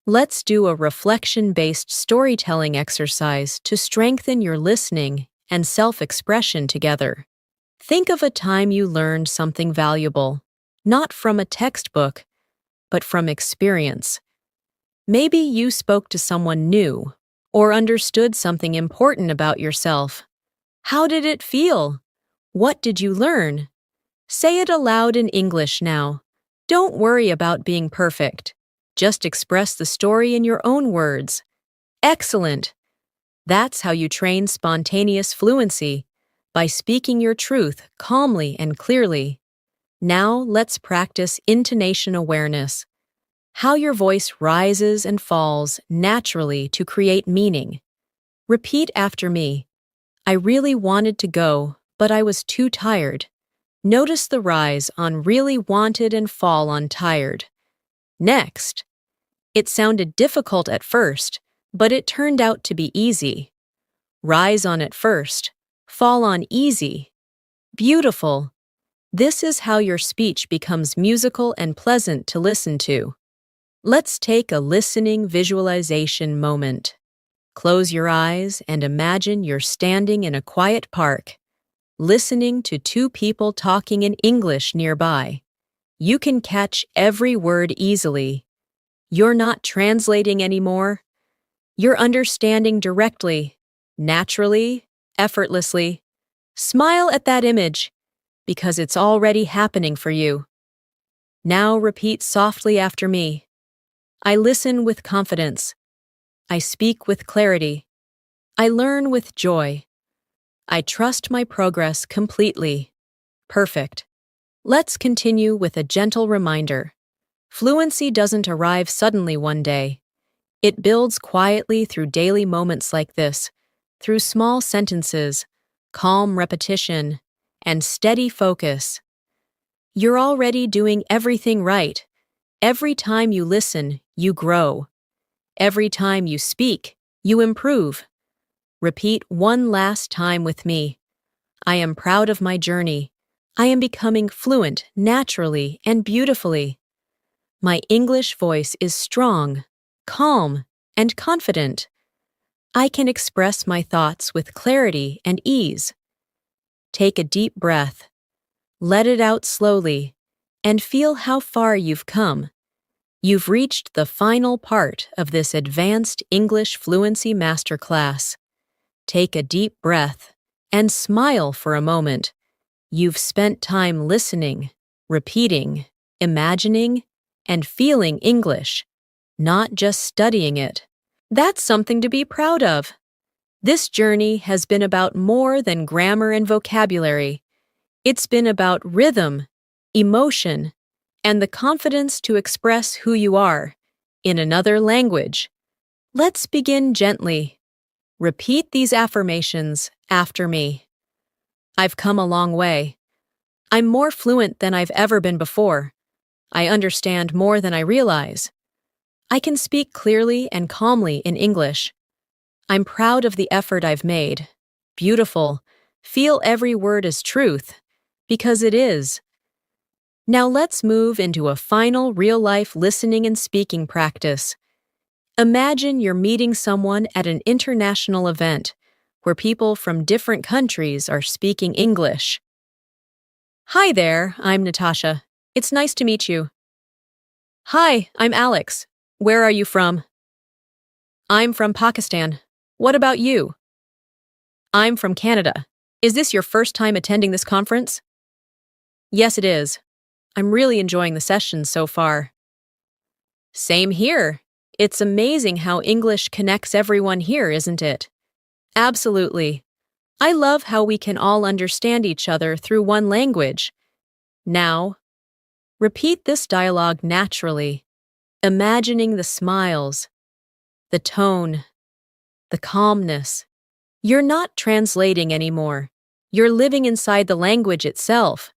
Let's do a reflection-based storytelling exercise to strengthen your listening and self-expression together. Think of a time you learned something valuable, not from a textbook, but from experience. Maybe you spoke to someone new or understood something important about yourself. How did it feel? What did you learn? Say it aloud in English now. Don't worry about being perfect. Just express the story in your own words. Excellent! That's how you train spontaneous fluency, by speaking your truth calmly and clearly. Now let's practice intonation awareness. How your voice rises and falls naturally to create meaning. Repeat after me. I really wanted to go, but I was too tired. Notice the rise on really wanted and fall on tired. Next. It sounded difficult at first, but it turned out to be easy. Rise on at first, fall on easy. Beautiful. This is how your speech becomes musical and pleasant to listen to. Let's take a listening visualization moment. Close your eyes and imagine you're standing in a quiet park, listening to two people talking in English nearby. You can catch every word easily. You're not translating anymore. You're understanding directly, naturally, effortlessly. Smile at that image, because it's already happening for you. Now repeat softly after me. I listen with confidence. I speak with clarity. I learn with joy. I trust my progress completely. Perfect. Let's continue with a gentle reminder. Fluency doesn't arrive suddenly one day. It builds quietly through daily moments like this, through small sentences, calm repetition, and steady focus. You're already doing everything right. Every time you listen, you grow. Every time you speak, you improve. Repeat one last time with me. I am proud of my journey. I am becoming fluent naturally and beautifully. My English voice is strong, calm, and confident. I can express my thoughts with clarity and ease. Take a deep breath. Let it out slowly, and feel how far you've come. You've reached the final part of this advanced English fluency masterclass. Take a deep breath and smile for a moment. You've spent time listening, repeating, imagining, and feeling English, not just studying it. That's something to be proud of. This journey has been about more than grammar and vocabulary. It's been about rhythm, emotion, and the confidence to express who you are in another language. Let's begin gently. Repeat these affirmations after me. I've come a long way. I'm more fluent than I've ever been before. I understand more than I realize. I can speak clearly and calmly in English. I'm proud of the effort I've made. Beautiful. Feel every word as truth, because it is. Now let's move into a final real-life listening and speaking practice. Imagine you're meeting someone at an international event where people from different countries are speaking English. Hi there, I'm Natasha. It's nice to meet you. Hi, I'm Alex. Where are you from? I'm from Pakistan. What about you? I'm from Canada. Is this your first time attending this conference? Yes, it is. I'm really enjoying the sessions so far. Same here. It's amazing how English connects everyone here, isn't it? Absolutely. I love how we can all understand each other through one language. Now, repeat this dialogue naturally, imagining the smiles, the tone, the calmness. You're not translating anymore. You're living inside the language itself.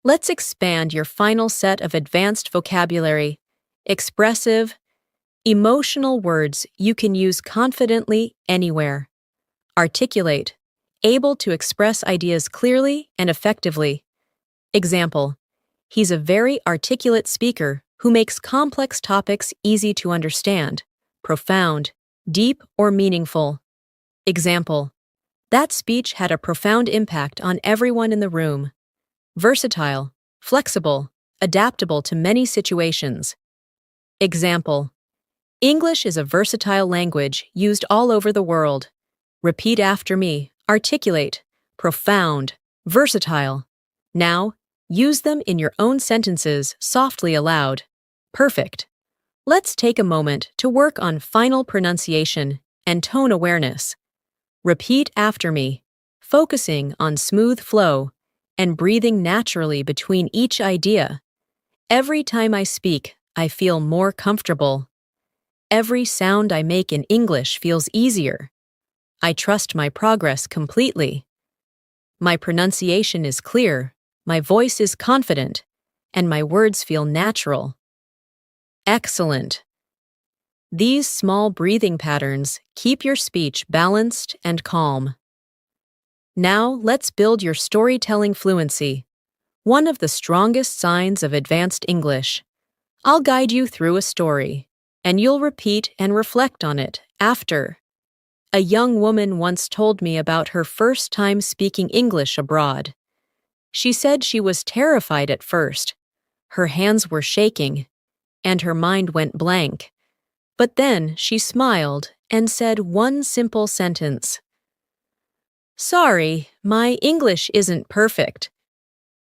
Let's expand your final set of advanced vocabulary, expressive, emotional words you can use confidently anywhere. Articulate, able to express ideas clearly and effectively. Example, he's a very articulate speaker who makes complex topics easy to understand, profound, deep, or meaningful. Example, that speech had a profound impact on everyone in the room. Versatile, flexible, adaptable to many situations. Example, English is a versatile language used all over the world. Repeat after me, articulate, profound, versatile. Now, use them in your own sentences softly aloud. Perfect. Let's take a moment to work on final pronunciation and tone awareness. Repeat after me, focusing on smooth flow and breathing naturally between each idea. Every time I speak, I feel more comfortable. Every sound I make in English feels easier. I trust my progress completely. My pronunciation is clear, my voice is confident, and my words feel natural. Excellent. These small breathing patterns keep your speech balanced and calm. Now let's build your storytelling fluency, one of the strongest signs of advanced English. I'll guide you through a story, and you'll repeat and reflect on it after. A young woman once told me about her first time speaking English abroad. She said she was terrified at first. Her hands were shaking, and her mind went blank. But then she smiled and said one simple sentence. Sorry, my English isn't perfect.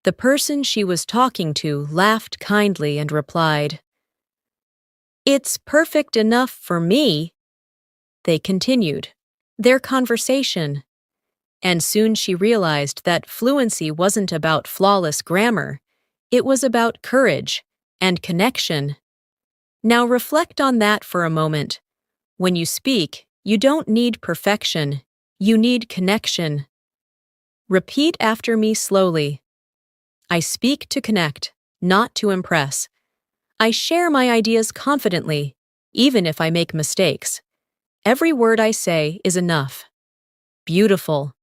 The person she was talking to laughed kindly and replied, It's perfect enough for me. They continued their conversation, and soon she realized that fluency wasn't about flawless grammar. It was about courage and connection. Now reflect on that for a moment. When you speak, you don't need perfection. You need connection. Repeat after me slowly. I speak to connect, not to impress. I share my ideas confidently, even if I make mistakes. Every word I say is enough. Beautiful.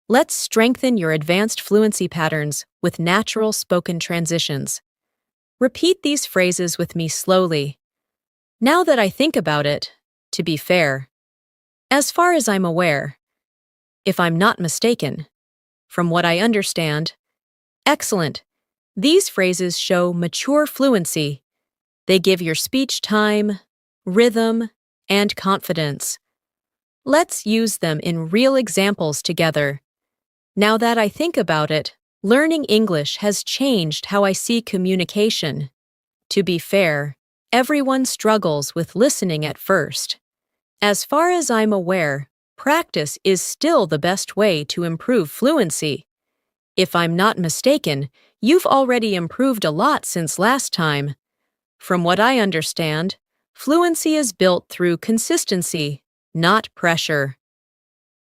Let's strengthen your advanced fluency patterns with natural spoken transitions. Repeat these phrases with me slowly. Now that I think about it, to be fair, as far as I'm aware, if I'm not mistaken, from what I understand, excellent. These phrases show mature fluency. They give your speech time, rhythm, and confidence. Let's use them in real examples together. Now that I think about it, learning English has changed how I see communication. To be fair, everyone struggles with listening at first. As far as I'm aware, practice is still the best way to improve fluency. If I'm not mistaken, You've already improved a lot since last time. From what I understand, fluency is built through consistency, not pressure.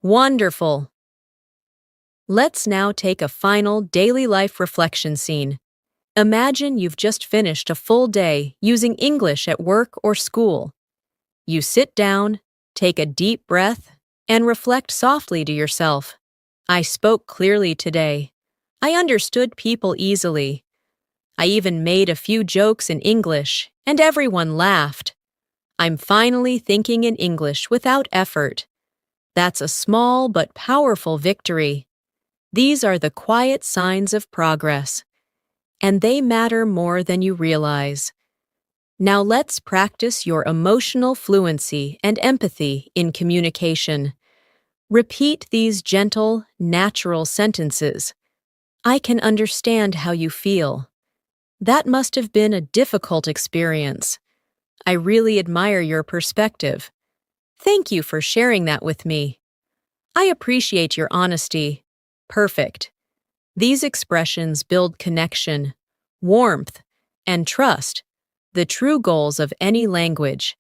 Wonderful! Let's now take a final daily life reflection scene. Imagine you've just finished a full day using English at work or school. You sit down, take a deep breath, and reflect softly to yourself. I spoke clearly today. I understood people easily. I even made a few jokes in English, and everyone laughed. I'm finally thinking in English without effort. That's a small but powerful victory. These are the quiet signs of progress, and they matter more than you realize. Now let's practice your emotional fluency and empathy in communication. Repeat these gentle, natural sentences. I can understand how you feel. That must have been a difficult experience. I really admire your perspective. Thank you for sharing that with me. I appreciate your honesty. Perfect. These expressions build connection, warmth, and trust, the true goals of any language.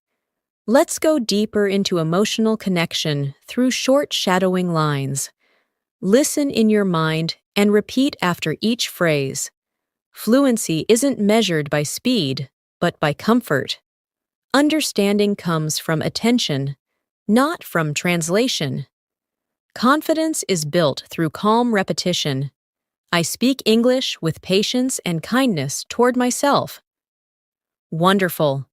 Let's go deeper into emotional connection through short shadowing lines. Listen in your mind and repeat after each phrase. Fluency isn't measured by speed, but by comfort. Understanding comes from attention, not from translation. Confidence is built through calm repetition. I speak English with patience and kindness toward myself. Wonderful.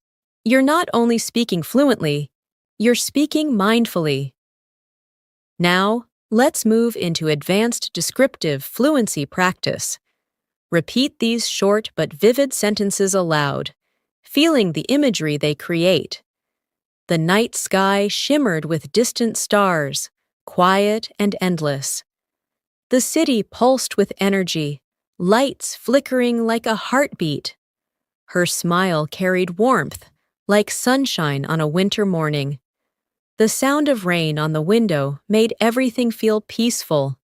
You're not only speaking fluently, you're speaking mindfully. Now, let's move into advanced descriptive fluency practice. Repeat these short but vivid sentences aloud, feeling the imagery they create. The night sky shimmered with distant stars, quiet and endless. The city pulsed with energy, lights flickering like a heartbeat. Her smile carried warmth, like sunshine on a winter morning. The sound of rain on the window made everything feel peaceful.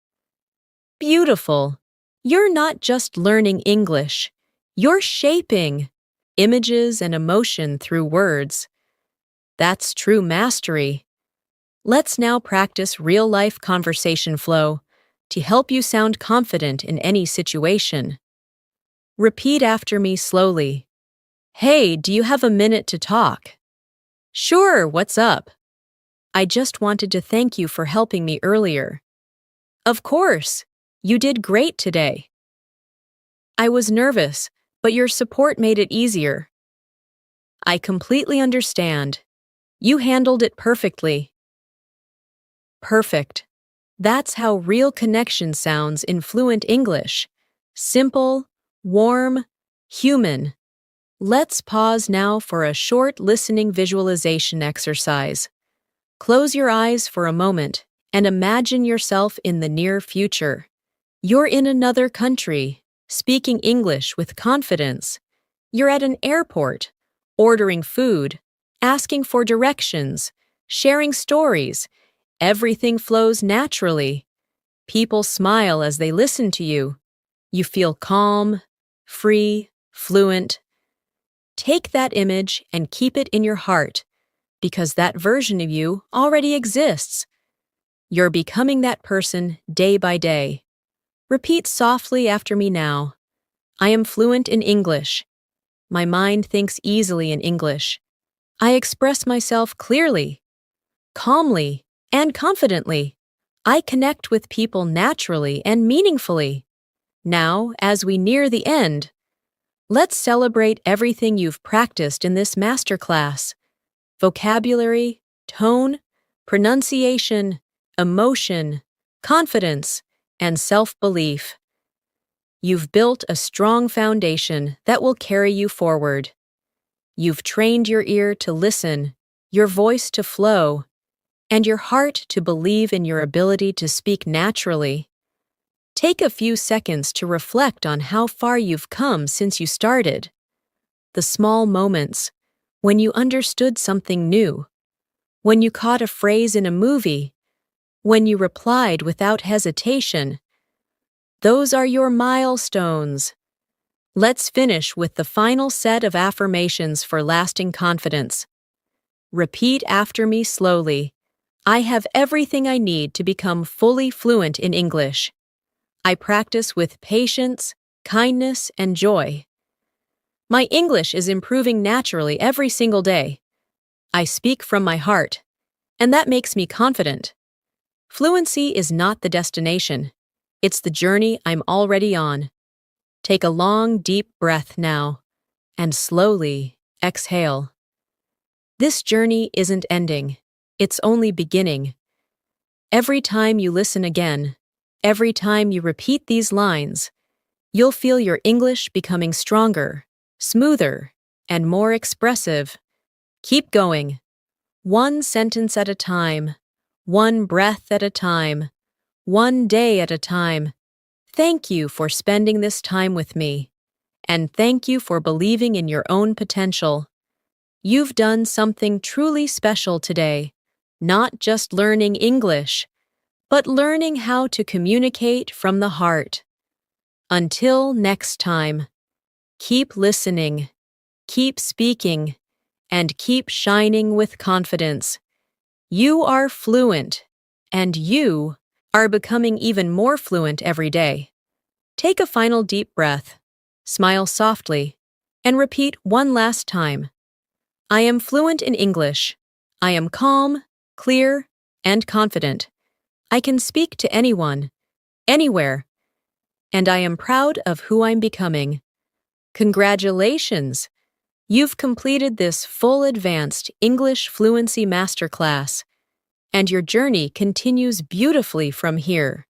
Beautiful! You're not just learning English, you're shaping images and emotion through words. That's true mastery. Let's now practice real-life conversation flow to help you sound confident in any situation. Repeat after me slowly. Hey, do you have a minute to talk? Sure, what's up? I just wanted to thank you for helping me earlier. Of course, you did great today. I was nervous, but your support made it easier. I completely understand. You handled it perfectly. Perfect. That's how real connection sounds in fluent English. Simple, warm, human. Let's pause now for a short listening visualization exercise. Close your eyes for a moment and imagine yourself in the near future. You're in another country, speaking English with confidence. You're at an airport, ordering food, asking for directions, sharing stories. Everything flows naturally. People smile as they listen to you. You feel calm, free, fluent. Take that image and keep it in your heart, because that version of you already exists. You're becoming that person day by day. Repeat softly after me now. I am fluent in English. My mind thinks easily in English. I express myself clearly, calmly, and confidently. I connect with people naturally and meaningfully. Now, as we near the end, let's celebrate everything you've practiced in this masterclass. Vocabulary, tone, pronunciation, emotion, confidence, and self-belief. You've built a strong foundation that will carry you forward. You've trained your ear to listen, your voice to flow, and your heart to believe in your ability to speak naturally. Take a few seconds to reflect on how far you've come since you started. The small moments, when you understood something new, when you caught a phrase in a movie, when you replied without hesitation. Those are your milestones. Let's finish with the final set of affirmations for lasting confidence. Repeat after me slowly. I have everything I need to become fully fluent in English. I practice with patience, kindness, and joy. My English is improving naturally every single day. I speak from my heart, and that makes me confident. Fluency is not the destination. It's the journey I'm already on. Take a long, deep breath now, and slowly exhale. This journey isn't ending. It's only beginning. Every time you listen again, every time you repeat these lines, you'll feel your English becoming stronger, smoother, and more expressive. Keep going. One sentence at a time, one breath at a time, one day at a time. Thank you for spending this time with me, and thank you for believing in your own potential. You've done something truly special today, not just learning English, but learning how to communicate from the heart. Until next time, keep listening, keep speaking, and keep shining with confidence. You are fluent, and you are becoming even more fluent every day. Take a final deep breath, smile softly, and repeat one last time. I am fluent in English. I am calm, clear, and confident. I can speak to anyone, anywhere, and I am proud of who I'm becoming. Congratulations! You've completed this full advanced English fluency masterclass, and your journey continues beautifully from here.